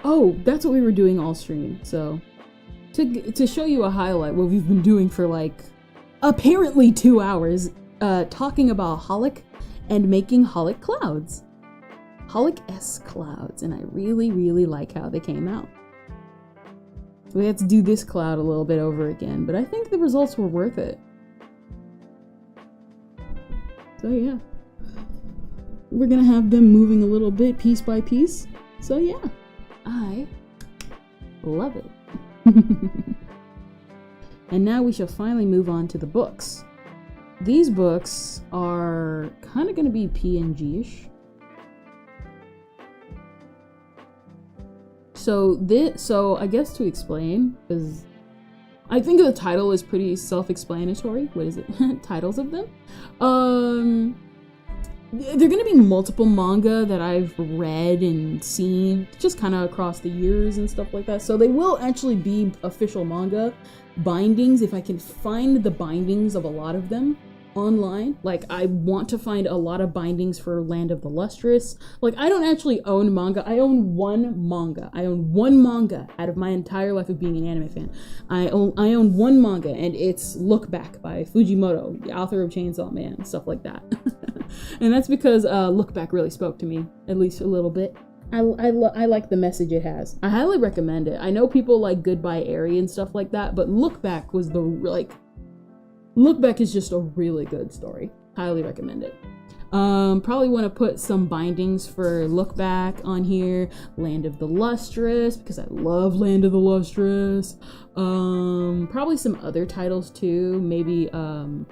Oh, that's what we were doing all stream. So to show you a highlight, what we've been doing for apparently 2 hours, talking about Holic and making Holic clouds. Holic-esque clouds, and I really, really like how they came out. So we had to do this cloud a little bit over again, but I think the results were worth it. So yeah. We're gonna have them moving a little bit piece by piece. So yeah. I love it. And now we shall finally move on to the books. These books are kind of gonna be PNG-ish. So I guess to explain, because I think the title is pretty self-explanatory. What is it? Titles of them? They're gonna be multiple manga that I've read and seen just kind of across the years and stuff like that. So they will actually be official manga bindings if I can find the bindings of a lot of them online. I want to find a lot of bindings for Land of the Lustrous. I don't actually own manga. I own one manga. I own one manga out of my entire life of being an anime fan. I own one manga, and it's Look Back by Fujimoto, the author of Chainsaw Man, stuff like that. And that's because Look Back really spoke to me, at least a little bit. I like the message it has. I highly recommend it. I know people like Goodbye Eri and stuff like that, but Look Back was Look Back is just a really good story. Highly recommend it. Probably want to put some bindings for Look Back on here. Land of the Lustrous, because I love Land of the Lustrous. Probably some other titles too. Maybe some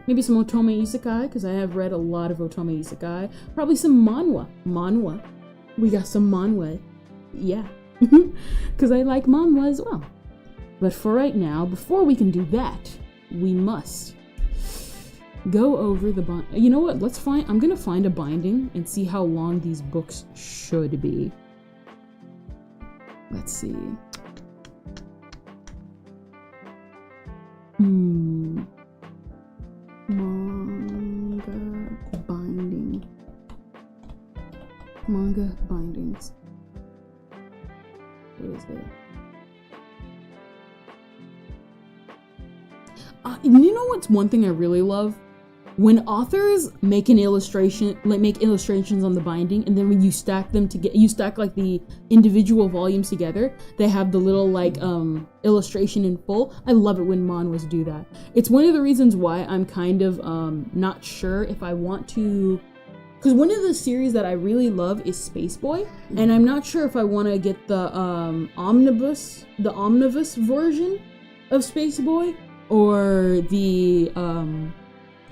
Otome Isekai, because I have read a lot of Otome Isekai. Probably some manhwa. We got some manhwa. Yeah. Because I like manhwa as well. But for right now, before we can do that, we must go over the bind. You know what? I'm gonna find a binding and see how long these books should be. Let's see. Manga bindings. What is it? You know what's one thing I really love? When authors make an illustration, like make illustrations on the binding, and then when you stack them together, you stack like the individual volumes together, they have the little like illustration in full. I love it when manhwas do that. It's one of the reasons why I'm kind of not sure if I want to, because one of the series that I really love is Space Boy, and I'm not sure if I want to get the omnibus version of Space Boy or the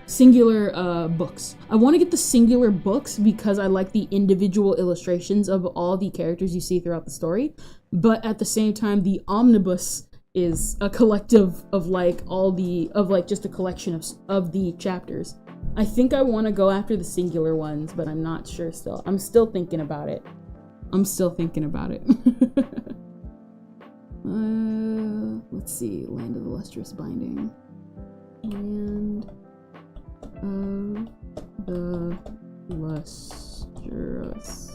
singular books. I want to get the singular books because I like the individual illustrations of all the characters you see throughout the story, but at the same time the omnibus is a collective of just a collection of the chapters. I think I want to go after the singular ones, but I'm not sure still. I'm still thinking about it. Let's see, Land of the Lustrous binding. Land of the Lustrous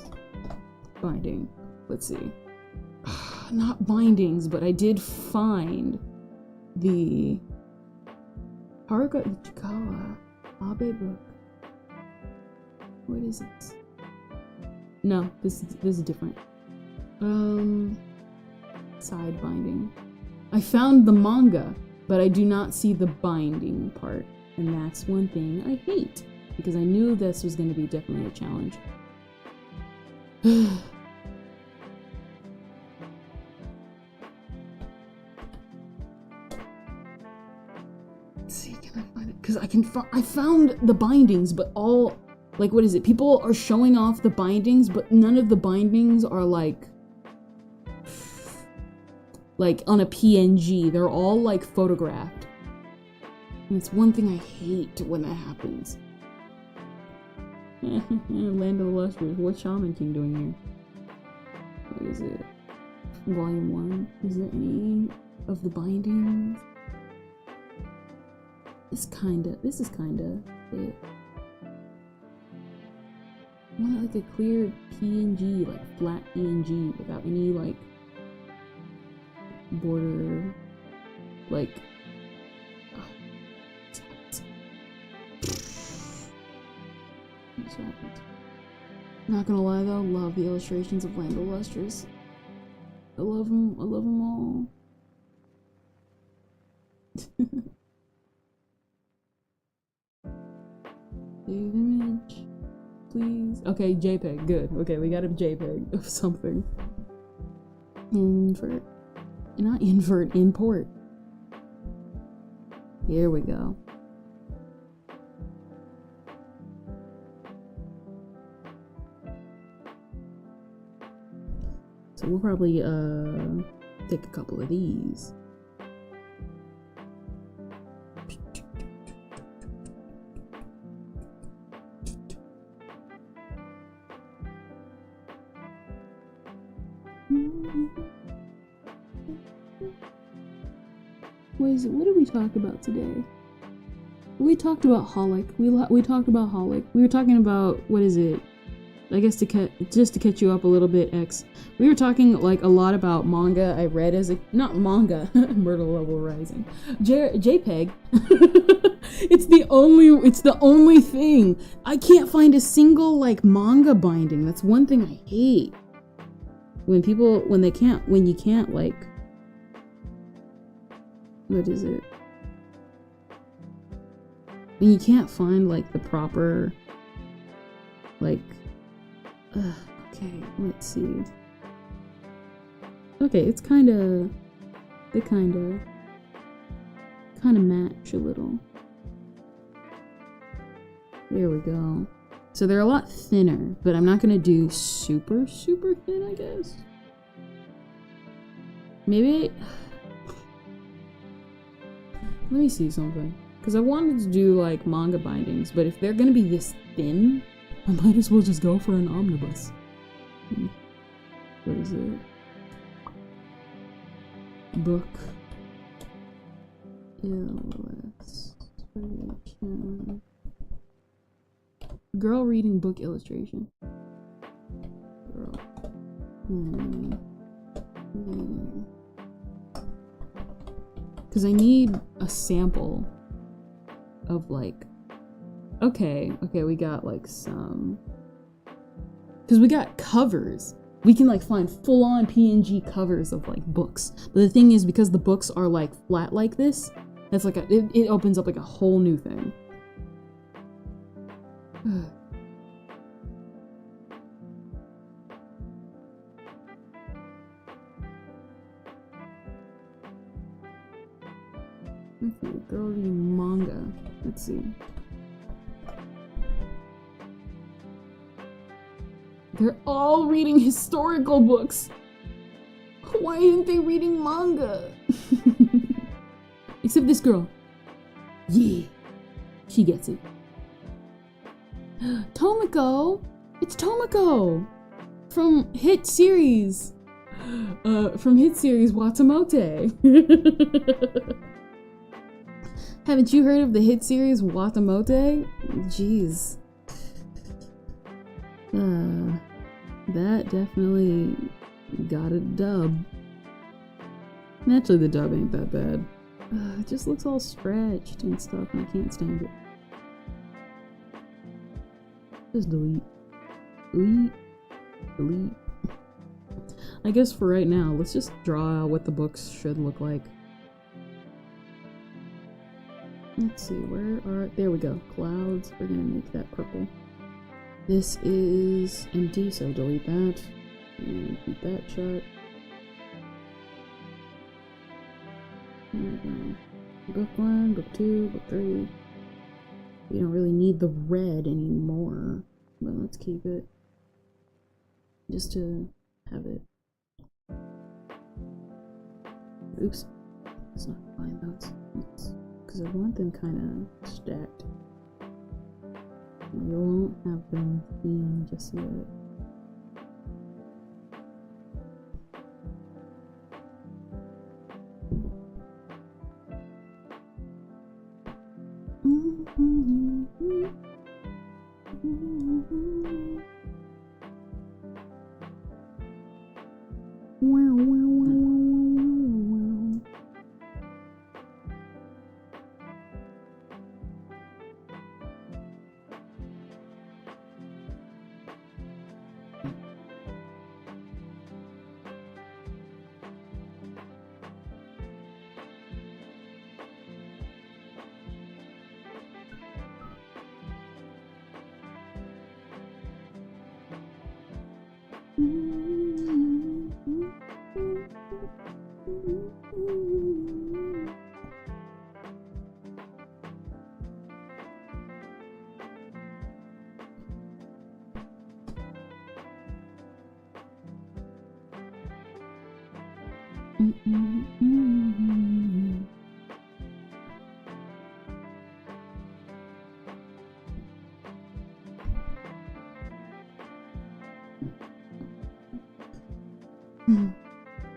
binding. Let's see. Not bindings, but I did find the Haruka Ichikawa Abe book. What is this? No, this is different. Side binding. I found the manga, but I do not see the binding part. And that's one thing I hate, because I knew this was going to be definitely a challenge. Let's see, can I find it? Because I found the bindings, but all, like, what is it? People are showing off the bindings, but none of the bindings are like on a PNG. They're all like photographed. And it's one thing I hate when that happens. Land of the Lustrous. What's Shaman King doing here? What is it? Volume 1. Is there any of the bindings? This is kinda it. I want like a clear PNG, like flat PNG without any like border, like not gonna lie though, love the illustrations of Land of the Lustrous. I love them all. Save image, please. Okay, JPEG, good. Okay, we got a JPEG of something. Import. Here we go. So we'll probably take a couple of these. What did we talk about today? We talked about Holic. We talked about Holic. We were talking about, what is it? I guess just to catch you up a little bit, X. We were talking like a lot about manga I read as not manga, Myrtle Level Rising, JPEG. It's the only thing. I can't find a single like manga binding. That's one thing I hate. When you can't like, what is it? And you can't find like the proper, like, okay, let's see. Okay, it's kinda, they kinda match a little. There we go. So they're a lot thinner, but I'm not gonna do super, super thin, I guess. Maybe, let me see something. Because I wanted to do like manga bindings, but if they're gonna be this thin, I might as well just go for an omnibus. What is it? Book. Illustration. Girl reading book illustration. Girl. Because I need a sample of like, okay, we got like some, because we got covers. We can like find full-on PNG covers of like books. But the thing is, because the books are like flat like this, that's like it opens up like a whole new thing. Okay, girl reading manga. Let's see. They're all reading historical books. Why aren't they reading manga? Except this girl. Yeah, she gets it. Tomoko! It's Tomoko! From hit series. Watamote. Haven't you heard of the hit series Watamote? Jeez. That definitely got a dub. Naturally, the dub ain't that bad. It just looks all stretched and stuff, and I can't stand it. Just delete. Delete. I guess for right now, let's just draw out what the books should look like. Let's see, there we go. Clouds, we're gonna make that purple. This is empty, so delete that. And keep that shut. There we go. Book 1, book 2, book 3. We don't really need the red anymore, but let's keep it. Just to have it. Oops. Let's not find those. Because I want them kind of stacked. You won't have them seen just yet.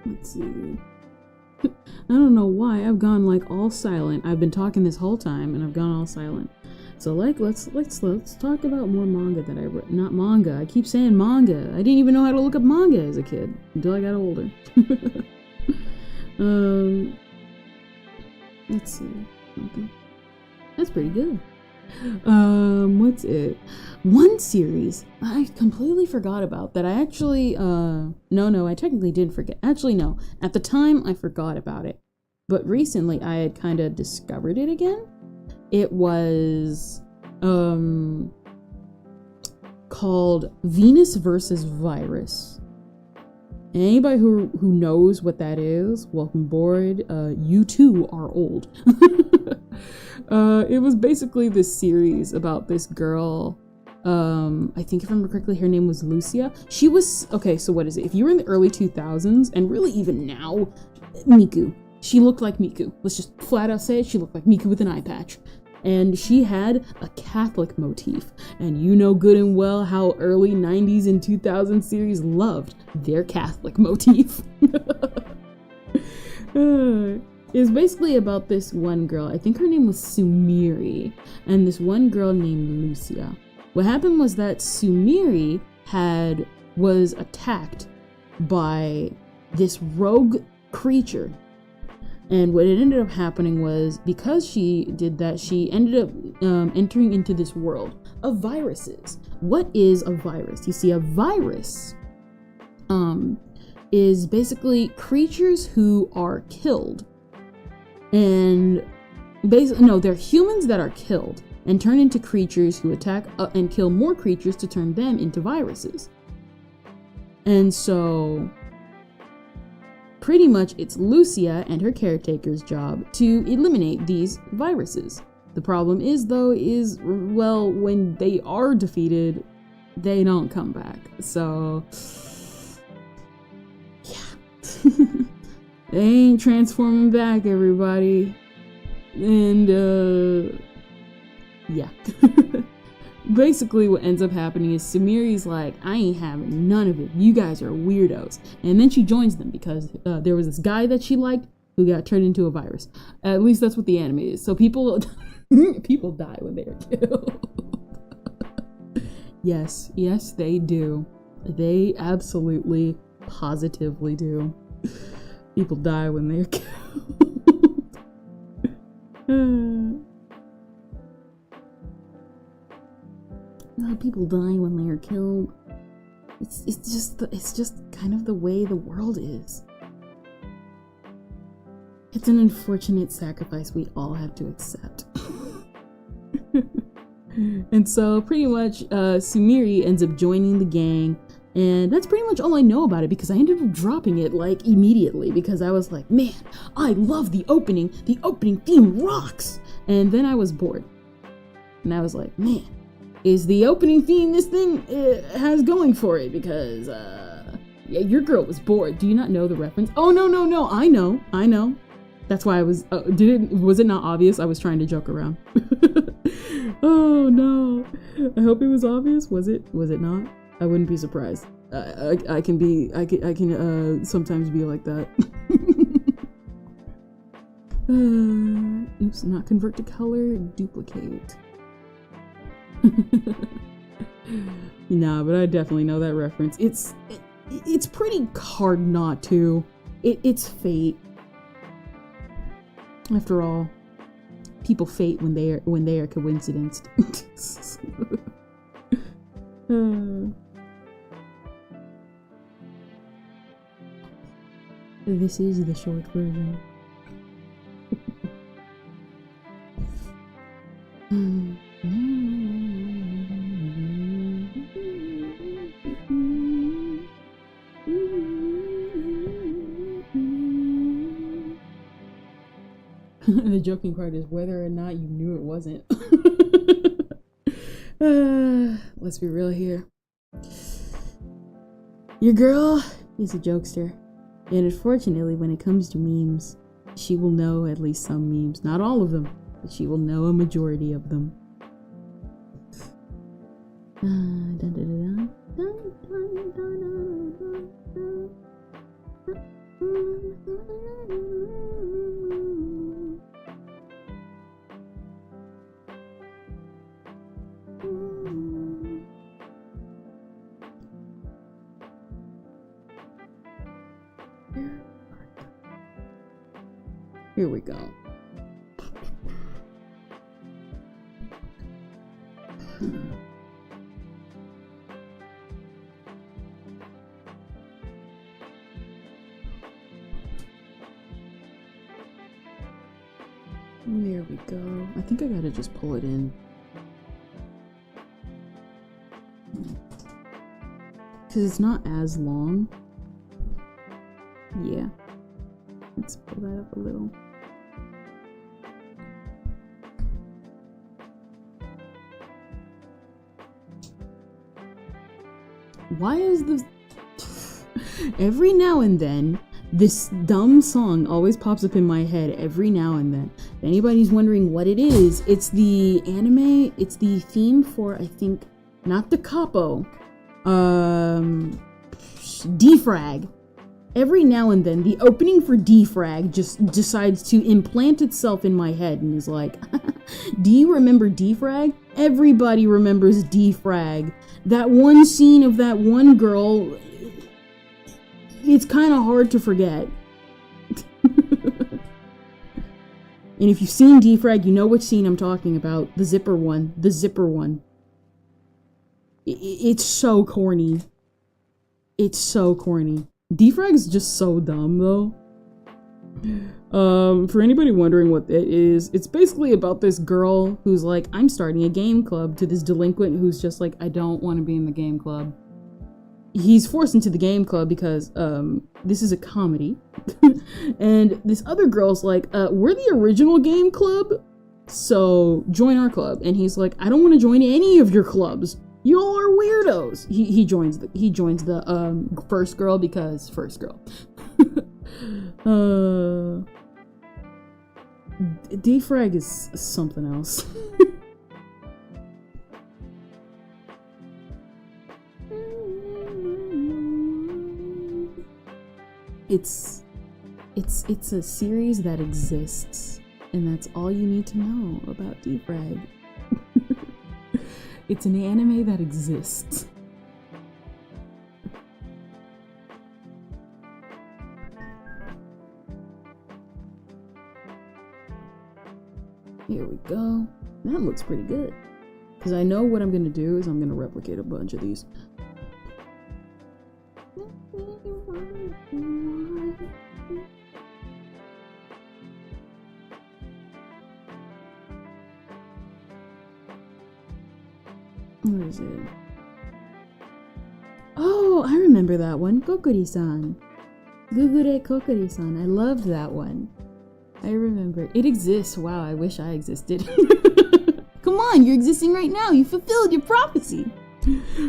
Let's see. I don't know why I've gone like all silent. I've been talking this whole time and I've gone all silent. So like let's talk about more manga that I read. Not manga. I keep saying manga. I didn't even know how to look up manga as a kid until I got older. Let's see. Okay. That's pretty good. What's it? One series I completely forgot about that I actually, no, I technically didn't forget. Actually, no. At the time, I forgot about it. But recently, I had kind of discovered it again. It was called Venus versus Virus. Anybody who knows what that is, welcome aboard. You too are old. It was basically this series about this girl. I think if I remember correctly, her name was Lucia. She was, okay, so what is it? If you were in the early 2000s, and really even now, Miku. She looked like Miku. Let's just flat out say it, she looked like Miku with an eye patch. And she had a Catholic motif. And you know good and well how early 90s and 2000s series loved their Catholic motif. It's basically about this one girl. I think her name was Sumiri. And this one girl named Lucia. What happened was that Sumiri was attacked by this rogue creature. And what ended up happening was, because she did that, she ended up entering into this world of viruses. What is a virus? You see, a virus is basically creatures who are killed. And they're humans that are killed and turn into creatures who attack and kill more creatures to turn them into viruses. And so pretty much it's Lucia and her caretaker's job to eliminate these viruses. The problem is, though, well, when they are defeated, they don't come back. So, yeah. They ain't transforming back, everybody. And, yeah. Basically what ends up happening is Sumiri's like, I ain't having none of it. You guys are weirdos. And then she joins them because there was this guy that she liked who got turned into a virus. At least that's what the anime is. So people die when they are killed. Yes, they do. They absolutely, positively do. People die when they are killed. People die when they are killed. It's just kind of the way the world is. It's an unfortunate sacrifice we all have to accept. And so pretty much Sumiri ends up joining the gang, and that's pretty much all I know about it, because I ended up dropping it like immediately because I was like, man, I love the opening theme rocks. And then I was bored and I was like, man, is the opening theme this thing has going for it? Because yeah, your girl was bored. Do you not know the reference? Oh no, I know. That's why I was was it not obvious? I was trying to joke around. Oh no, I hope it was obvious. Was it not? I wouldn't be surprised. I can sometimes be like that. Oops, not convert to color, duplicate. Nah, but I definitely know that reference. It's pretty hard not to. It's fate. After all, people fate when they are coincidenced. This is the short version. The joking part is whether or not you knew it wasn't. Let's be real here. Your girl is a jokester, and unfortunately when it comes to memes, she will know at least some memes. Not all of them, but she will know a majority of them. Here we go. There we go. I think I gotta just pull it in. Because it's not as long. Yeah. Let's pull that up a little. Why is this... Every now and then, this dumb song always pops up in my head every now and then. If anybody's wondering what it is, it's the anime, it's the theme for, I think, not the capo, defrag. Every now and then, the opening for defrag just decides to implant itself in my head and is like, do you remember defrag? Everybody remembers defrag. That one scene of that one girl, it's kind of hard to forget. And if you've seen defrag, you know which scene I'm talking about. The zipper one. The zipper one. It's so corny. It's so corny. Defrag is just so dumb, though. For anybody wondering what it is, it's basically about this girl who's like, I'm starting a game club, to this delinquent who's just like, I don't want to be in the game club. He's forced into the game club because this is a comedy. And this other girl's like, we're the original game club, so join our club. And he's like, I don't want to join any of your clubs. Y'all are weirdos. He joins the first girl because first girl. Defrag is something else. It's a series that exists, and that's all you need to know about Defrag. It's an anime that exists. Here we go. That looks pretty good. Because I know what I'm going to do is I'm going to replicate a bunch of these. Where is it? Oh, I remember that one. Kokori-san. Gugure Kokori-san. I loved that one. I remember. It exists. Wow, I wish I existed. Come on, you're existing right now. You fulfilled your prophecy.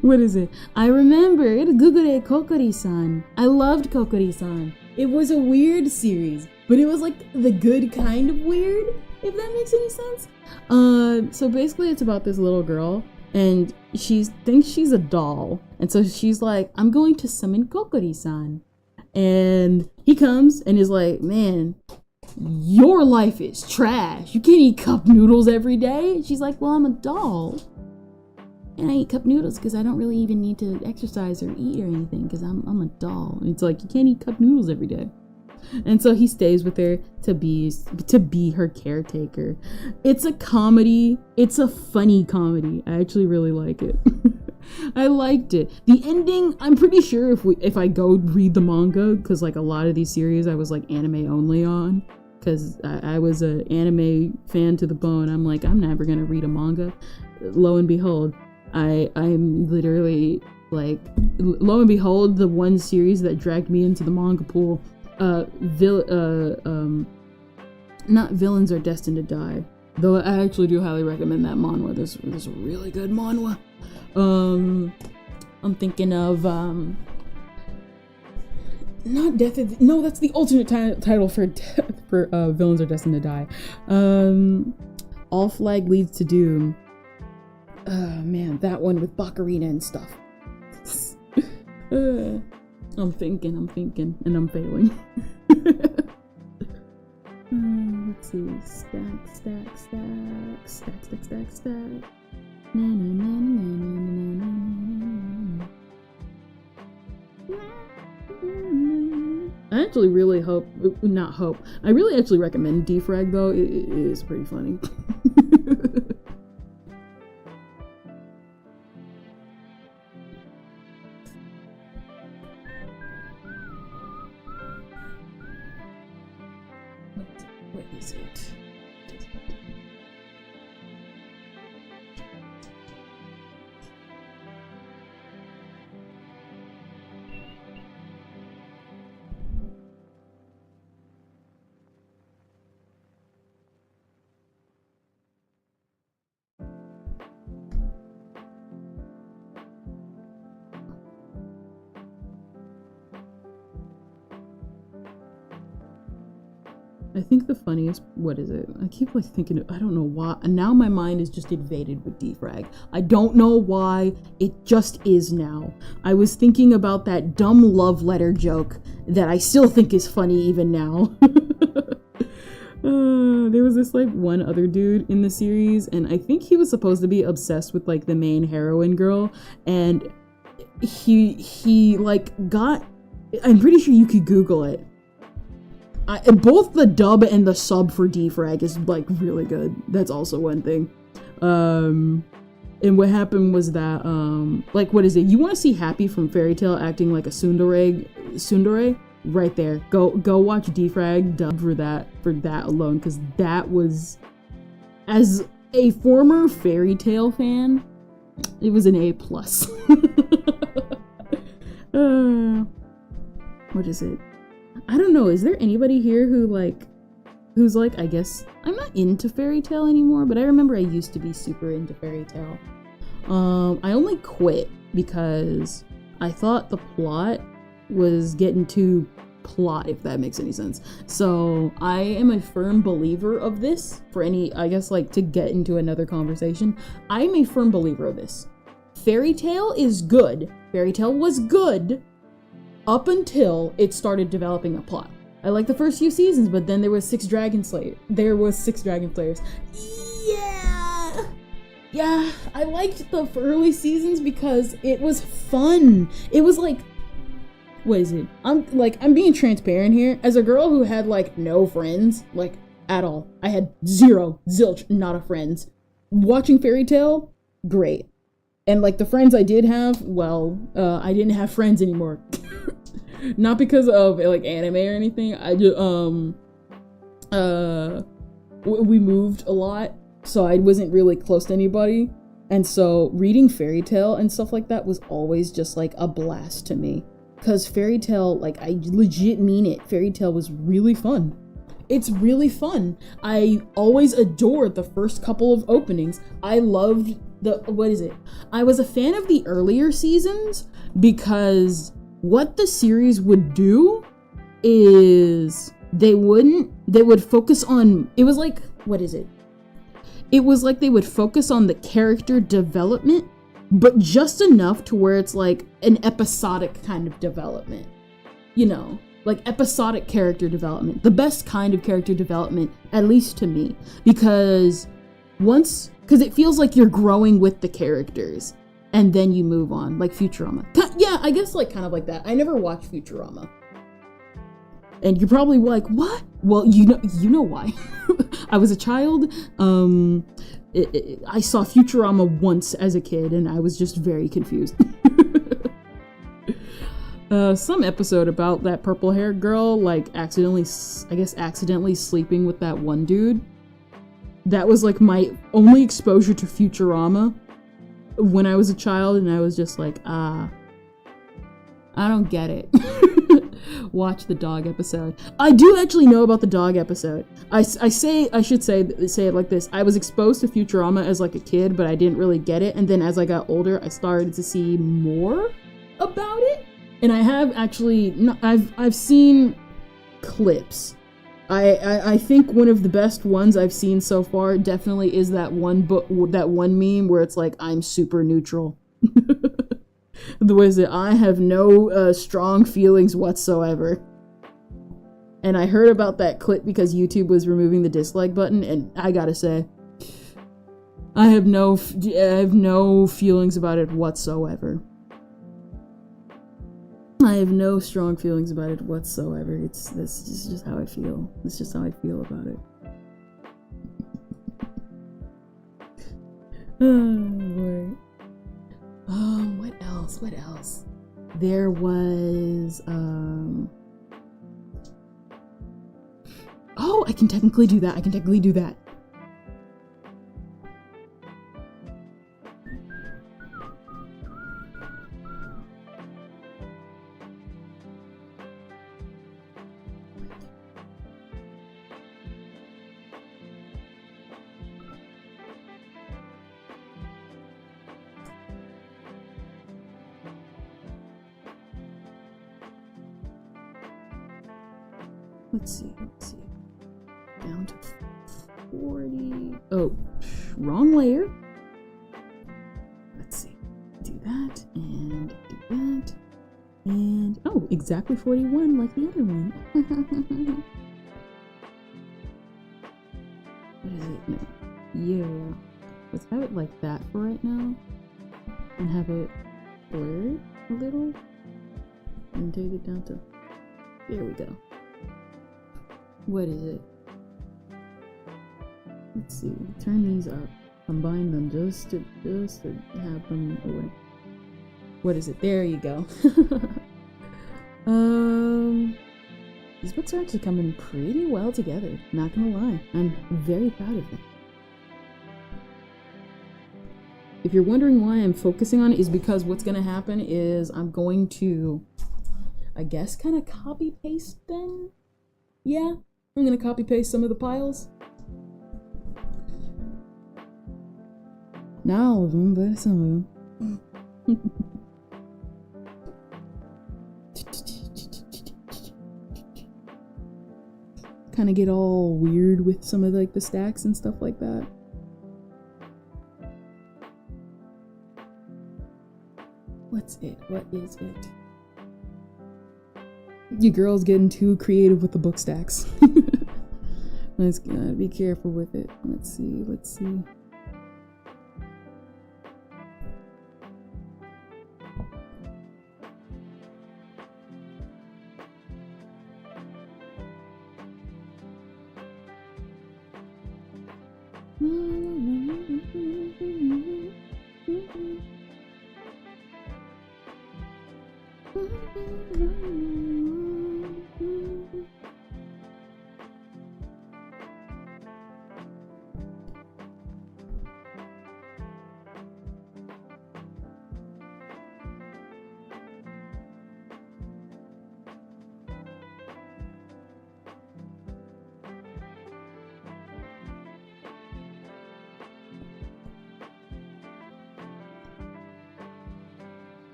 What is it? I remember. It Gugure Kokori-san. I loved Kokori-san. It was a weird series, but it was like the good kind of weird, if that makes any sense. So basically it's about this little girl, and she thinks she's a doll. And so she's like, I'm going to summon Kokori-san. And he comes and is like, man, your life is trash. You can't eat cup noodles every day. And she's like, well, I'm a doll. And I eat cup noodles because I don't really even need to exercise or eat or anything because I'm a doll. And it's like, you can't eat cup noodles every day. And so he stays with her to be her caretaker. It's a comedy. It's a funny comedy. I actually really like it. I liked it. The ending, I'm pretty sure if I go read the manga, because like a lot of these series I was like anime only on, because I was an anime fan to the bone. I'm like, I'm never gonna read a manga. Lo and behold, I'm literally like, lo and behold, the one series that dragged me into the manga pool, not Villains Are Destined to Die, though I actually do highly recommend that manhwa. There's a really good manhwa. I'm thinking of not Death of no, that's the alternate title for Villains Are Destined to Die. All Flag Leads to Doom. Man, that one with Bakarina and stuff. I'm thinking, and I'm failing. Let's see. Stack. Na, na, na, na, na, na, na, na. I actually really I really actually recommend Defrag though. It is pretty funny. What is it? I think the funniest, what is it? I keep like thinking, I don't know why. And now my mind is just invaded with defrag. I don't know why, it just is now. I was thinking about that dumb love letter joke that I still think is funny even now. There was this like one other dude in the series, and I think he was supposed to be obsessed with like the main heroine girl, and he like got, I'm pretty sure you could Google it. Both the dub and the sub for defrag is like really good. That's also one thing. And what happened was that like, what is it? You want to see Happy from Fairy Tail acting like a tsundere? Right there. Go watch defrag dub for that alone, because that was, as a former Fairy Tail fan, it was an A+. What is it? I don't know. Is there anybody here who's like, I guess, I'm not into Fairy Tail anymore, but I remember I used to be super into Fairy Tail. I only quit because I thought the plot was getting too plot, if that makes any sense. So I am a firm believer of this, for any, I guess, like, to get into another conversation. I'm a firm believer of this. Fairy Tail is good. Fairy Tail was good up until it started developing a plot. I liked the first few seasons, but then there was 6 Dragon Slayers. Yeah, I liked the early seasons because it was fun. It was like, what is it? I'm being transparent here. As a girl who had like no friends, like at all. I had zilch, not a friends. Watching Fairy Tail, great. And like the friends I did have, well, I didn't have friends anymore. Not because of like anime or anything. I just, we moved a lot, so I wasn't really close to anybody. And so reading Fairy Tail and stuff like that was always just like a blast to me. Because Fairy Tail, like, I legit mean it, Fairy Tail was really fun. It's really fun. I always adored the first couple of openings. I loved I was a fan of the earlier seasons because what the series would do is they would focus on, it was like, what is it? It was like they would focus on the character development, but just enough to where it's like an episodic kind of development. You know, like episodic character development. The best kind of character development, at least to me. Because it feels like you're growing with the characters. And then you move on, like Futurama. Yeah, I guess like kind of like that. I never watched Futurama. And you're probably like, what? Well, you know why. I was a child. I saw Futurama once as a kid, and I was just very confused. Some episode about that purple-haired girl, like, accidentally sleeping with that one dude. That was, like, my only exposure to Futurama when I was a child, and I was just like, I don't get it. Watch the dog episode. I do actually know about the dog episode. I should say it like this. I was exposed to Futurama as like a kid, but I didn't really get it. And then as I got older, I started to see more about it. And I have actually, I've seen clips. I think one of the best ones I've seen so far definitely is that one meme where it's like, I'm super neutral. The way that I have no strong feelings whatsoever. And I heard about that clip because YouTube was removing the dislike button, and I gotta say, I have no feelings about it whatsoever. I have no strong feelings about it whatsoever. This is just how I feel. It's just how I feel about it. Oh boy. What else? There was, oh, I can technically do that. Let's see. 40. Oh, wrong layer. Let's see. Do that and do that. And oh, exactly 41 like the other one. What is it? No. Yeah. Let's have it like that for right now. And have it blurred a little. And take it down to. There we go. What is it? Let's see. Turn these up. Combine them just to have them away. What is it? There you go. These books are actually coming pretty well together. Not gonna lie. I'm very proud of them. If you're wondering why I'm focusing on it, is because what's gonna happen is I'm going to, I guess, kind of copy paste them. Yeah, I'm gonna copy paste some of the piles. Not all of them, but some of them. Kind of get all weird with some of like the stacks and stuff like that. What's it? What is it? You girls getting too creative with the book stacks. Let's be careful with it. Let's see. Let's see.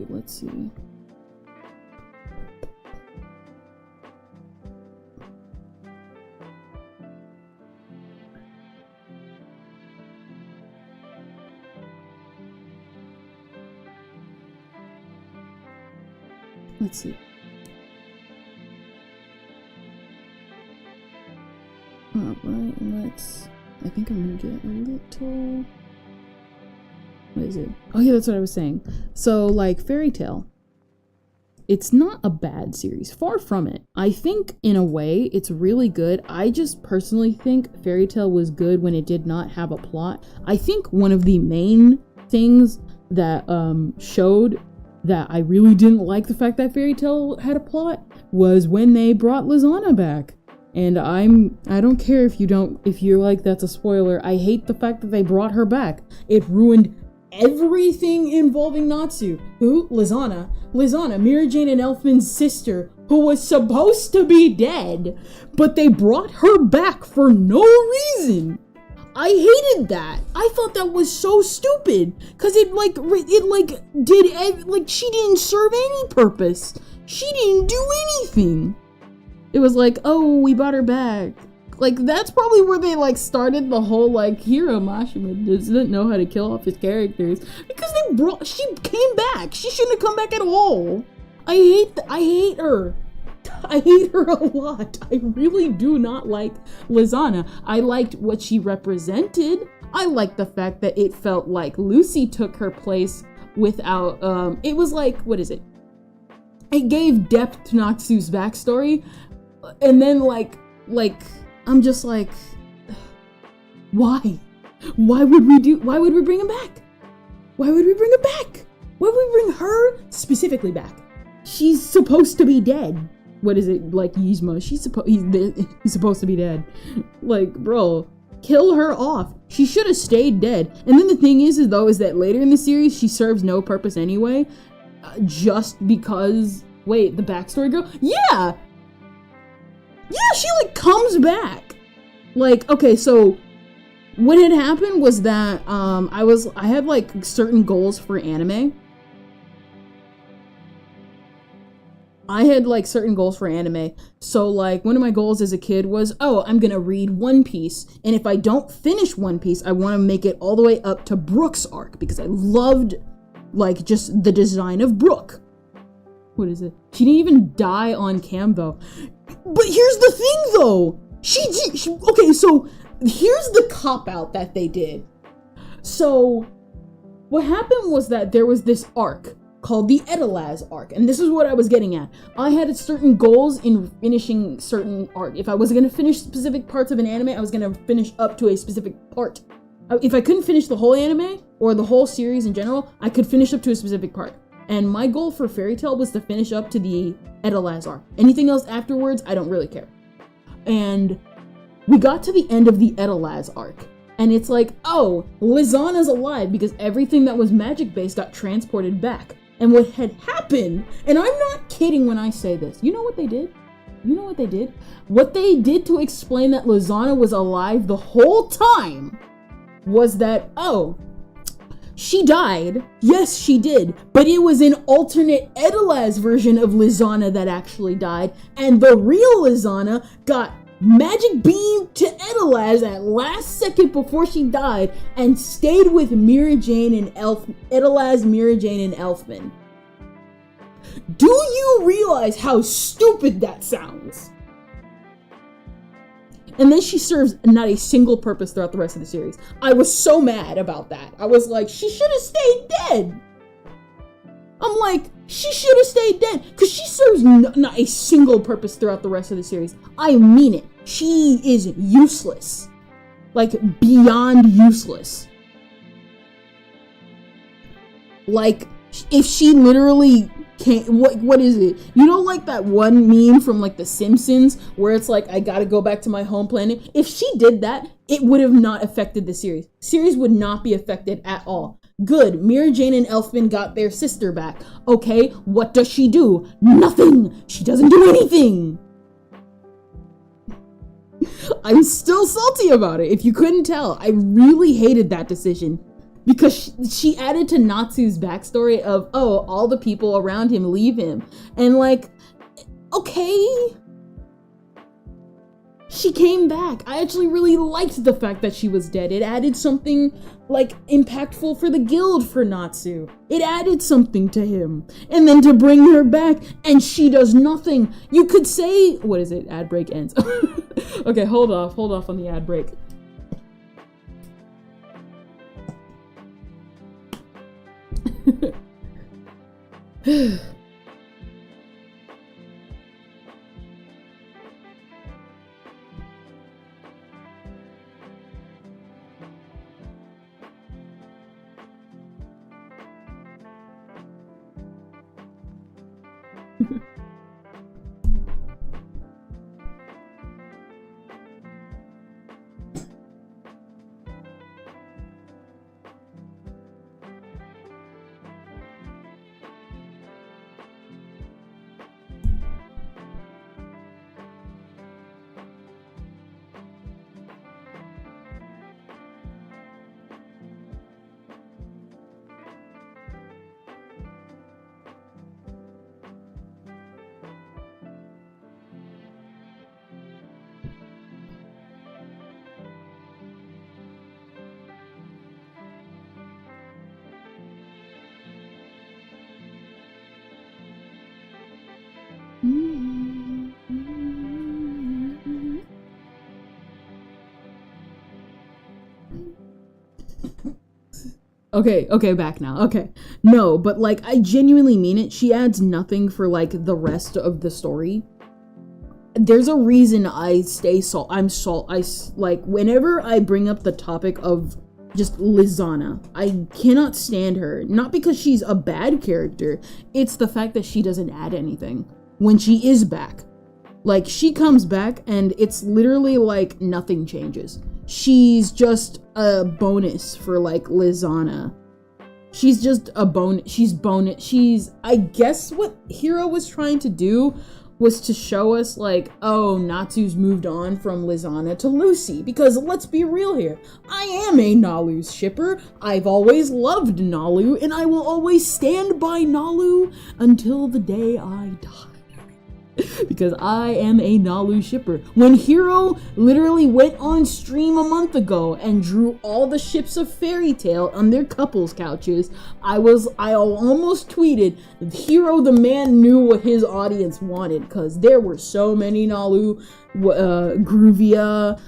Let's see. Let's see. Alright, let's... I think I'm gonna get a little... What is it? Oh yeah, that's what I was saying. So, like, Fairy Tail. It's not a bad series. Far from it. I think, in a way, it's really good. I just personally think Fairy Tail was good when it did not have a plot. I think one of the main things that showed that I really didn't like the fact that Fairy Tail had a plot was when they brought Lizana back. And I don't care if you're like, that's a spoiler. I hate the fact that they brought her back. It ruined everything involving Natsu. Who? Lizana, Mira Jane and Elfman's sister, who was supposed to be dead, but they brought her back for no reason. I hated that. I thought that was so stupid, cause she didn't serve any purpose. She didn't do anything. It was like, oh, we brought her back. Like, that's probably where they, like, started the whole, like, Hiro Mashima doesn't know how to kill off his characters. Because she came back. She shouldn't have come back at all. I hate her. I hate her a lot. I really do not like Lizana. I liked what she represented. I liked the fact that it felt like Lucy took her place without, it was like, what is it? It gave depth to Natsu's backstory. And then, like, I'm just like, why? Why would we bring him back? Why would we bring him back? Why would we bring her specifically back? She's supposed to be dead. What is it, like Yzma? He's supposed to be dead. Like, bro, kill her off. She should have stayed dead. And then the thing is that later in the series, she serves no purpose anyway. Just because, wait, the backstory girl? Yeah! Yeah, she, like, comes back. Like, okay, so what had happened was that I had, like, certain goals for anime. I had like certain goals for anime. So like one of my goals as a kid was, oh, I'm gonna read One Piece, and if I don't finish One Piece, I want to make it all the way up to Brook's arc because I loved like just the design of Brook. What is it? She didn't even die on cam though. But here's the thing though. Okay, so here's the cop out that they did. So what happened was that there was this arc called the Edelaz arc, and this is what I was getting at. I had certain goals in finishing certain arc. If I was going to finish specific parts of an anime, I was going to finish up to a specific part. If I couldn't finish the whole anime, or the whole series in general, I could finish up to a specific part. And my goal for Fairy Tail was to finish up to the Edelaz arc. Anything else afterwards, I don't really care. And we got to the end of the Edelaz arc, and it's like, oh, Lizana's alive because everything that was magic-based got transported back. And what had happened, and I'm not kidding when I say this, you know what they did? You know what they did? What they did to explain that Lizana was alive the whole time was that, oh, she died. Yes, she did. But it was an alternate Edelaz version of Lizana that actually died. And the real Lizana got magic beamed to Edelaz at last second before she died and stayed with Mira Jane and Edelaz, Mira Jane, and Elfman. Do you realize how stupid that sounds? And then she serves not a single purpose throughout the rest of the series. I was so mad about that. I was like, she should have stayed dead. I'm like, she should have stayed dead because she serves not a single purpose throughout the rest of the series. I mean it. She is useless. Like, beyond useless. Like, if she literally can't, what is it? You know, like that one meme from like The Simpsons where it's like, I gotta go back to my home planet? If she did that, it would have not affected the series. Series would not be affected at all. Good, Mira Jane and Elfman got their sister back. Okay, what does she do? Nothing! She doesn't do anything! I'm still salty about it, if you couldn't tell. I really hated that decision. Because she added to Natsu's backstory of, oh, all the people around him leave him. And like, okay. She came back. I actually really liked the fact that she was dead. It added something, like, impactful for the guild for Natsu. It added something to him. And then to bring her back, and she does nothing. You could say, what is it? Ad break ends. Okay, hold off on the ad break. Okay, back now. Okay. No, but like, I genuinely mean it. She adds nothing for like the rest of the story. There's a reason I like, whenever I bring up the topic of just Lizana, I cannot stand her. Not because she's a bad character, it's the fact that she doesn't add anything when she is back. Like, she comes back and it's literally like nothing changes. She's just a bonus for like Lizana. She's just a bonus. I guess what Hiro was trying to do was to show us like, oh, Natsu's moved on from Lizana to Lucy. Because let's be real here. I am a Nalu shipper. I've always loved Nalu, and I will always stand by Nalu until the day I die. Because I am a Nalu shipper. When Hero literally went on stream a month ago and drew all the ships of Fairy Tail on their couples couches, I almost tweeted, Hero the man knew what his audience wanted, because there were so many Nalu, Groovia,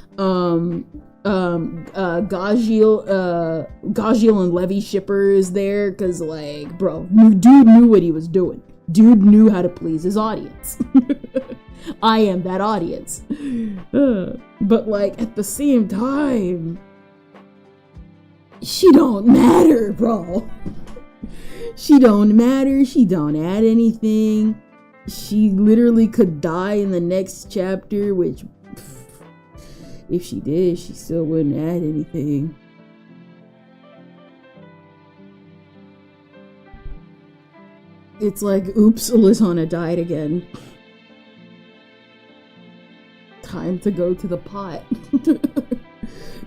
Gajiel and Levy shippers there, because like, bro, dude knew what he was doing. Dude knew how to please his audience. I am that audience. But like, at the same time, she don't matter, bro. She don't matter. She don't add anything. She literally could die in the next chapter, which, if she did, she still wouldn't add anything. It's like, oops, Lizana died again. Time to go to the pot.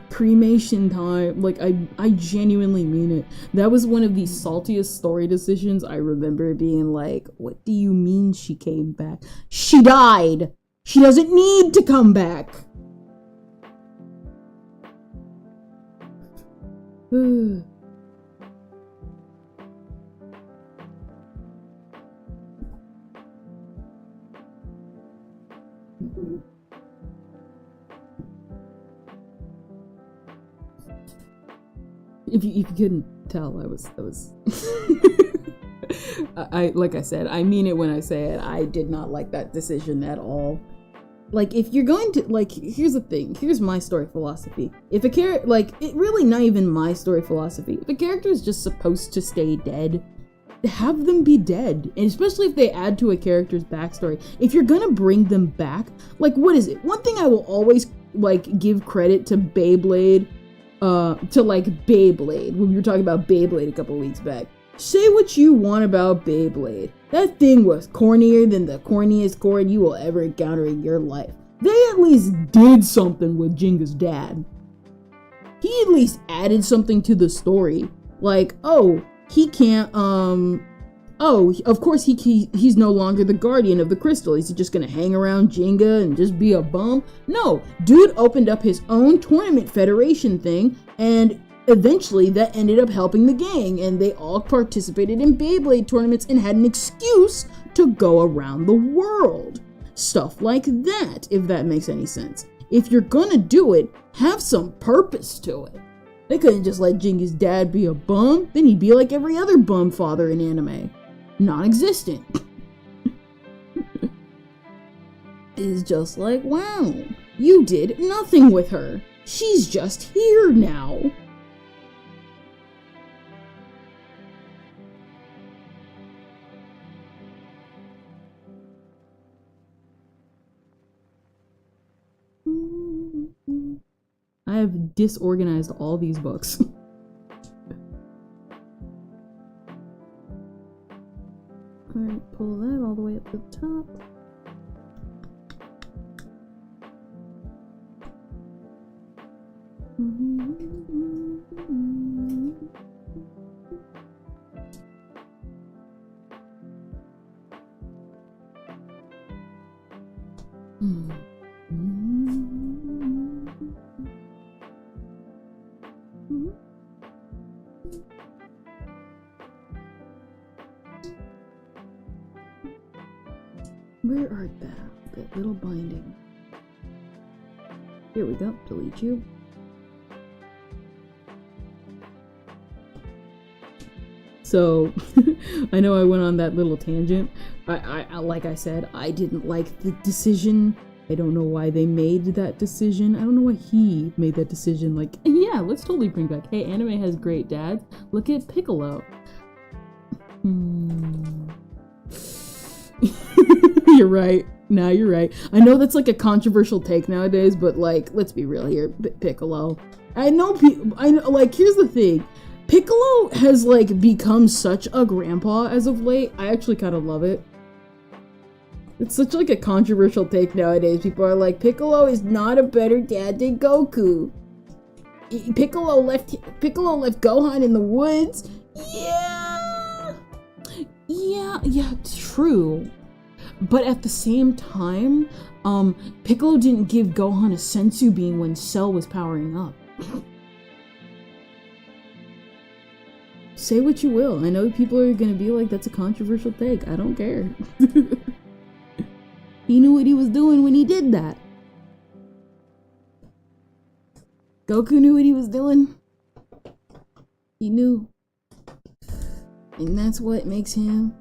Cremation time. Like, I genuinely mean it. That was one of the saltiest story decisions I remember being like, what do you mean she came back? She died! She doesn't need to come back! If you couldn't tell, I was I like I said, I mean it when I say it. I did not like that decision at all. Like, if you're going to, like, here's the thing. Here's my story philosophy. If a character, like, it really not even my story philosophy. If a character is just supposed to stay dead, have them be dead. And especially if they add to a character's backstory. If you're gonna bring them back, like, what is it? One thing I will always, like, give credit to Beyblade, Beyblade, when we were talking about Beyblade a couple weeks back. Say what you want about Beyblade. That thing was cornier than the corniest cord you will ever encounter in your life. They at least did something with Jenga's dad. He at least added something to the story. Like, oh, he can't, of course he's no longer the guardian of the crystal. Is he just gonna hang around Jenga and just be a bum? No, dude opened up his own tournament federation thing, and eventually that ended up helping the gang, and they all participated in Beyblade tournaments and had an excuse to go around the world. Stuff like that, if that makes any sense. If you're gonna do it, have some purpose to it. They couldn't just let Jenga's dad be a bum, then he'd be like every other bum father in anime. Non-existent. It's just like, wow, you did nothing with her. She's just here now. I have disorganized all these books. Alright, pull that all the way up to the top. Where art thou, that little binding? Here we go, delete you. So, I know I went on that little tangent. I like I said, I didn't like the decision. I don't know why they made that decision. I don't know why he made that decision. Like, yeah, let's totally bring back, hey, anime has great dads. Look at Piccolo. You're right. No, you're right. I know that's like a controversial take nowadays, but like, let's be real here. Piccolo. I know, like, here's the thing. Piccolo has like become such a grandpa as of late. I actually kind of love it. It's such like a controversial take nowadays. People are like, Piccolo is not a better dad than Goku. Piccolo left Gohan in the woods. Yeah, true. But at the same time, Piccolo didn't give Gohan a sensu bean when Cell was powering up. Say what you will. I know people are gonna be like, that's a controversial take. I don't care. He knew what he was doing when he did that. Goku knew what he was doing. He knew. And that's what makes him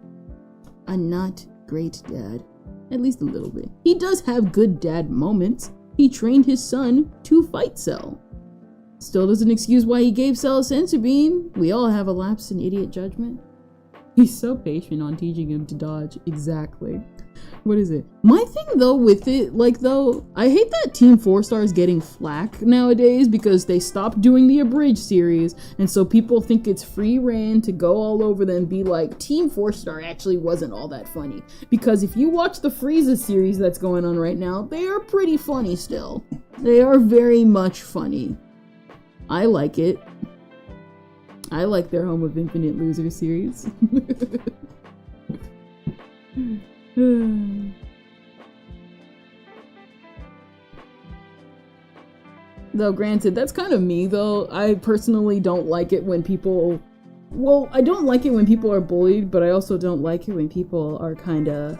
a not great dad. At least a little bit. He does have good dad moments. He trained his son to fight Cell. Still doesn't excuse why he gave Cell a sensu bean. We all have a lapse in idiot judgment. He's so patient on teaching him to dodge. Exactly. What is it? My thing though with it, like though, I hate that Team 4 Star is getting flack nowadays because they stopped doing the abridged series, and so people think it's free reign to go all over them and be like, Team 4 Star actually wasn't all that funny. Because if you watch the Frieza series that's going on right now, they are pretty funny still. They are very much funny. I like it. I like their Home of Infinite Loser series. Though granted, that's kind of me though. I personally don't like it when people... Well, I don't like it when people are bullied, but I also don't like it when people are kinda...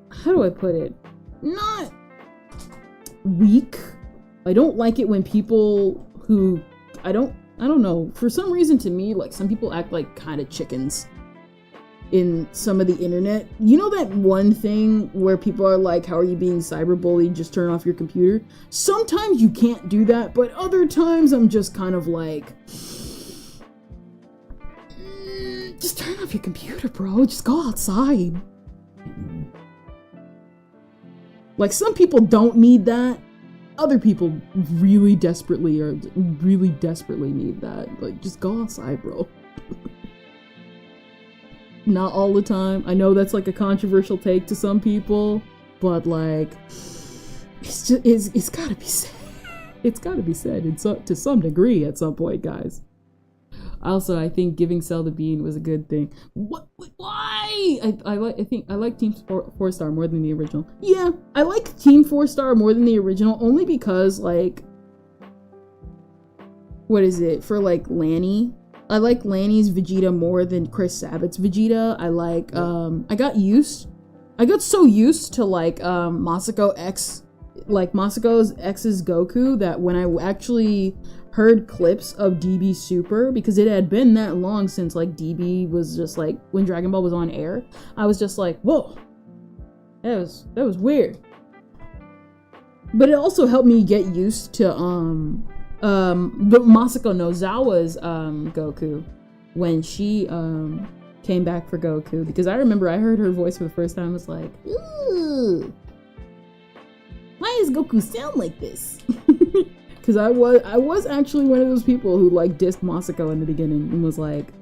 How do I put it? Not... weak. I don't like it when people who... I don't know. For some reason to me, like, some people act like kinda chickens in some of the internet. You know that one thing where people are like, how are you being cyberbullied? Just turn off your computer. Sometimes you can't do that, but other times I'm just kind of like, just turn off your computer, bro. Just go outside. Like, some people don't need that. Other people really desperately need that. Like, just go outside, bro. Not all the time. I know that's like a controversial take to some people, but like, it's gotta be said. It's gotta be said to some degree at some point, guys. Also, I think giving Cell the bean was a good thing. What? Why? I like Team 4 Star more than the original. Yeah, I like Team 4 Star more than the original only because, like, what is it for, like, Lanny? I like Lanny's Vegeta more than Chris Sabat's Vegeta. I like, I got so used to, like, Masako Masako's X's Goku that when I actually heard clips of DB Super, because it had been that long since, like, DB was just, like, when Dragon Ball was on air, I was just like, whoa, that was weird. But it also helped me get used to, the Masako Nozawa's Goku when she came back for Goku, because I remember I heard her voice for the first time. I was like, ooh, why does Goku sound like this? Because I was actually one of those people who like dissed Masako in the beginning and was like,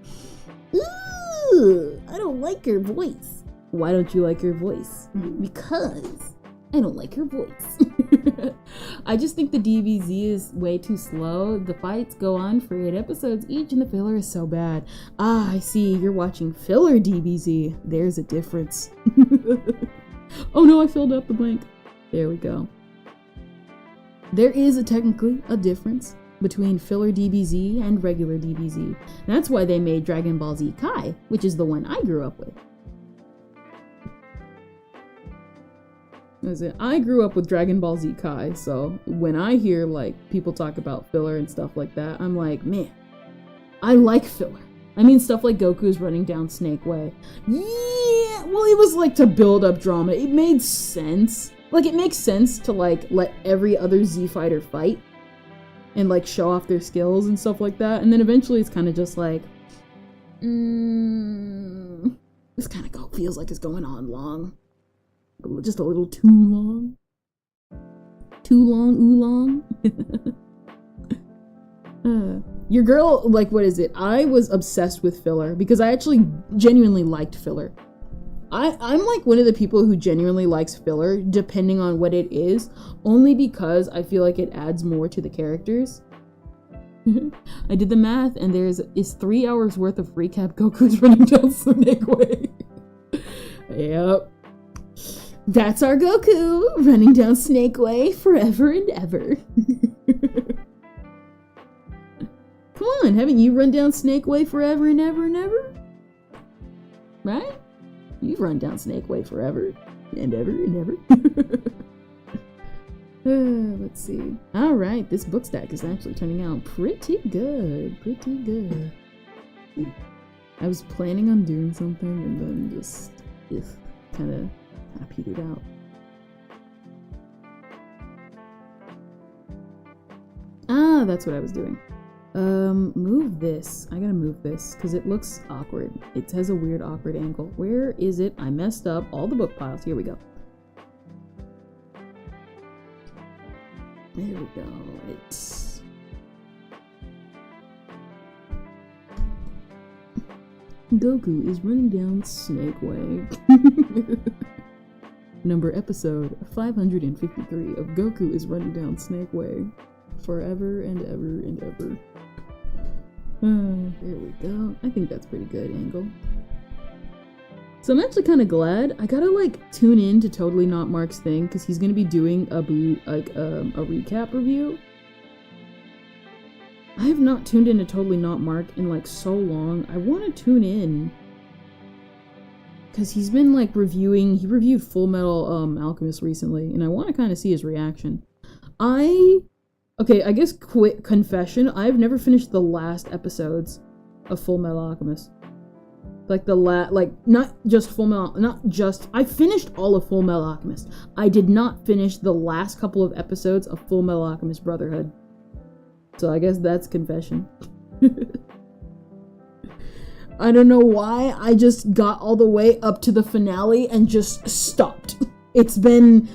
ooh, I don't like her voice. Why don't you like her voice? Because I don't like her voice. I just think the DBZ is way too slow. The fights go on for 8 episodes each and the filler is so bad. Ah, I see. You're watching filler DBZ. There's a difference. Oh no, I filled up the blank. There we go. There is technically a difference between filler DBZ and regular DBZ. That's why they made Dragon Ball Z Kai, which is the one I grew up with. I grew up with Dragon Ball Z Kai, so when I hear like people talk about filler and stuff like that, I'm like, man, I like filler. I mean, stuff like Goku's running down Snake Way. Yeah, well, it was like to build up drama. It made sense. Like, it makes sense to like let every other Z fighter fight and like show off their skills and stuff like that. And then eventually it's kind of just like, this kind of feels like it's going on long. Just a little too long. Too long, oolong. Your girl, like, what is it? I was obsessed with filler because I actually genuinely liked filler. I'm like one of the people who genuinely likes filler, depending on what it is, only because I feel like it adds more to the characters. I did the math, and is 3 hours worth of recap Goku's running down Snake Way. Yep. That's our Goku running down Snake Way forever and ever. Come on, haven't you run down Snake Way forever and ever and ever? Right? You've run down Snake Way forever and ever and ever. Let's see. Alright, this book stack is actually turning out pretty good. Pretty good. I was planning on doing something and then just kind of petered out. Ah, that's what I was doing. Move this. I gotta move this because it looks awkward. It has a weird awkward angle. Where is it? I messed up all the book piles. Here we go. There we go. It's Goku is running down Snake Way. Episode 553 of Goku is running down Snake Way forever and ever and ever. There we go. I think that's pretty good angle. So I'm actually kind of glad. I gotta like tune in to Totally Not Mark's thing because he's gonna be doing a recap review. I have not tuned in to Totally Not Mark in like so long. I want to tune in because he's been like reviewing. He reviewed Full Metal Alchemist recently, and I want to kind of see his reaction. Okay, I guess quick confession. I've never finished the last episodes of Full Metal Alchemist. Like not just Full Metal, I finished all of Full Metal Alchemist. I did not finish the last couple of episodes of Full Metal Alchemist Brotherhood. So I guess that's confession. I don't know why, I just got all the way up to the finale and just stopped. It's been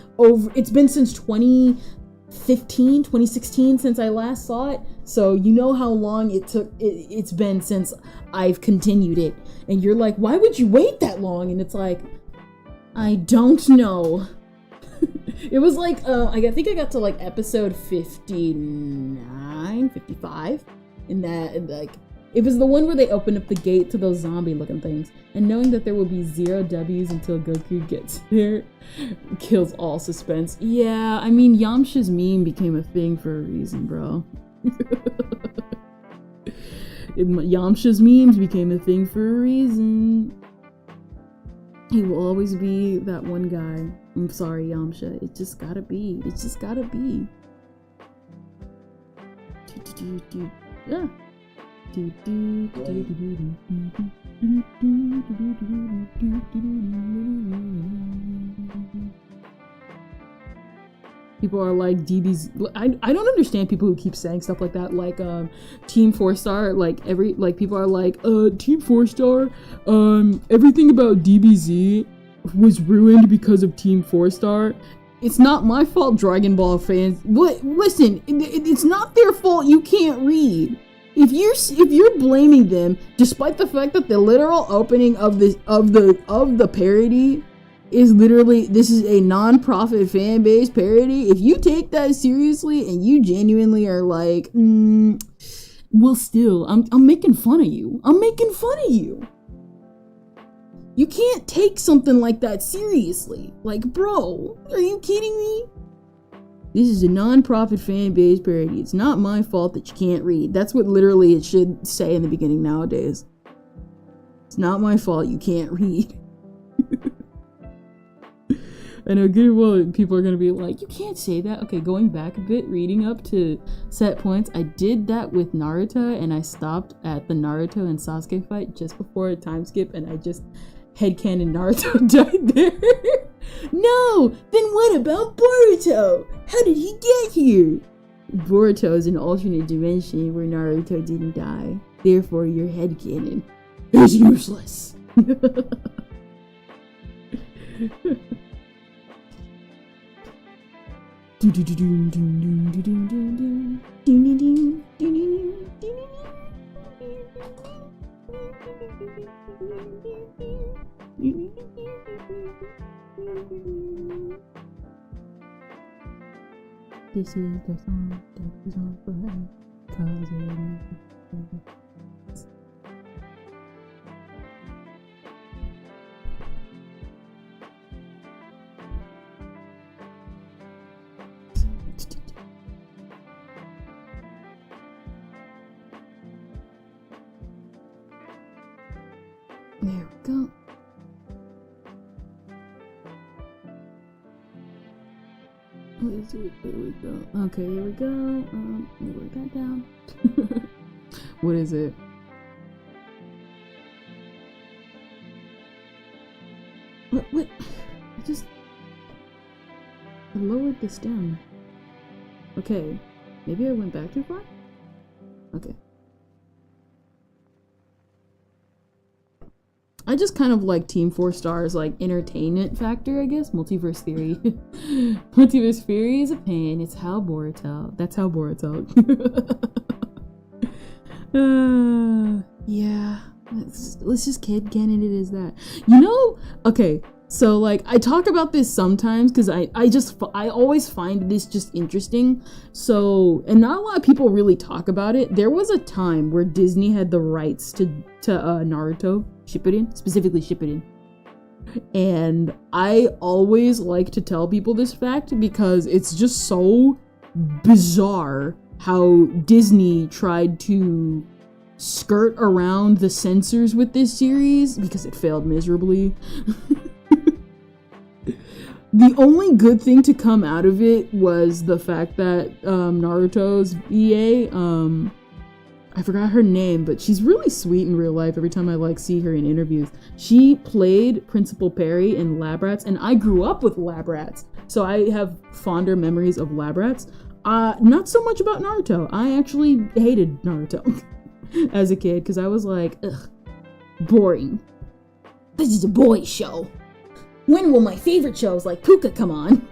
since 2016 since I last saw it, so you know how long it's been since I've continued it. And you're like, why would you wait that long? And it's like, I don't know. It was like, I think I got to like episode 59, 55, and like, it was the one where they opened up the gate to those zombie looking things, and knowing that there will be 0 W's until Goku gets there kills all suspense. Yeah, I mean, Yamcha's meme became a thing for a reason, bro. Yamcha's memes became a thing for a reason. He will always be that one guy. I'm sorry, Yamcha. It just gotta be. It's just gotta be. Yeah. People are like DBZ. I don't understand people who keep saying stuff like that, like Team 4-Star. Like people are like, Team 4-Star. Everything about DBZ was ruined because of Team 4-Star. It's not my fault, Dragon Ball fans. Listen, it's not their fault. You can't read. If you're blaming them, despite the fact that the literal opening of the parody is literally, this is a non-profit fan base parody. If you take that seriously and you genuinely are like, well, still, I'm making fun of you. I'm making fun of you. You can't take something like that seriously. Like, bro, are you kidding me? This is a non-profit fan base parody. It's not my fault that you can't read. That's what literally it should say in the beginning nowadays. It's not my fault you can't read. I know good well people are gonna be like, you can't say that. Okay, going back a bit, reading up to set points, I did that with Naruto, and I stopped at the Naruto and Sasuke fight just before a time skip, and I just headcanon Naruto died there. No! Then what about Boruto? How did he get here? Boruto is an alternate dimension where Naruto didn't die. Therefore, your headcanon is useless. This is the song that is on forever, 'cause it is. There we go. What is it? There we go. Okay, here we go. Let me write that down. What is it? What? I lowered this down. Okay. Maybe I went back too far? Okay. I just kind of like Team 4 Stars, like, entertainment factor, I guess. Multiverse theory. Multiverse theory is a pain. It's how Boruto. That's how Boruto. Yeah. Let's just canon it as that. You know, okay, so like I talk about this sometimes because I always find this just interesting. So, and not a lot of people really talk about it. There was a time where Disney had the rights to Naruto Shippuden, specifically Shippuden. And I always like to tell people this fact because it's just so bizarre how Disney tried to skirt around the censors with this series because it failed miserably. The only good thing to come out of it was the fact that Naruto's EA, I forgot her name, but she's really sweet in real life every time I like see her in interviews. She played Principal Perry in Lab Rats, and I grew up with Lab Rats, so I have fonder memories of Lab Rats. Not so much about Naruto. I actually hated Naruto as a kid because I was like, ugh, boring. This is a boy show. When will my favorite shows like Puka come on?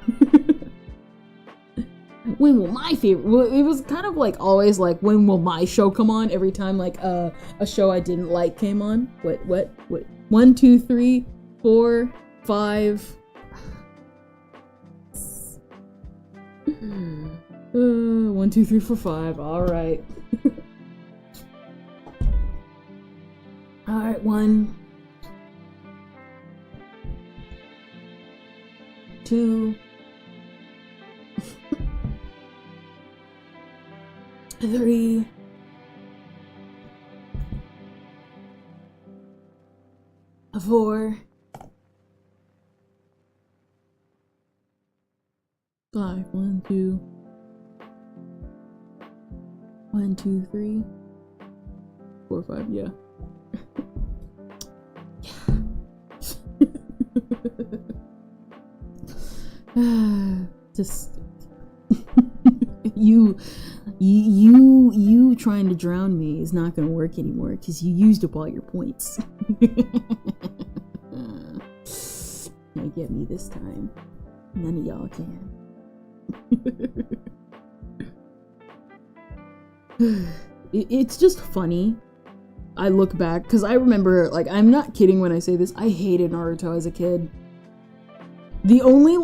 When will my favorite... Well, it was kind of like always like, when will my show come on? Every time like a show I didn't like came on. What? 1, 2, 3, 4, 5. 1, 2, 3, 4, 5. All right. All right, 1, 2, 3, 4, 5. 1, 2, 1, 2, 3, 4, 5. Yeah. Just you trying to drown me is not gonna work anymore because you used up all your points. Can't get me this time. None of y'all can. It's just funny. I look back because I remember, like, I'm not kidding when I say this, I hated Naruto as a kid. The only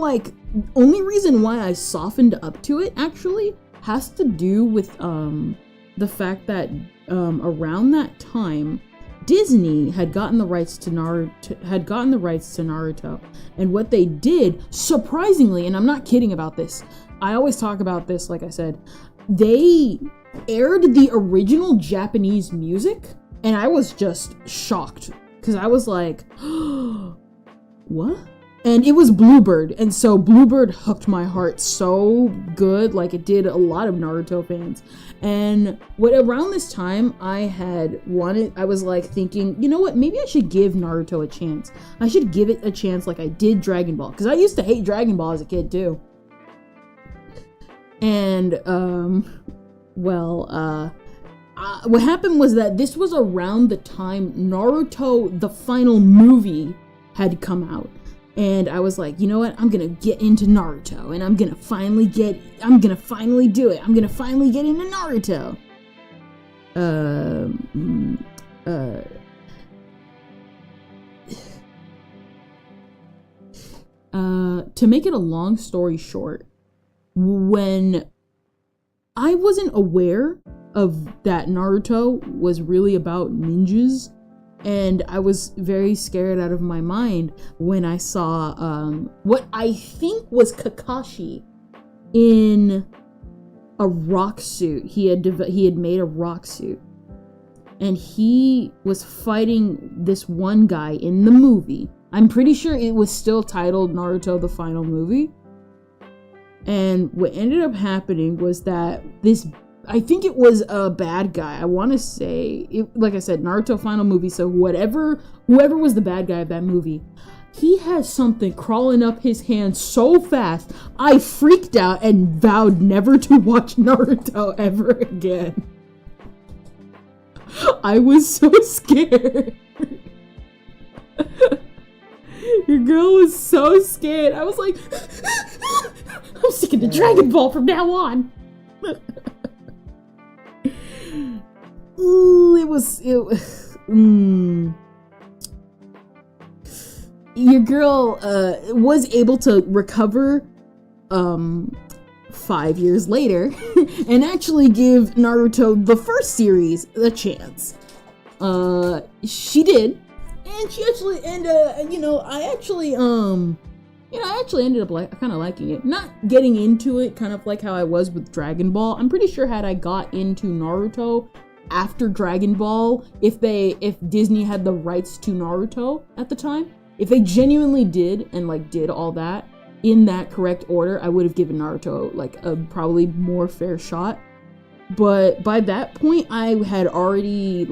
reason why I softened up to it actually has to do with the fact that around that time Disney had gotten the rights to Naruto, and what they did, surprisingly, and I'm not kidding about this, I always talk about this, like I said, they aired the original Japanese music, and I was just shocked because I was like, what? And it was Bluebird, and so Bluebird hooked my heart so good, like it did a lot of Naruto fans. And around this time, I was like thinking, you know what, maybe I should give Naruto a chance. I should give it a chance like I did Dragon Ball, because I used to hate Dragon Ball as a kid too. And, what happened was that this was around the time Naruto, the final movie, had come out. And I was like, you know what? I'm gonna get into Naruto, and I'm gonna finally do it. I'm gonna finally get into Naruto. To make it a long story short, when I wasn't aware of that Naruto was really about ninjas, and I was very scared out of my mind when I saw what I think was Kakashi in a rock suit. He had made a rock suit, and he was fighting this one guy in the movie. I'm pretty sure it was still titled Naruto the Final Movie. And what ended up happening was that this, I think it was a bad guy. I want to say, like I said, Naruto Final Movie. So whoever was the bad guy of that movie, he has something crawling up his hand so fast. I freaked out and vowed never to watch Naruto ever again. I was so scared. Your girl was so scared. I was like, I'm sticking to Dragon Ball from now on. Ooh, Your girl was able to recover 5 years later and actually give Naruto the first series a chance. She did. And she actually, I actually ended up kind of liking it. Not getting into it, kind of like how I was with Dragon Ball. I'm pretty sure had I got into Naruto after Dragon Ball, if Disney had the rights to Naruto at the time, if they genuinely did and did all that in that correct order, I would have given Naruto a probably more fair shot. But by that point, I had already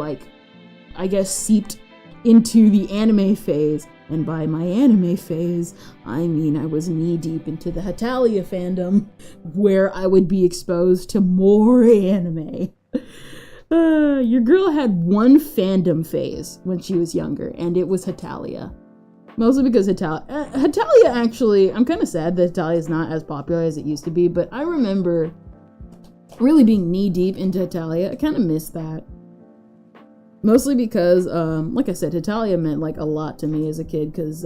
I guess seeped into the anime phase, and by my anime phase, I mean I was knee-deep into the Hatalia fandom, where I would be exposed to more anime. Your girl had one fandom phase when she was younger, and it was Hatalia. Mostly because Hatalia actually, I'm kind of sad that Hatalia is not as popular as it used to be, but I remember really being knee-deep into Hatalia. I kind of miss that. Mostly because, like I said, Hatalia meant a lot to me as a kid, because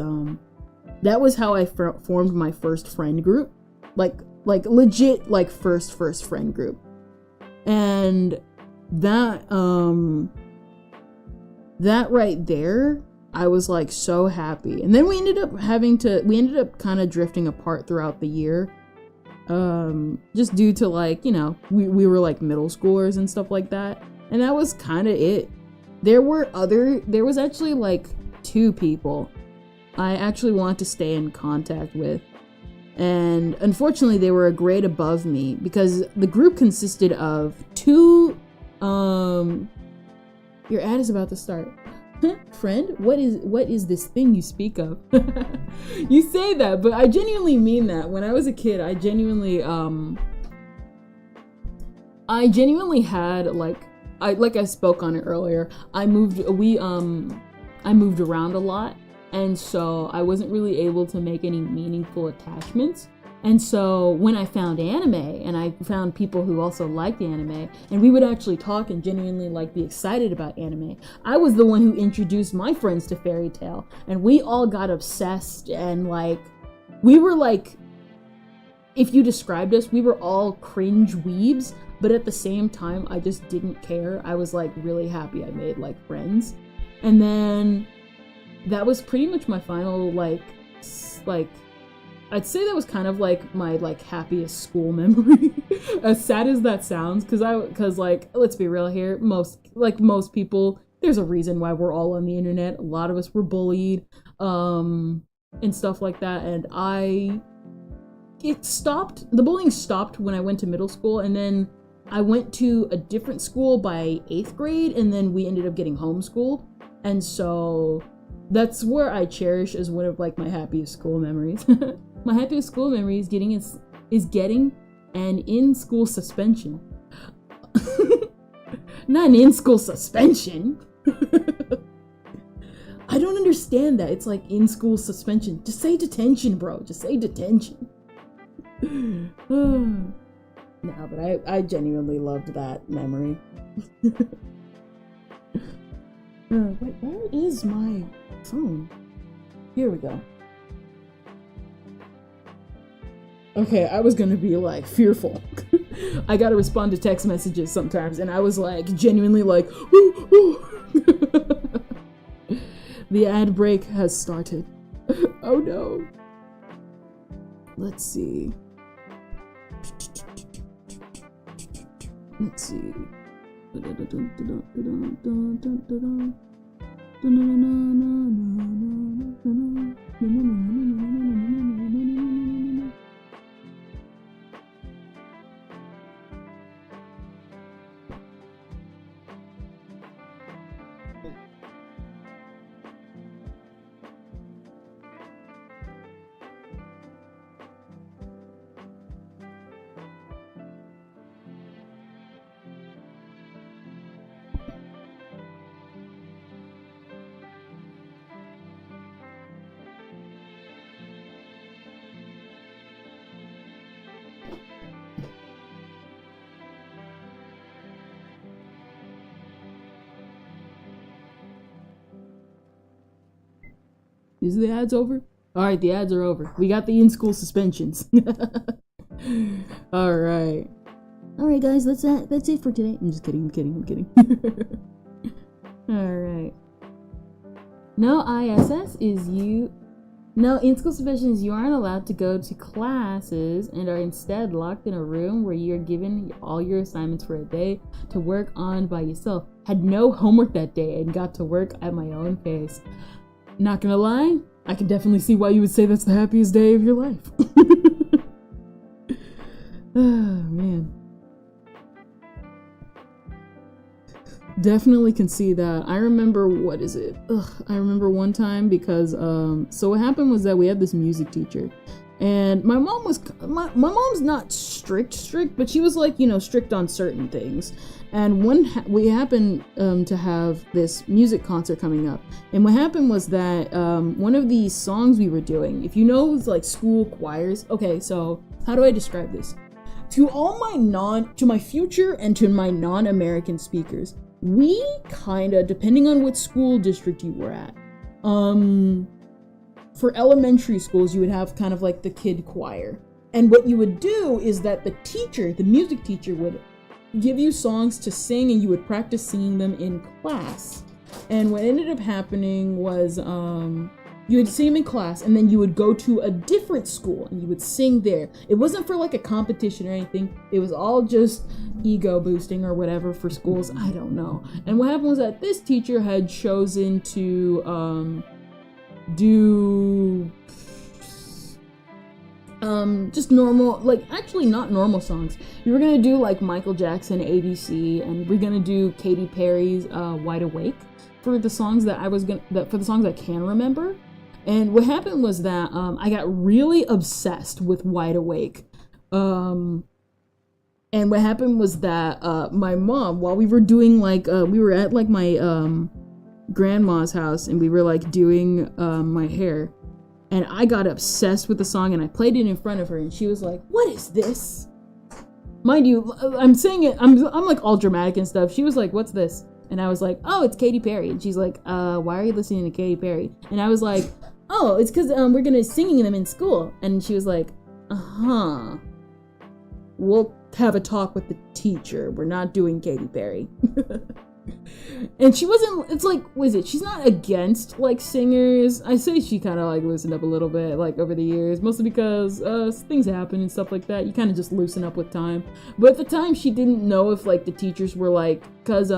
that was how I formed my first friend group, legit first friend group, and that right there, I was so happy. And then we ended up kind of drifting apart throughout the year, just due to we were middle schoolers and stuff like that, and that was kind of it. There was actually 2 people I actually wanted to stay in contact with. And unfortunately, they were a grade above me because the group consisted of 2, your ad is about to start. Friend, what is this thing you speak of? You say that, but I genuinely mean that. When I was a kid, I genuinely had I spoke on it earlier. I moved around a lot, and so I wasn't really able to make any meaningful attachments. And so when I found anime, and I found people who also liked anime, and we would actually talk and genuinely be excited about anime, I was the one who introduced my friends to Fairy Tail, and we all got obsessed, and we were if you described us, we were all cringe weebs, but at the same time, I just didn't care. I was really happy I made friends. And then that was pretty much my final I'd say that was kind of my happiest school memory. As sad as that sounds, because let's be real here, most people, there's a reason why we're all on the internet. A lot of us were bullied, and stuff like that, and the bullying stopped when I went to middle school, and then I went to a different school by 8th grade, and then we ended up getting homeschooled, and so that's where I cherish as one of my happiest school memories. My happiest school memory is getting an in-school suspension. Not an in-school suspension. I don't understand that. It's in-school suspension. Just say detention, bro. Just say detention. No, but I genuinely loved that memory. Wait, where is my phone? Here we go. Okay, I was gonna be fearful. I gotta respond to text messages sometimes, and I was genuinely ooh, ooh. The ad break has started. Oh no. Let's see. Is the ads over? Alright, the ads are over. We got the in-school suspensions. Alright. Alright guys, that's it for today. I'm just kidding, I'm kidding. Alright. No ISS is you. No, in-school suspensions, you aren't allowed to go to classes and are instead locked in a room where you're given all your assignments for a day to work on by yourself. Had no homework that day and got to work at my own pace. Not gonna lie, I can definitely see why you would say that's the happiest day of your life. Oh, man. Definitely can see that. I remember, what is it? I remember one time because, so what happened was that we had this music teacher. And my mom was, my mom's not strict, but she was like, you know, strict on certain things. And we happened to have this music concert coming up. And what happened was that one of these songs we were doing, if you know, it's like school choirs. Okay, so how do I describe this? To all to my future and to my non-American speakers, we kinda, depending on what school district you were at, for elementary schools, you would have kind of like the kid choir. And what you would do is that the music teacher would give you songs to sing and you would practice singing them in class. And what ended up happening was you would sing them in class and then you would go to a different school and you would sing there. It wasn't for like a competition or anything. It was all just ego boosting or whatever for schools. I don't know. And what happened was that this teacher had chosen to do just normal, like actually not normal songs. We were gonna do like Michael Jackson, ABC, and we're gonna do Katy Perry's Wide Awake for the songs that for the songs I can remember. And what happened was that I got really obsessed with Wide Awake. And what happened was that my mom, while we were doing like we were at like my grandma's house and we were like doing my hair, and I got obsessed with the song and I played it in front of her and she was like, "What is this?" Mind you, I'm saying it, I'm like all dramatic and stuff. She was like, "What's this?" And I was like, "Oh, it's Katy Perry." And she's like, "Why are you listening to Katy Perry?" And I was like, "Oh, it's because we're gonna be singing them in school." And she was like, "Uh-huh. We'll have a talk with the teacher. We're not doing Katy Perry." And she wasn't, it's like, was it, she's not against like singers. I say she kind of like loosened up a little bit like over the years, mostly because things happen and stuff like that. You kind of just loosen up with time. But at the time she didn't know if like the teachers were like, cause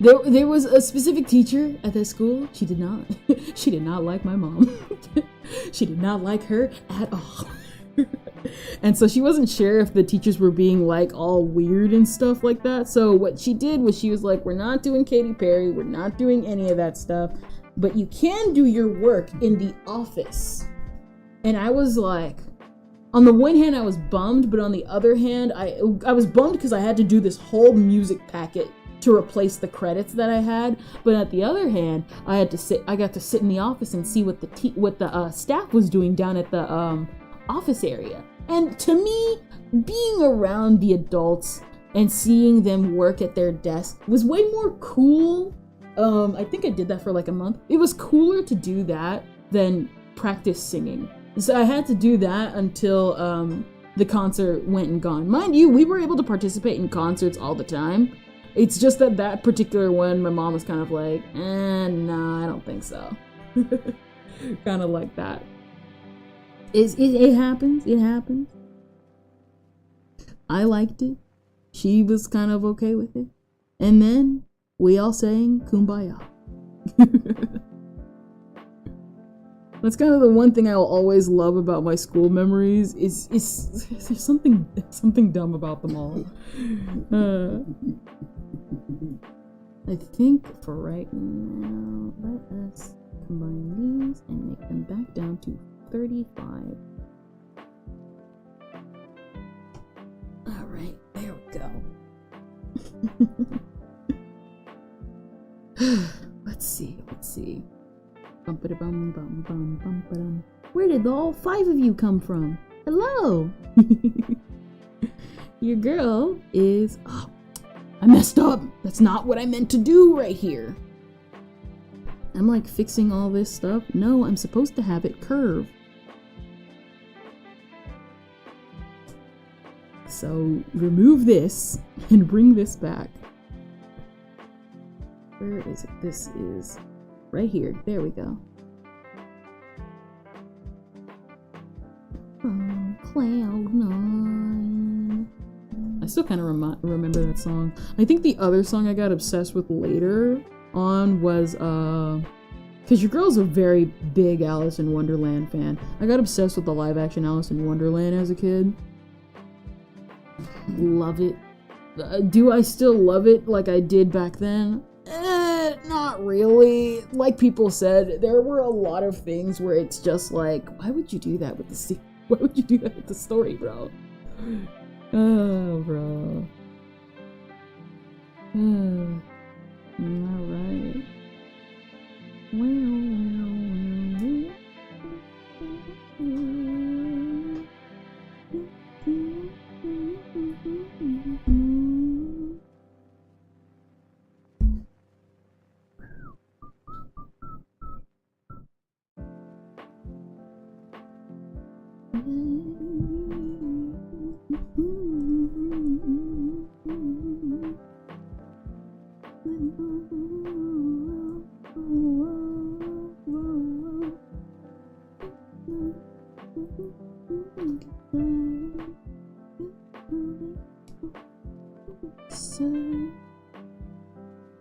there was a specific teacher at that school. She did not like my mom. She did not like her at all. And so she wasn't sure if the teachers were being like all weird and stuff like that. So what she did was she was like, "We're not doing Katy Perry, we're not doing any of that stuff, but you can do your work in the office." And I was like, on the one hand I was bummed, but on the other hand I was bummed because I had to do this whole music packet to replace the credits that I had. But at the other hand, I got to sit in the office and see what the staff was doing down at the office area. And to me, being around the adults and seeing them work at their desk was way more cool. I think I did that for like a month. It was cooler to do that than practice singing. So I had to do that until the concert went and gone. Mind you, we were able to participate in concerts all the time. It's just that particular one, my mom was kind of like, no, I don't think so. Kind of like that. It happens. I liked it. she was kind of okay with it. And then we all sang Kumbaya. That's kind of the one thing I'll always love about my school memories is there's something dumb about them all. I think for right now, let us combine these and make them back down to 35. Alright, there we go. Let's see. Where did all 5 of you come from? Hello! Your girl is... Oh, I messed up! That's not what I meant to do right here! I'm like fixing all this stuff. No, I'm supposed to have it curve. So remove this and bring this back. Where is it? This is right here. There we go. Oh, Cloud 9. I still kind of remember that song. I think the other song I got obsessed with later on was because your girl's a very big Alice in Wonderland fan. I got obsessed with the live action Alice in Wonderland as a kid. Love it. Do I still love it like I did back then? Not really. Like people said, there were a lot of things where it's just like, why would you do that with the why would you do that with the story, bro? Oh, bro. Alright.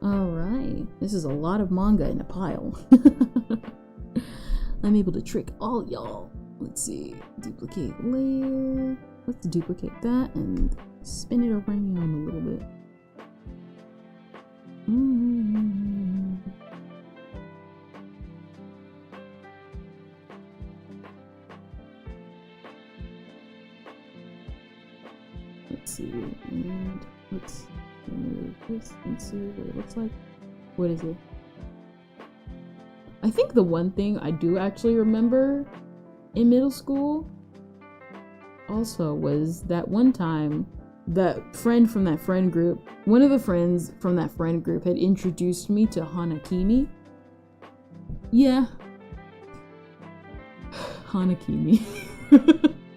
Alright, this is a lot of manga in a pile. I'm able to trick all y'all. Let's see, duplicate layer. Let's duplicate that and spin it around a little bit. Let's see, and let's remove this and see what it looks like. What is it? I think the one thing I do actually remember in middle school also was that one time that friend from that friend group, one of the friends from that friend group had introduced me to Hanakimi. Yeah. Hanakimi.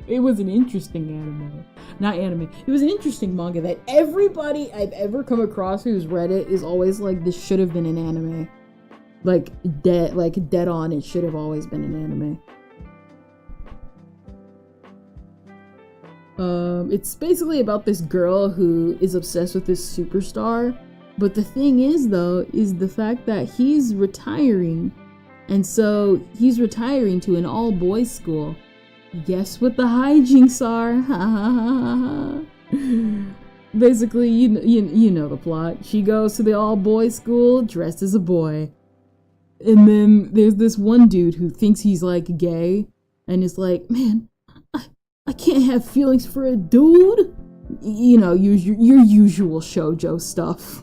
It was an interesting anime. Not anime. It was an interesting manga that everybody I've ever come across who's read it is always like, this should have been an anime. Like dead on, it should have always been an anime. It's basically about this girl who is obsessed with this superstar. But the thing is, though, is the fact that he's retiring. And so he's retiring to an all-boys school. Guess what the hijinks are? Basically, you know the plot. She goes to the all-boys school dressed as a boy. And then there's this one dude who thinks he's like gay and is like, man, I can't have feelings for a dude. You know, your usual shoujo stuff.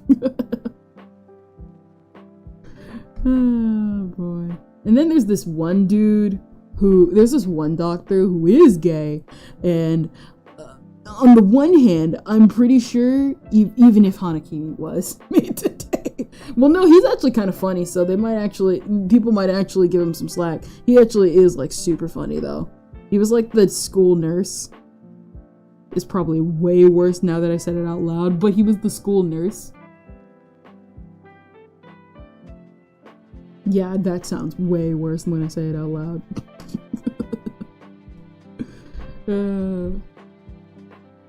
Oh boy. And then there's this one dude there's this one doctor who is gay, and on the one hand, I'm pretty sure even if Hanakimi was made today, well, no, he's actually kind of funny, so people might actually give him some slack. He actually is like super funny though. He was like the school nurse. It's probably way worse now that I said it out loud, but he was the school nurse. Yeah, that sounds way worse when I say it out loud.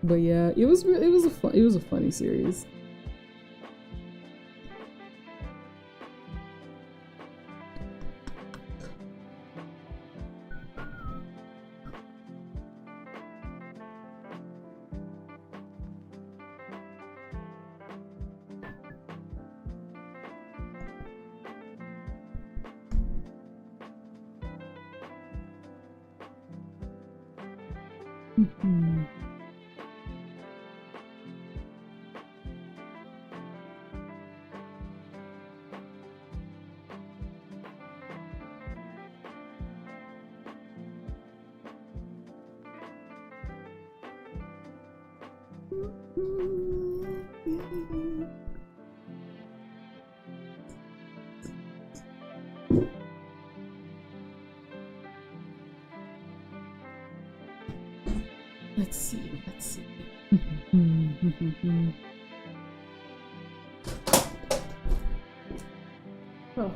But yeah, it was a funny series. Let's see. Oh.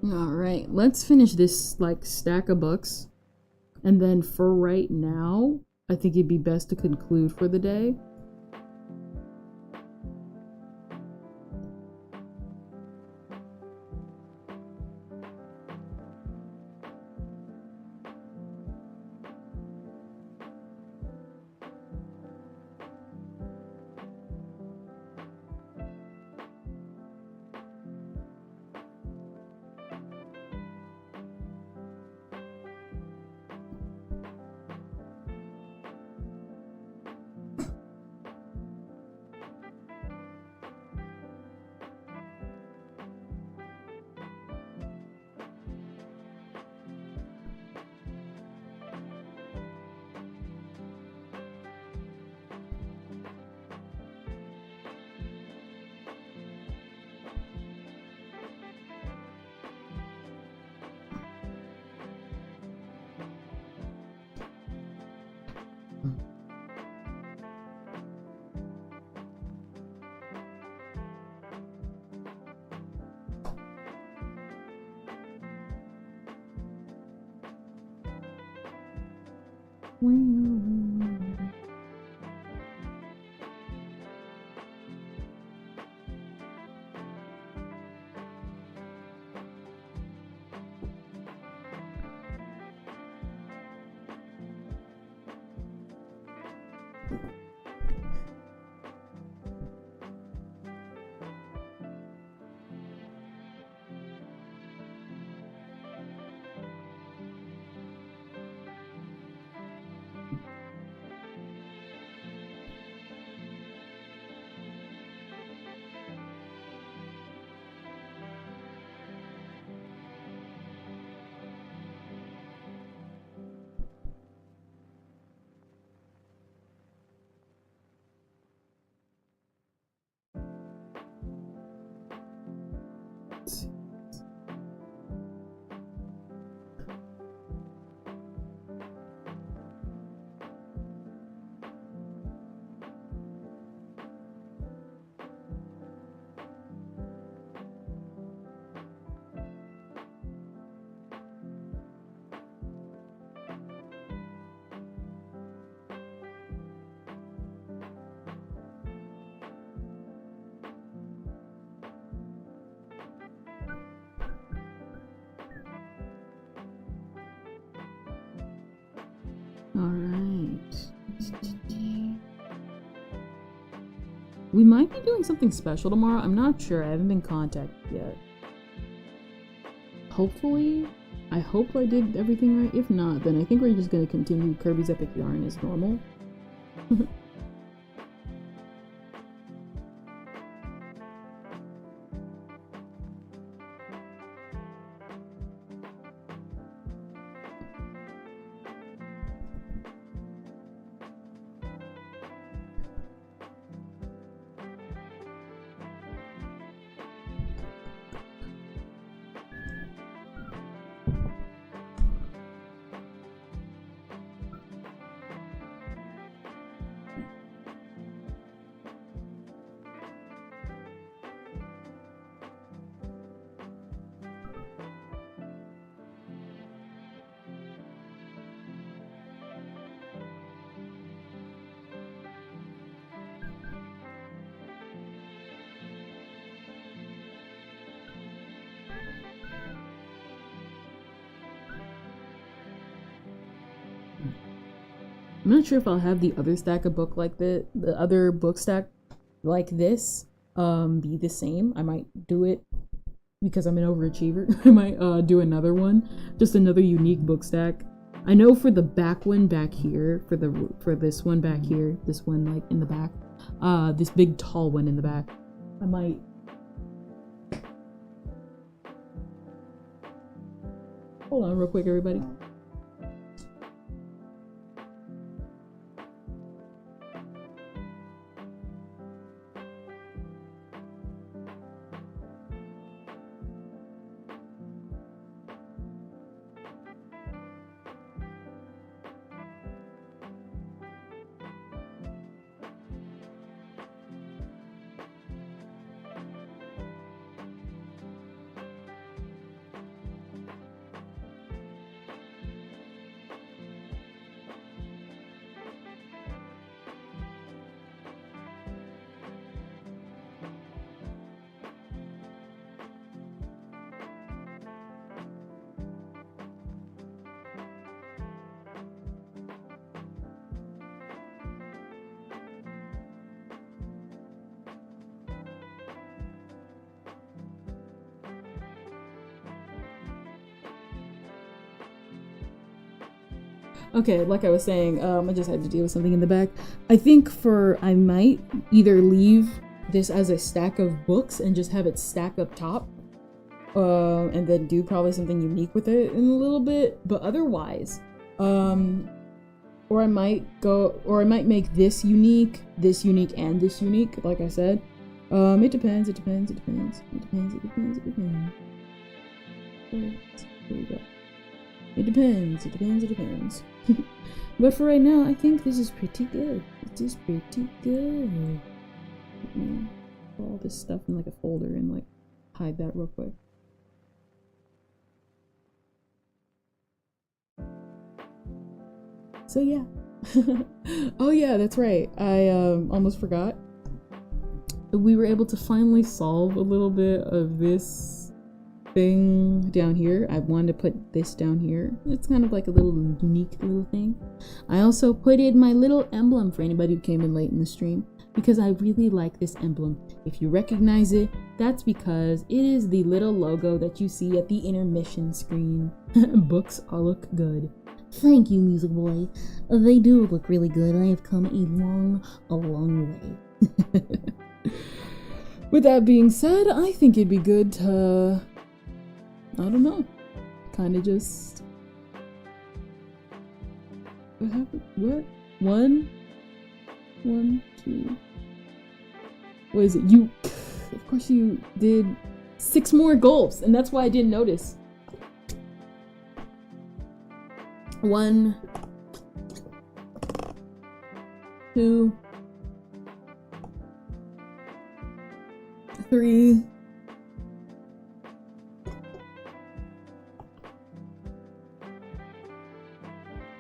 All right, let's finish this like stack of books, and then for right now, I think it'd be best to conclude for the day. Alright. We might be doing something special tomorrow. I'm not sure. I haven't been contacted yet. Hopefully. I hope I did everything right. If not, then I think we're just going to continue Kirby's Epic Yarn as normal. I'm not sure if I'll have the other stack of book like the other book stack like this be the same. I might do it because I'm an overachiever. I might do another one, just another unique book stack. I know for the back one back here, for this one back here, this one like in the back, this big tall one in the back, I might. Hold on real quick, everybody. Okay, like I was saying, I just had to deal with something in the back. I think I might either leave this as a stack of books and just have it stack up top, and then do probably something unique with it in a little bit, but otherwise, or I might make this unique, and this unique, like I said. It depends. Here we go. It depends. But for right now, I think this is pretty good. It is pretty good. Put all this stuff in like a folder and like hide that real quick. So yeah. Oh yeah, that's right. I almost forgot. We were able to finally solve a little bit of this thing down here. I wanted to put this down here. It's kind of like a little unique little thing. I also put in my little emblem for anybody who came in late in the stream because I really like this emblem. If you recognize it, that's because it is the little logo that you see at the intermission screen. Books all look good. Thank you, Music Boy. They do look really good. I have come a long way. With that being said, I think it'd be good to, I don't know, kind of just, what happened? What? One, two, what is it? You, of course you did 6 more goals, and that's why I didn't notice. 1, 2, 3,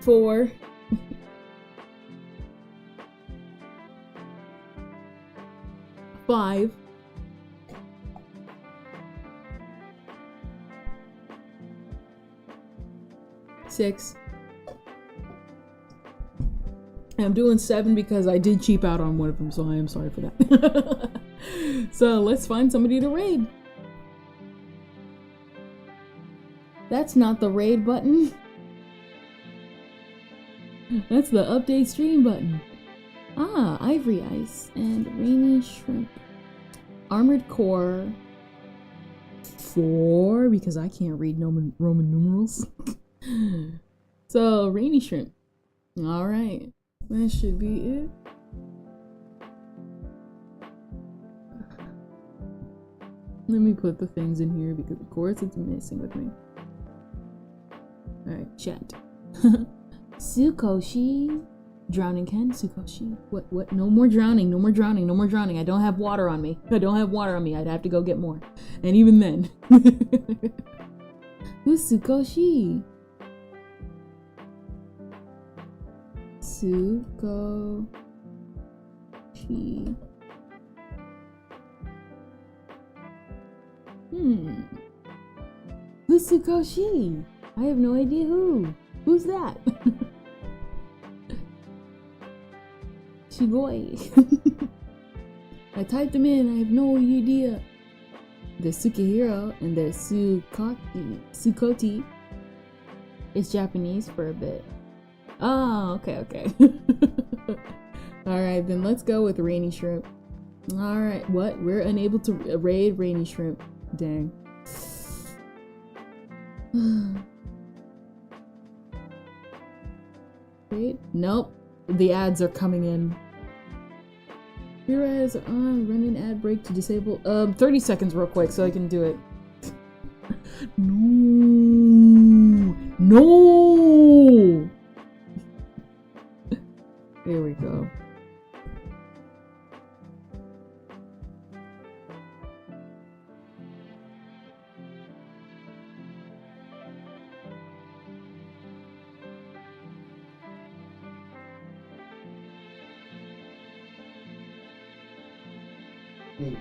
4, 5, 6. I'm doing 7 because I did cheap out on one of them, so I am sorry for that. So let's find somebody to raid. That's not the raid button. That's the update stream button. Ah, Ivory Ice and Rainy Shrimp. Armored Core 4, because I can't read Roman numerals. So, Rainy Shrimp. Alright. That should be it. Let me put the things in here because of course it's messing with me. Alright, chat. Sukoshi. Drowning Ken, Sukoshi. What? No more drowning. I don't have water on me. I'd have to go get more. And even then. Who's Sukoshi? Sukoshi. Who's Sukoshi? I have no idea who. Who's that? Sugoi. I typed them in, I have no idea. There's Sukihiro and there's Sukoti. It's Japanese for a bit. Oh, okay. Alright, then let's go with Rainy Shrimp. Alright, what? We're unable to raid Rainy Shrimp. Dang. Wait, nope. The ads are coming in. Your ads are on. Run an ad break to disable. 30 seconds real quick so I can do it. No! Here we go. Wait.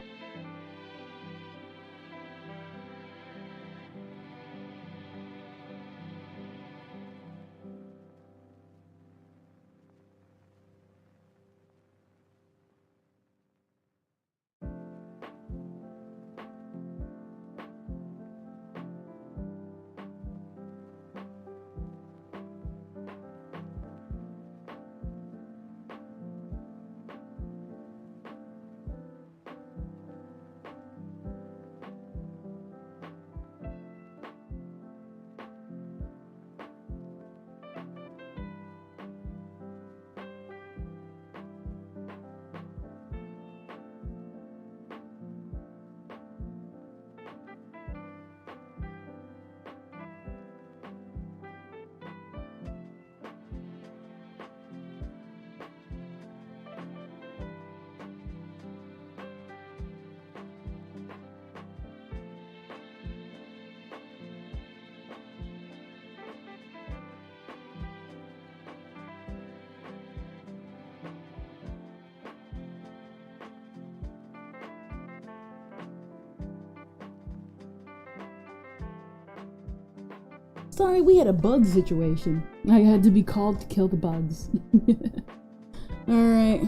Sorry, we had a bug situation. I had to be called to kill the bugs. Alright.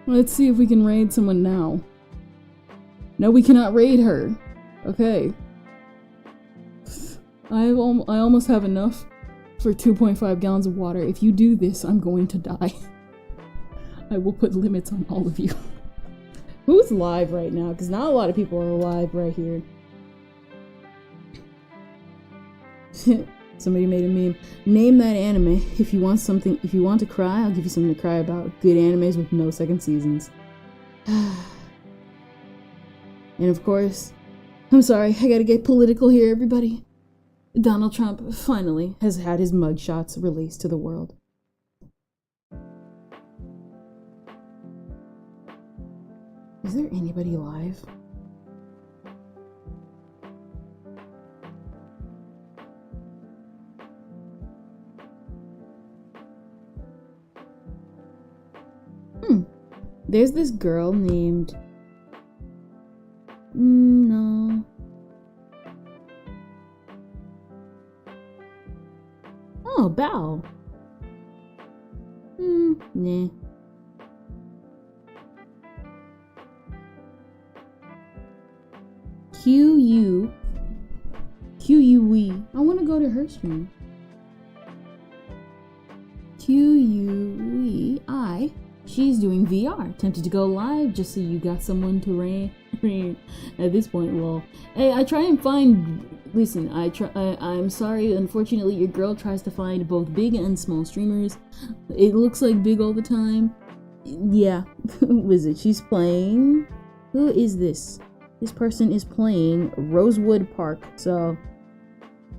Let's see if we can raid someone now. No, we cannot raid her. Okay. I almost have enough for 2.5 gallons of water. If you do this, I'm going to die. I will put limits on all of you. Who's live right now? Because not a lot of people are live right here. Somebody made a meme. Name that anime. If you want to cry, I'll give you something to cry about. Good animes with no second seasons. And of course, I'm sorry, I gotta get political here, everybody. Donald Trump finally has had his mugshots released to the world. Is there anybody live? There's this girl named... no. Oh, Bao. Nah. Q-U-E. I want to go to her stream. Q-U-E-I. She's doing VR. Tempted to go live just so you got someone to rain. At this point, well, hey, I try and find. Listen, I'm sorry. Unfortunately, your girl tries to find both big and small streamers. It looks like big all the time. Yeah, who is it? She's playing. Who is this? This person is playing Rosewood Park. So,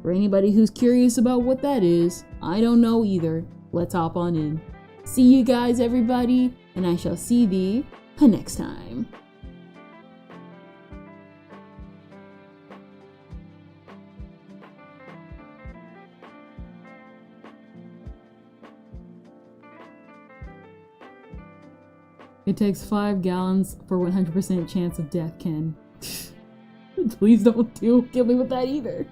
for anybody who's curious about what that is, I don't know either. Let's hop on in. See you guys, everybody, and I shall see thee next time. It takes 5 gallons for 100% chance of death, Ken. Please don't kill me with that either.